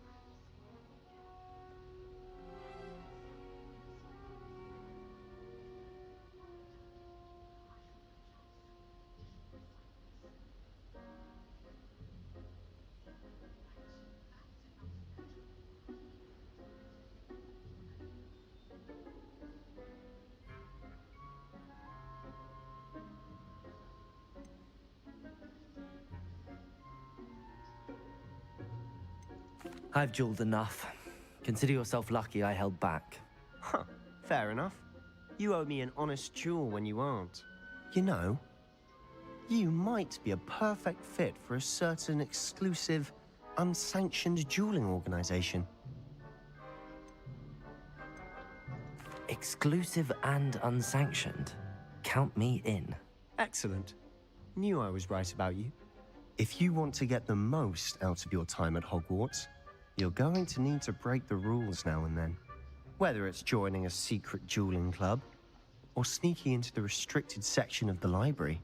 I've dueled enough. Consider yourself lucky I held back. Huh, fair enough. You owe me an honest duel when you aren't. You know, you might be a perfect fit for a certain exclusive, unsanctioned dueling organization. Exclusive and unsanctioned. Count me in. Excellent. Knew I was right about you. If you want to get the most out of your time at Hogwarts, you're going to need to break the rules now and then. Whether it's joining a secret dueling club, or sneaking into the restricted section of the library,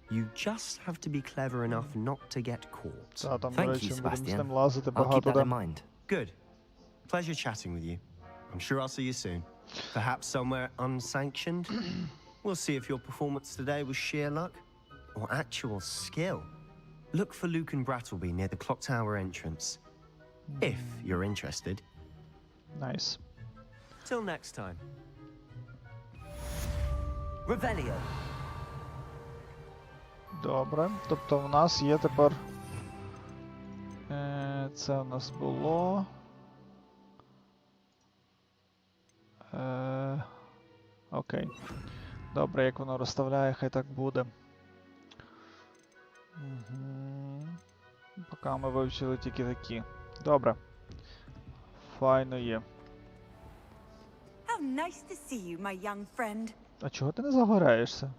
you just have to be clever enough not to get caught. Thank you, Sebastian. I'll keep that in mind. Good. Pleasure chatting with you. I'm sure I'll see you soon. Perhaps somewhere unsanctioned? We'll see if your performance today was sheer luck, or actual skill. Look for Luke and Brattleby near the Clock Tower entrance. If you're interested. Nice. Till next time. Revelio. Добре. Тобто в нас є тепер... Це в нас було... Окей. Добре, як воно розставляє, хай так буде. Поки ми вивчили тільки такі. Добре. Файно є. How nice to see you, my young friend. А чого ти не загораєшся?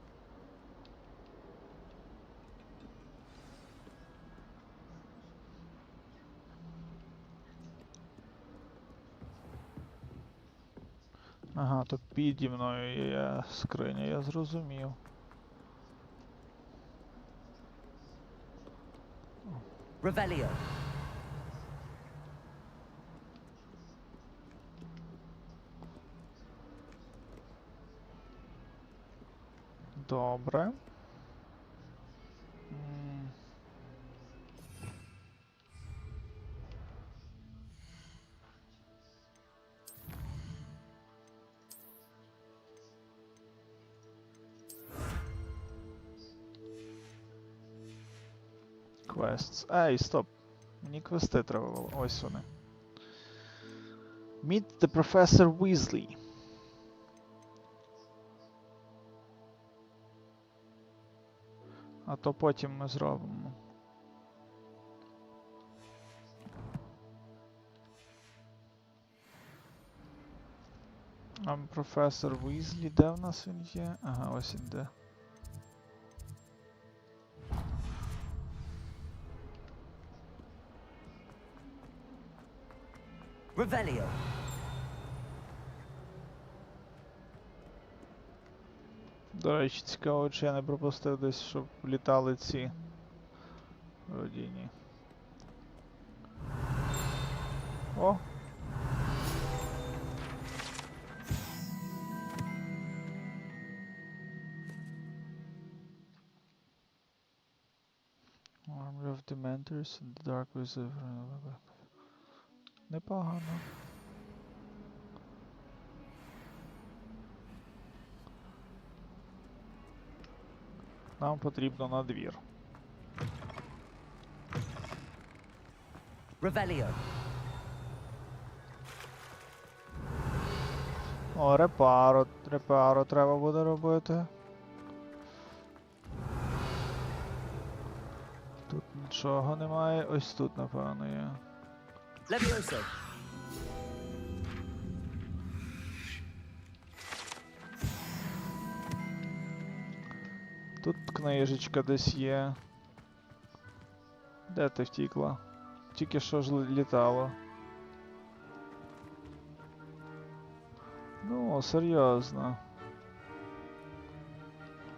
Ага, то піді мною є скриня, я зрозумів. Revelio. Добре. Quests. Ей, стоп. Мені квести треба було. Ось вони. Meet the Professor Weasley. А то потім ми зробимо. Професор Weasley, де в нас він є? Ага, ось він де. Revelio. До речі, цікаво, чи я не пропустив десь, щоб літали ці родині. О! Army of Dementors and the Dark Wizard. Непогано. Нам потрібно на двір. Revelio. О, репаро треба буде робити. Тут нічого немає, ось тут, напевно, є. Levioso. Тут книжечка десь є. Де ти втікла? Тільки що ж літало. Ну, серйозно.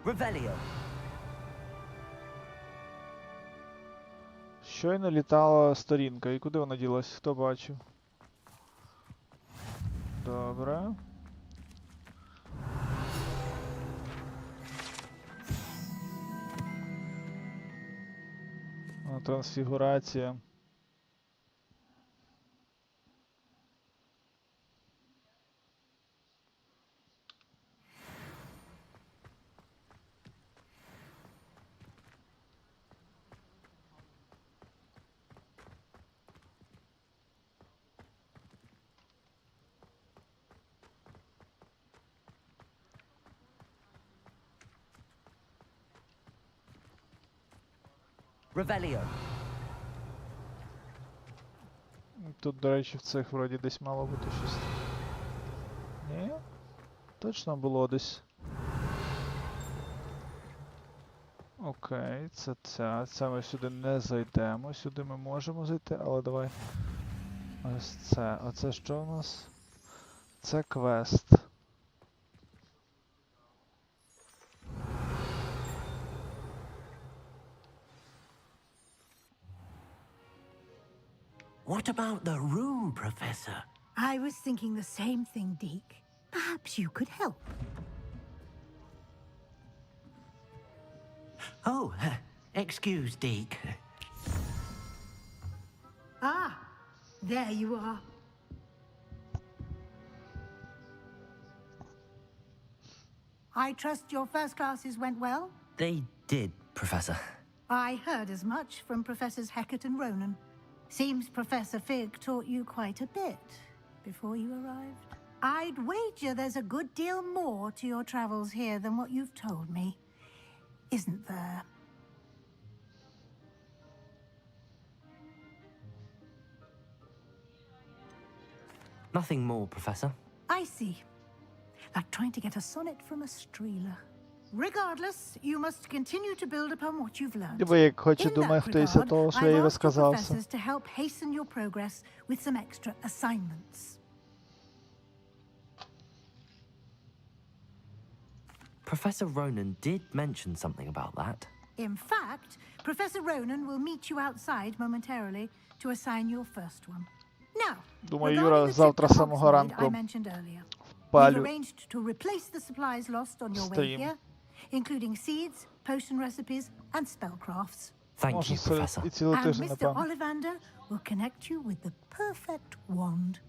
Revelio. Щойно літала сторінка. І куди вона ділась? Хто бачив? Добре. Трансфігурація. Revelio. Тут, до речі, в цих вроді десь мало бути щось. Ні? Точно було десь. Окей, це ця. Це ми сюди не зайдемо. Сюди ми можемо зайти, але давай. Ось це. Оце що у нас? Це квест. What about the room, Professor? I was thinking the same thing, Deke. Perhaps you could help. Oh, excuse, Deke. Ah, there you are. I trust your first classes went well? They did, Professor. I heard as much from Professors Hecat and Ronan. Seems Professor Fig taught you quite a bit before you arrived. I'd wager there's a good deal more to your travels here than what you've told me, isn't there? Nothing more, Professor. I see. Like trying to get a sonnet from a streeler. Regardless, you must continue to build upon what you've learned. Ви як хоч In думаю, that хтось із того, regard, що я I've їй asked your розказався. professors to help hasten your progress with some extra assignments. Professor Ronan did mention something about that. In fact, Professor Ronan will meet you outside momentarily to assign your first one. Now, Думаю, regarding Юра the завтра trip з to самого Hogsmeade I ранку mentioned earlier, we've впалю arranged to replace the supplies lost on your way Стрім. here, including seeds, potion recipes, and spellcrafts. Thank Може, you, Professor. і цілий And тиждень, Mr. напевно. Ollivander will connect you with the perfect wand.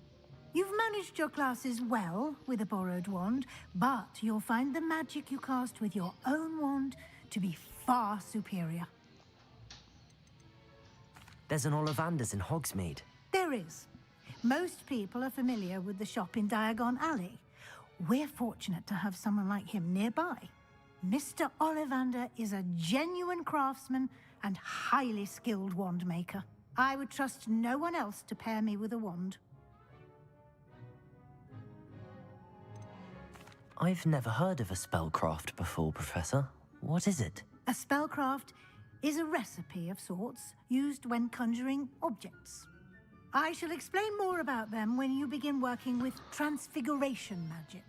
You've managed your classes well with a borrowed wand, but you'll find the magic you cast with your own wand to be far superior. There's an Ollivander's in Hogsmeade. There is. Most people are familiar with the shop in Diagon Alley. We're fortunate to have someone like him nearby. Mr. Ollivander is a genuine craftsman and highly skilled wand maker. I would trust no one else to pair me with a wand. I've never heard of a spellcraft before, Professor. What is it? A spellcraft is a recipe of sorts used when conjuring objects. I shall explain more about them when you begin working with transfiguration magic.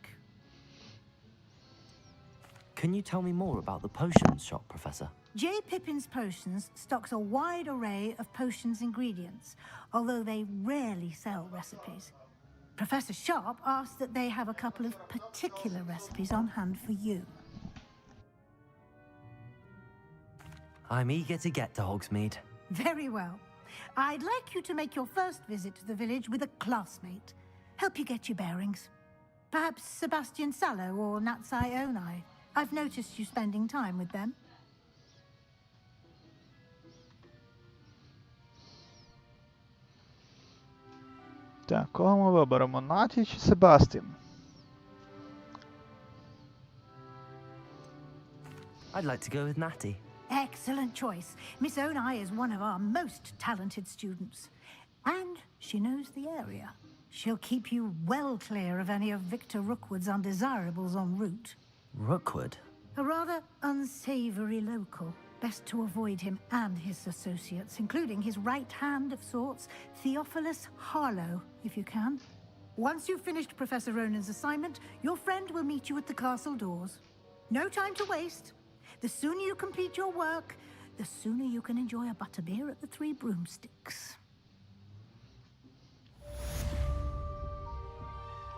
Can you tell me more about the potions shop, Professor? J. Pippin's Potions stocks a wide array of potions ingredients, although they rarely sell recipes. Professor Sharp asked that they have a couple of particular recipes on hand for you. I'm eager to get to Hogsmeade. Very well. I'd like you to make your first visit to the village with a classmate. Help you get your bearings. Perhaps Sebastian Sallow or Natsai Onai. I've noticed you spending time with them. Так, кого ми виберемо? Наті чи Себастін? I'd like to go with Natty. Excellent choice. Miss Onai is one of our most talented students. And She knows the area. She'll keep you well clear of any of Victor Rookwood's undesirables en route. Rookwood? A rather unsavory local. Best to avoid him and his associates, including his right hand of sorts, Theophilus Harlow, if you can. Once you've finished Professor Ronan's assignment, your friend will meet you at the castle doors. No time to waste. The sooner you complete your work, the sooner you can enjoy a butterbeer at the Three Broomsticks.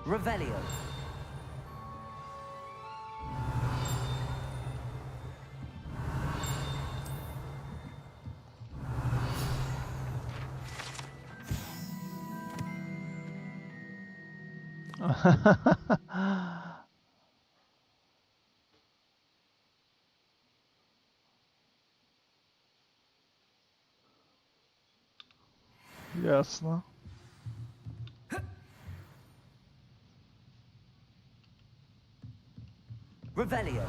Revelio. Ясно. Revelio.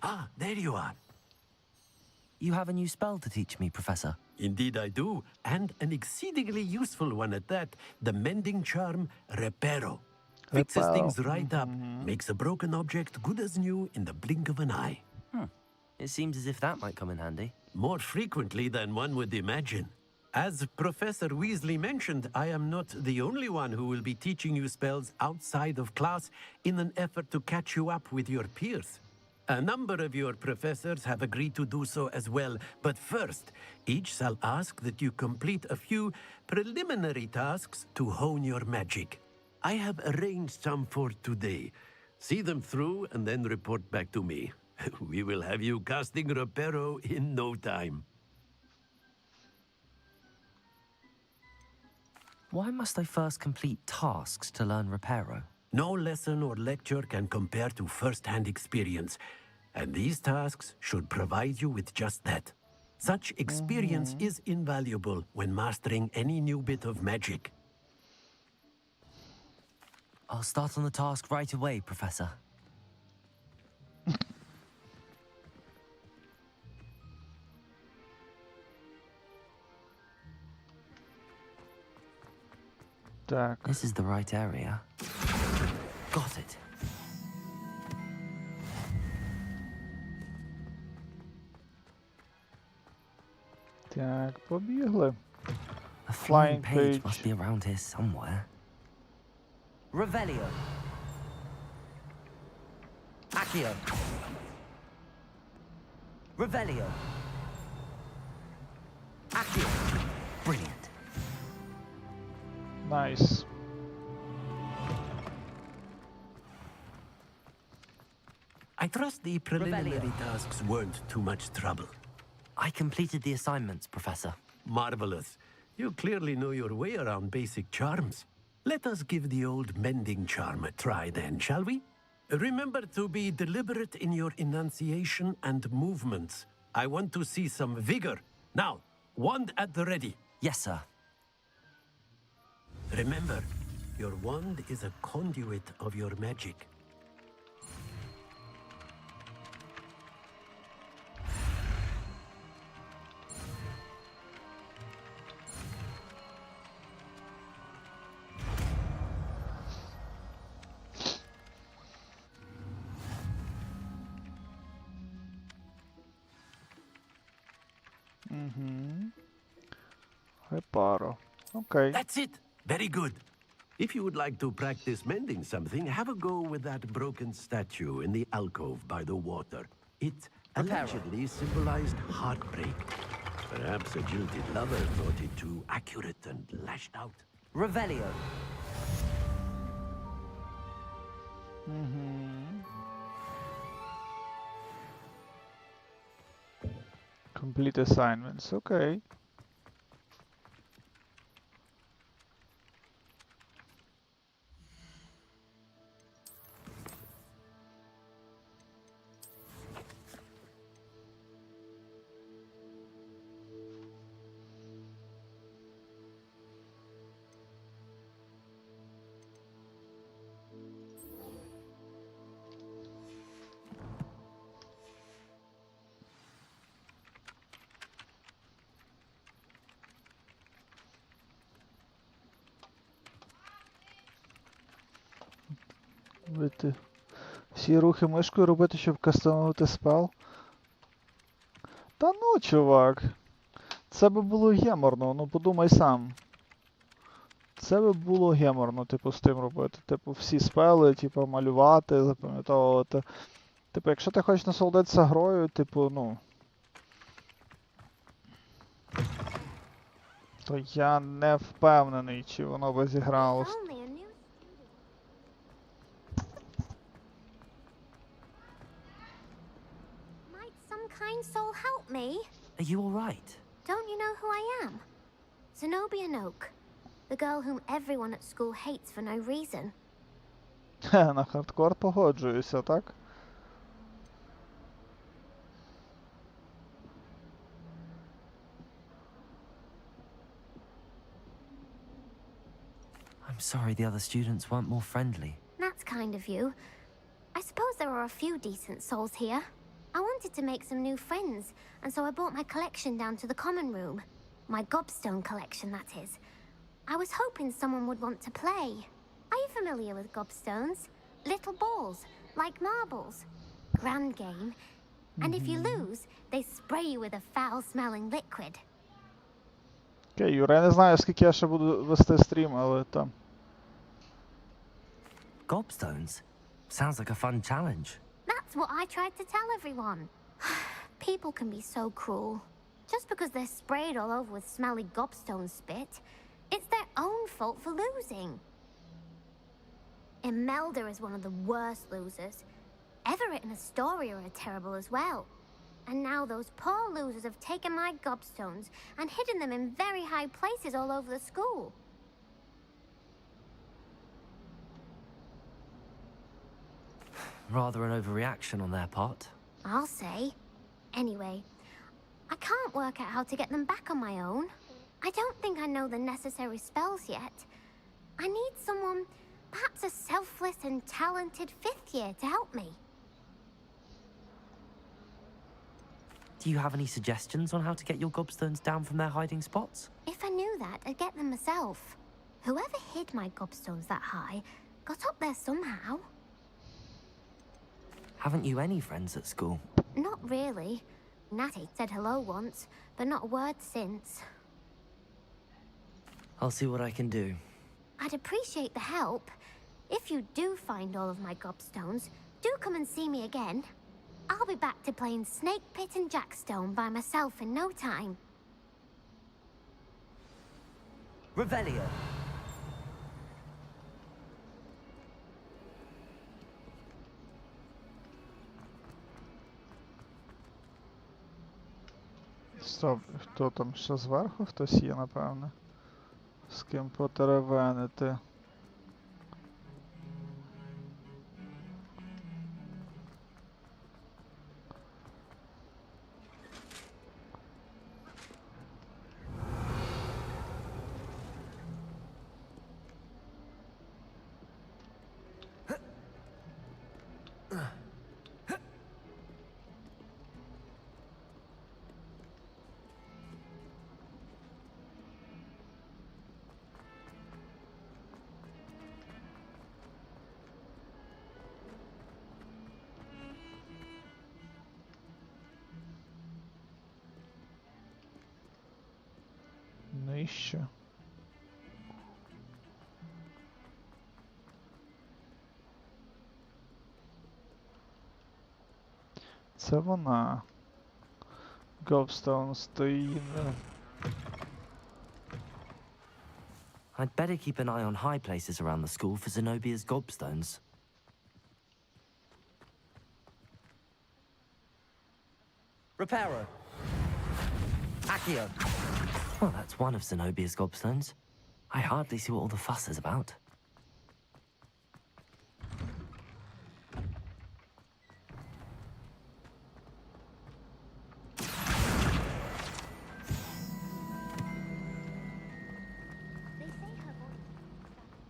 Ah, there you are. You have a new spell to teach me, Professor. Indeed I do, and an exceedingly useful one at that. The mending charm, Reparo. Fixes things right up, makes a broken object good as new in the blink of an eye. It seems as if that might come in handy. More frequently than one would imagine. As Professor Weasley mentioned, I am not the only one who will be teaching you spells outside of class in an effort to catch you up with your peers. A number of your professors have agreed to do so as well, but first, each shall ask that you complete a few preliminary tasks to hone your magic. I have arranged some for today. See them through and then report back to me. We will have you casting Reparo in no time. Why must I first complete tasks to learn Reparo? No lesson or lecture can compare to first-hand experience, and these tasks should provide you with just that. Such experience is invaluable when mastering any new bit of magic. I'll start on the task right away, Professor. Так. This is the right area. Got it. Так, побігли. A flying page must be around here somewhere. Revelio. Accio. Revelio. Accio. Brilliant. Nice. I trust the preliminary tasks weren't too much trouble. I completed the assignments, Professor. Marvelous. You clearly know your way around basic charms. Let us give the old mending charm a try then, shall we? Remember to be deliberate in your enunciation and movements. I want to see some vigor. Now, wand at the ready. Yes, sir. Remember, your wand is a conduit of your magic. Reparo. Okay. That's it. Very good. If you would like to practice mending something, have a go with that broken statue in the alcove by the water. It allegedly symbolized heartbreak. Perhaps a jilted lover thought it too accurate and lashed out. Revelio. Complete assignments. Okay. Робити всі рухи мишкою робити, щоб кастомувати спел. Та ну, чувак. Це би було геморно, ну подумай сам. Це би було геморно, типу, з тим робити. Типу, всі спели, типу, малювати, запам'ятовувати. Типу, якщо ти хочеш насолодитися грою, типу, ну... То я не впевнений, чи воно би зігралось. Might some kind soul help me? Are you alright? Don't you know who I am? Zenobia Noak. The girl whom everyone at school hates for no reason. Хе, на хардкор погоджуюся, так? I'm sorry the other students weren't more friendly. That's kind of you. I suppose there are a few decent souls here. I wanted to make some new friends, and so I brought my collection down to the common room. My gobstone collection, that is. I was hoping someone would want to play. Are you familiar with gobstones? Little balls, like marbles. Grand game. And if you lose, they spray you with a foul-smelling liquid. Окей, Юра, я не знаю, скільки я ще буду вести стрім, але там... Gobstones? Sounds like a fun challenge. That's what I tried to tell everyone. People can be so cruel. Just because they're sprayed all over with smelly gobstone spit, it's their own fault for losing. Imelda is one of the worst losers. Everett and Astoria are terrible as well. And now those poor losers have taken my gobstones and hidden them in very high places all over the school. Rather an overreaction on their part. I'll say. Anyway, I can't work out how to get them back on my own. I don't think I know the necessary spells yet. I need someone, perhaps a selfless and talented fifth year to help me. Do you have any suggestions on how to get your gobstones down from their hiding spots? If I knew that, I'd get them myself. Whoever hid my gobstones that high got up there somehow. Haven't you any friends at school? Not really. Natty said hello once, but not a word since. I'll see what I can do. I'd appreciate the help. If you do find all of my gobstones, do come and see me again. I'll be back to playing Snake Pit and Jackstone by myself in no time. Revelio. Стоп, хто там ще зверху? Хтось є, напевне. З ким потеревенити. Нижче. Це вона. Gobstone стоїть. I'd better keep an eye on high places around the school for Zenobia's gobstones. Reparo. Accio. Well, that's one of Zenobia's gobstones. I hardly see what all the fuss is about.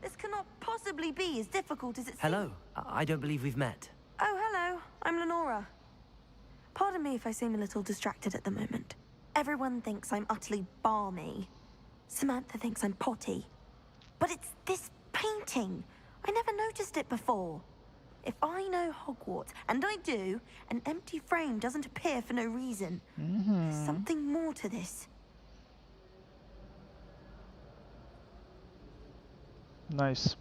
This cannot possibly be as difficult as it seems. Hello. I don't believe we've met. Oh, hello. I'm Lenora. Pardon me if I seem a little distracted at the moment. Everyone thinks I'm utterly balmy. Samantha thinks I'm potty. But it's this painting. I never noticed it before. If I know Hogwarts, and I do, an empty frame doesn't appear for no reason. There's something more to this. Nice.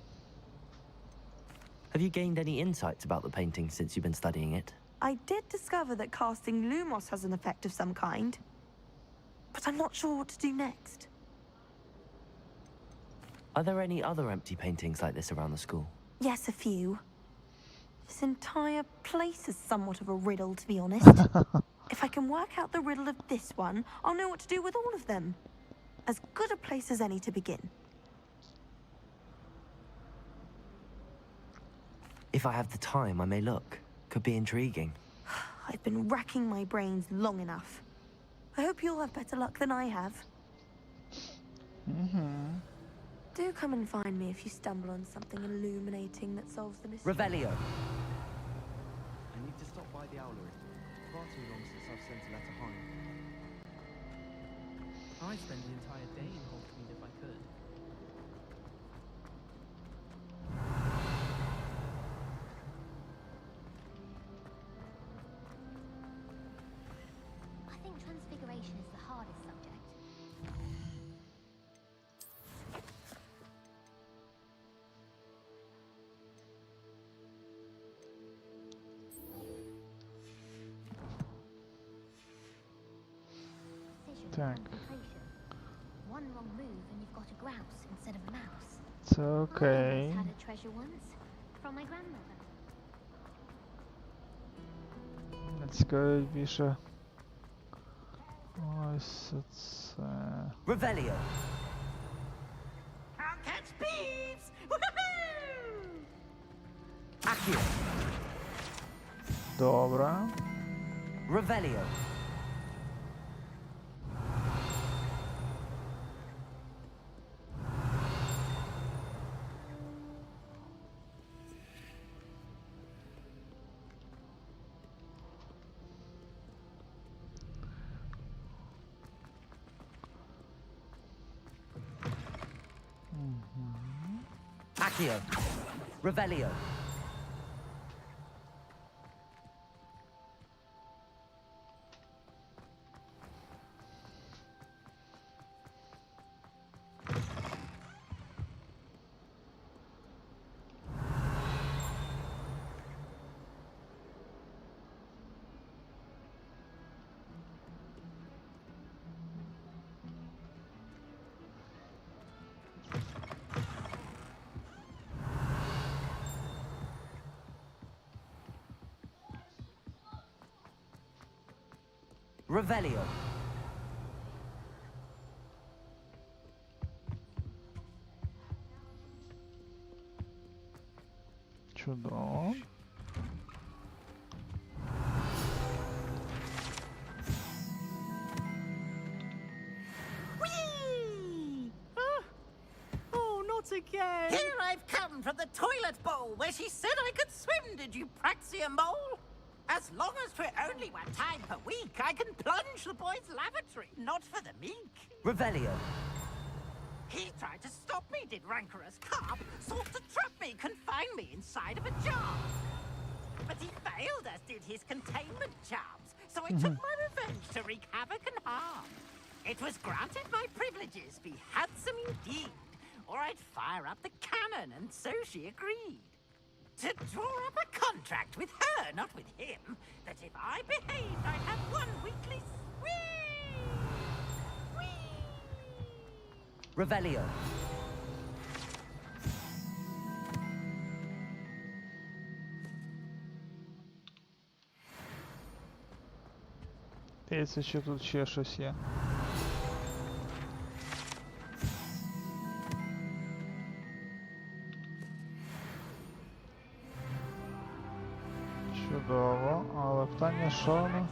Have you gained any insights about the painting since you've been studying it? I did discover that casting Lumos has an effect of some kind, but I'm not sure what to do next. Are there any other empty paintings like this around the school? Yes, a few. This entire place is somewhat of a riddle, to be honest. If I can work out the riddle of this one, I'll know what to do with all of them. As good a place as any to begin. If I have the time, I may look. Could be intriguing. I've been racking my brains long enough. I hope you'll have better luck than I have. Do come and find me if you stumble on something illuminating that solves the mystery. Revelio. I need to stop by the owlery. Far too long since I've sent a letter home. I'd spend the entire day in Hogsmeade if I could. I think transfiguration is the hardest subject. Так. One wrong move and you've got a grouse instead of a mouse. It's okay. I had a treasure once from my grandmother. Let's go більше. Ось це. Revelio. I'll catch bees! Accio. Добре. Revelio. Accio. Revelio. Revelio. Чудово. Whee! Oh, not again. Here I've come from the toilet bowl where she said I could swim, did you praxia mole? As long as for only one time per week, I can plunge the boy's lavatory, not for the meek. Revelio. He tried to stop me, did rancorous carp, sought to trap me, confine me inside of a jar. But he failed, as did his containment charms, so I took my revenge to wreak havoc and harm. It was granted my privileges be handsome indeed, or I'd fire up the cannon, and so she agreed. To draw up a contract with her, not with him, that if I behaved, I'd have one weekly Revelio. Здається, що тут ще щось є. Чудово, але питання, що воно?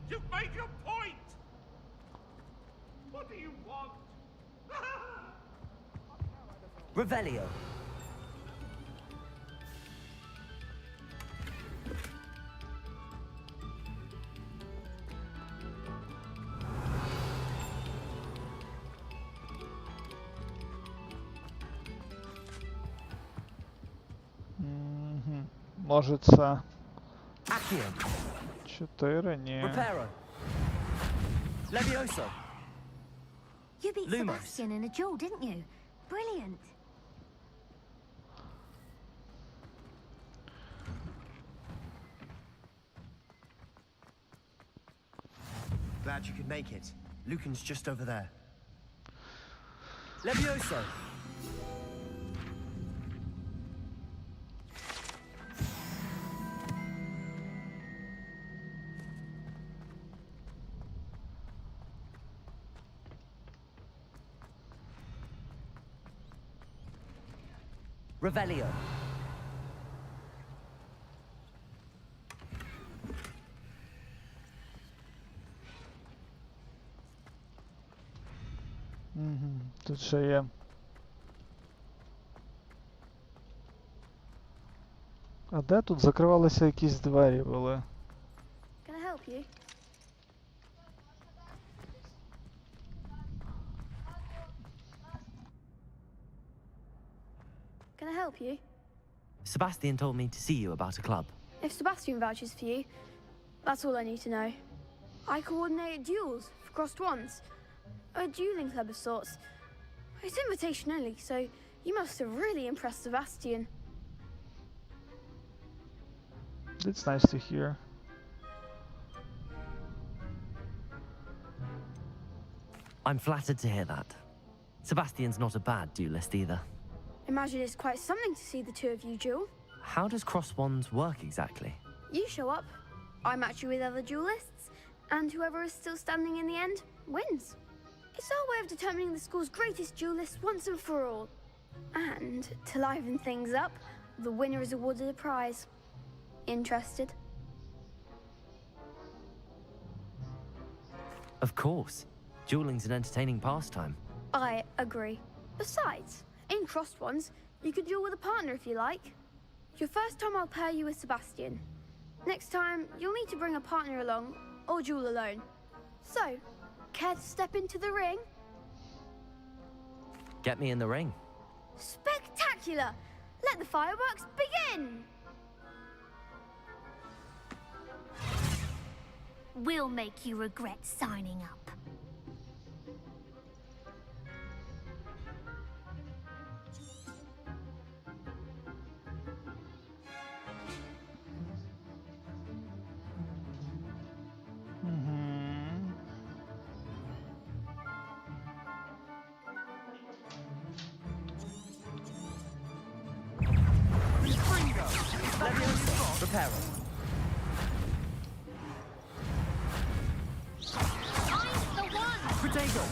You've made your point! What do you want? Revelio. Може це... Accio. 4? Ні. Reparo. Levioso. You beat Lumos. Sebastian in a duel, didn't you? Brilliant. Glad you could make it. Lucan's just over there. Levioso. Revelio. Тут ще є. А де тут закривалися якісь двері були? Can I help you? Can I help you? Sebastian told me to see you about a club. If Sebastian vouches for you, that's all I need to know. I coordinate duels for crossed ones. A dueling club of sorts. It's invitation only, so you must have really impressed Sebastian. It's nice to hear. I'm flattered to hear that. Sebastian's not a bad duelist either. Imagine it's quite something to see the two of you duel. How does cross wands work exactly? You show up, I match you with other duelists, and whoever is still standing in the end wins. It's our way of determining the school's greatest duelist once and for all. And to liven things up, the winner is awarded a prize. Interested? Of course. Dueling's an entertaining pastime. I agree. Besides, in crossed ones, you could duel with a partner if you like. Your first time I'll pair you with Sebastian. Next time, you'll need to bring a partner along, or duel alone. So, care to step into the ring? Get me in the ring. Spectacular! Let the fireworks begin! We'll make you regret signing up. Reparo. I'm the one! Protego.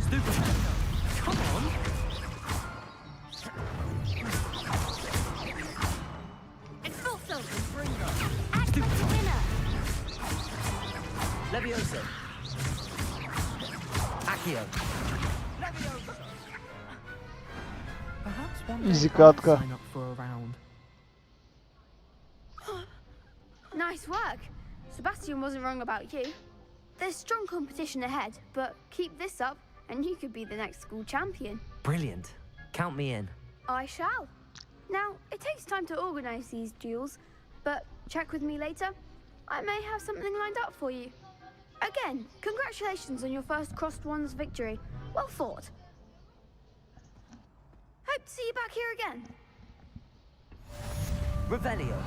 Stupid. Come on. Expulso! Act like a winner! Levioso. Accio. Perhaps one Easy day I'll катка. sign up for a round. Nice work. Sebastian wasn't wrong about you. There's strong competition ahead, but keep this up and you could be the next school champion. Brilliant. Count me in. I shall. Now, it takes time to organize these duels, but check with me later. I may have something lined up for you. Again, congratulations on your first crossed ones victory. Well fought. Hope to see you back here again. Revelio.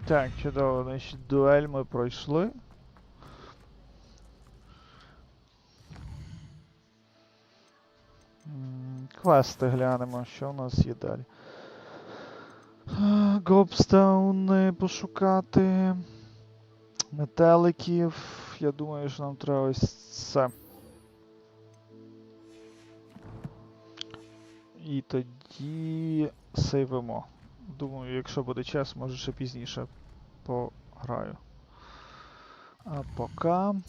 Так, чудово, значить, дуель ми пройшли. Квести глянемо, що у нас є далі. Гобстоуни пошукати. Метеликів. Я думаю, що нам треба ось це. І тоді сейвимо. Думаю, якщо буде час, може ще пізніше пограю. А поки...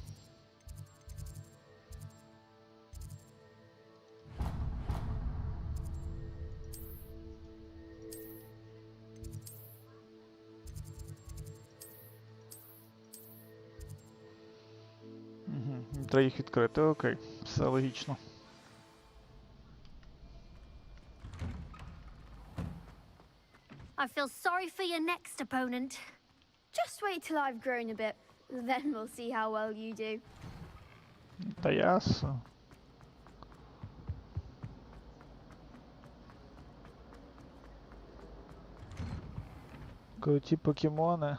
треба їх відкрити. Окей, все логічно. I feel sorry for your next opponent. Just wait till I've grown a bit. Then we'll see how well you do. Та ясно. Круті покемони.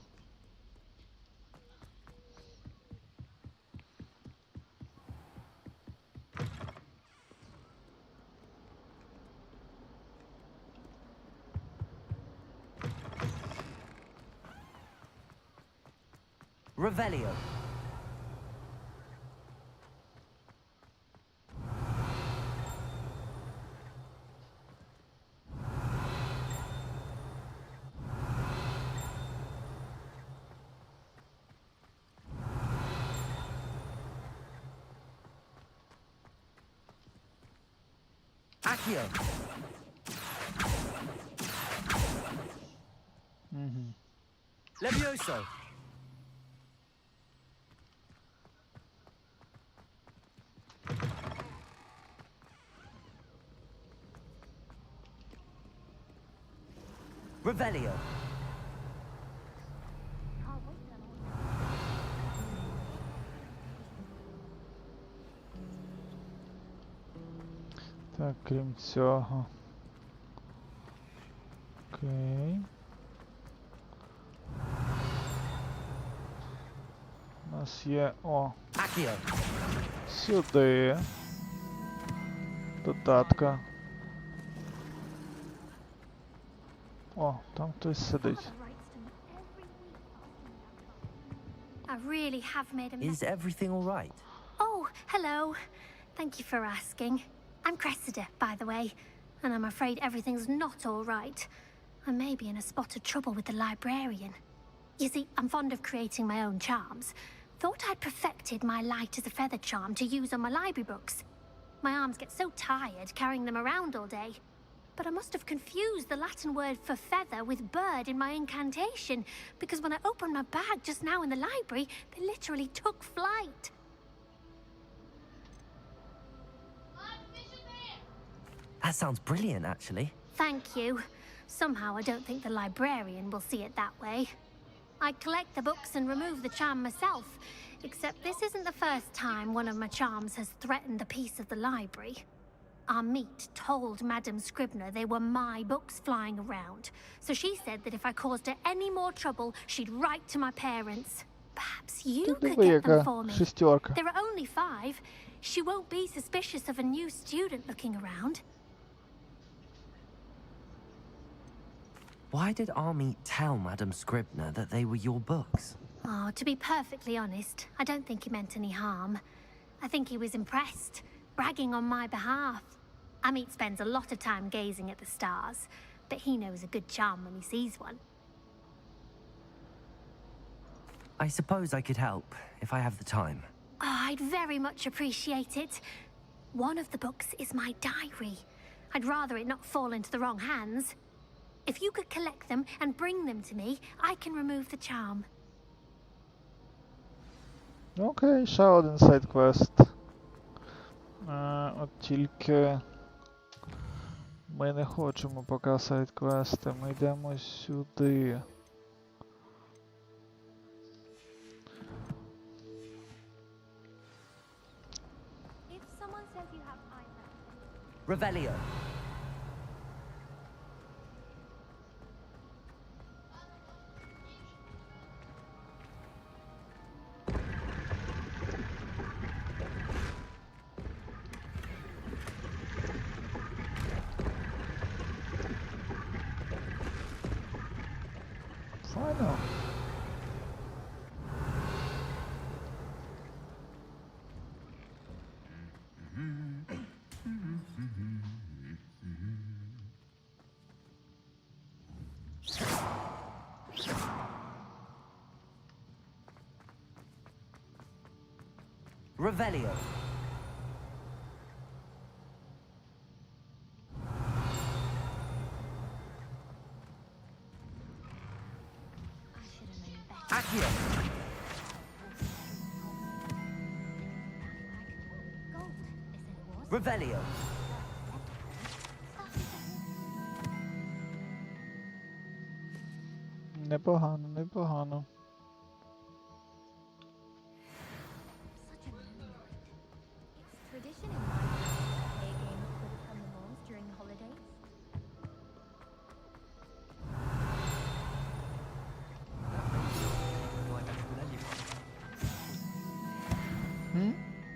Revelio. Accio. Levioso. Revelio. Так, крім цього. Окей. У нас є... О! Сюди. Додатка. О, там хтось сидить. I really have made a mess. Is everything all right? Oh, hello. Thank you for asking. I'm Cressida, by the way, and I'm afraid everything's not all right. I may be in a spot of trouble with the librarian. You see, I'm fond of creating my own charms. Thought I'd perfected my light as a feather charm to use on my library books. My arms get so tired carrying them around all day. But I must have confused the Latin word for feather with bird in my incantation, because when I opened my bag just now in the library, they literally took flight. That sounds brilliant, actually. Thank you. Somehow I don't think the librarian will see it that way. I collect the books and remove the charm myself, except this isn't the first time one of my charms has threatened the peace of the library. Our meet told Madame Scribner they were my books flying around, so she said that if I caused her any more trouble, she'd write to my parents. Perhaps you could get them for me. There are only 5. She won't be suspicious of a new student looking around. Why did Army tell Madame Scribner that they were your books? Oh, to be perfectly honest, I don't think he meant any harm. I think he was impressed, bragging on my behalf. Amit spends a lot of time gazing at the stars, but he knows a good charm when he sees one. I suppose I could help, if I have the time. Oh, I'd very much appreciate it. One of the books is my diary. I'd rather it not fall into the wrong hands. If you could collect them and bring them to me, I can remove the charm. Окей, ще один сайд-квест. От тільки ми не хочемо поки сайд-квести, ми йдемо сюди. Revelio. Файно. Revelio. Accio. Revelio. Непогано, непогано. Tradition in my family to play a game of overcome the norms during the holidays.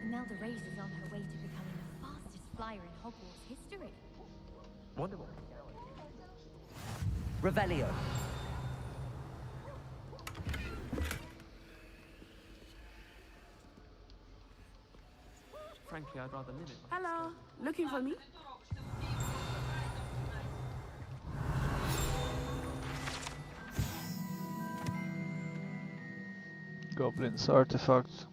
Imelda Reyes is on her way to becoming the fastest flyer in Hogwarts history. Wonderful. Revelio. Frankly, I'd rather limit. Hello, looking for me? Goblin's artifact.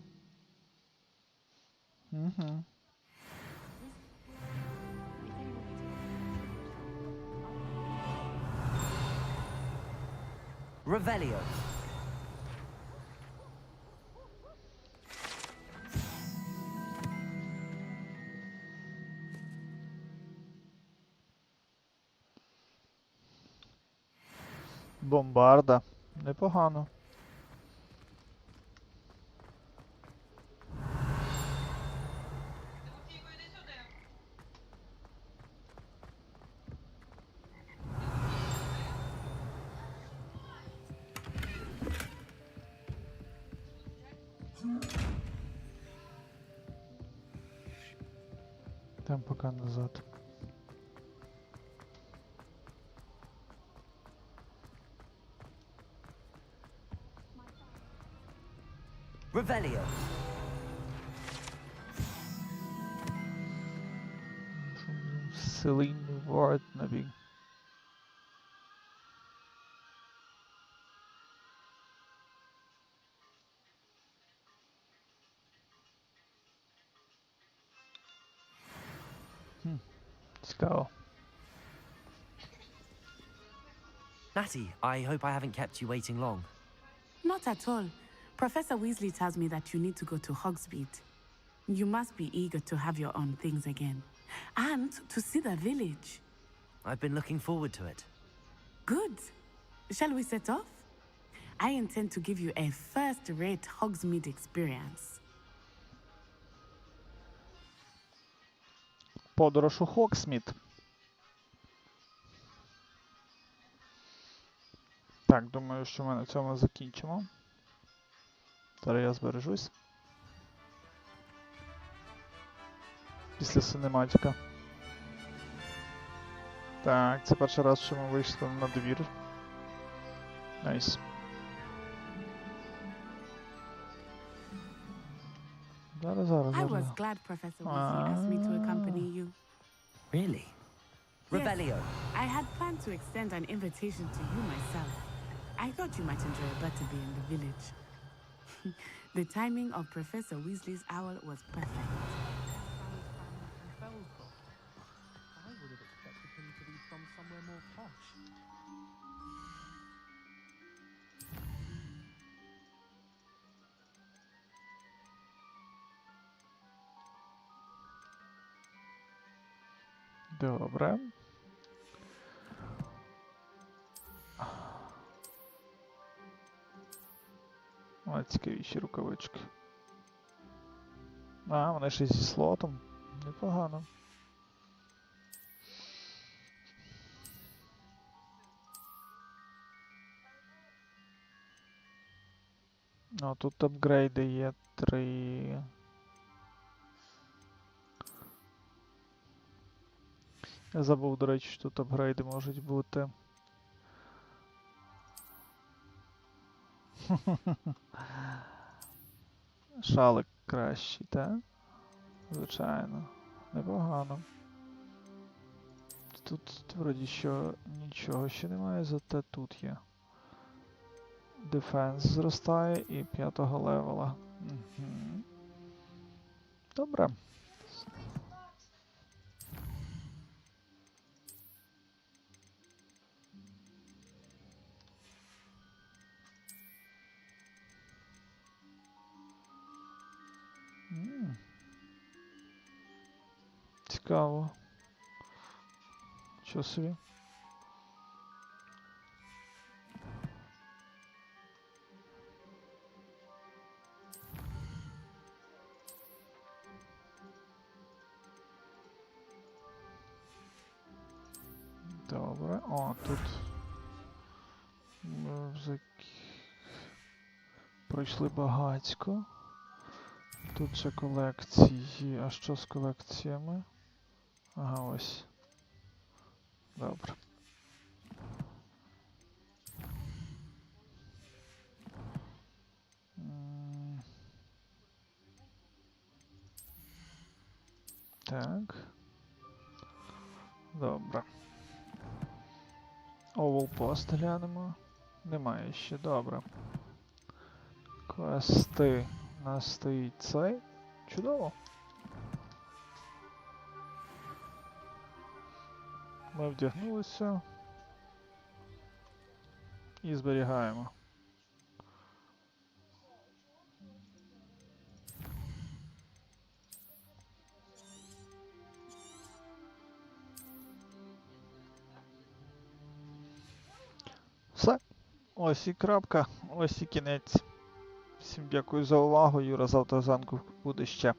Revelio. Бомбарда. Непогано. Там пока назад. Revelio. Celine Ward набіг. Цікаво. Natty, I hope I haven't kept you waiting long. Not at all. Professor Weasley tells me that you need to go to Hogsmeade. You must be eager to have your own things again. And to see the village. I've been looking forward to it. Good. Shall we set off? I intend to give you a first-rate Hogsmeade experience. Подорож у Хогсмід. Так, думаю, що ми на цьому закінчимо. Зараз я збережусь. Після синематика. Так, це перший раз, що ми вийшли на двір. Найс. Зараз. I was glad Professor Weasley asked me to accompany you. Really? Revelio. Yes, I had planned to extend an invitation to you myself. I thought you might enjoy a better day in the village. The timing of Professor Weasley's owl was perfect. I would have expected him to be from somewhere more posh. Добре. О, цікавіші рукавички. А, вони ще зі слотом. Непогано. Ну, тут апгрейди є 3. Я забув, до речі, що тут апгрейди можуть бути. Шалик кращий, так? Звичайно. Непогано. Тут вроді що нічого ще немає, зате тут є. Дефенс зростає і 5-го левела. Добре. Цікаво. Що собі? Добре. О, тут ми вже пройшли багатько. Тут ще колекції. А що з колекціями? Ага, ось. Добре. Так. Добре. Овалпост глянемо. Немає ще, добре. Квести. У нас стоїть цей. Чудово. Ми вдягнулися. І зберігаємо. Все. Ось і крапка, ось і кінець. Всім дякую за увагу. Юра завтра зранку буде ще.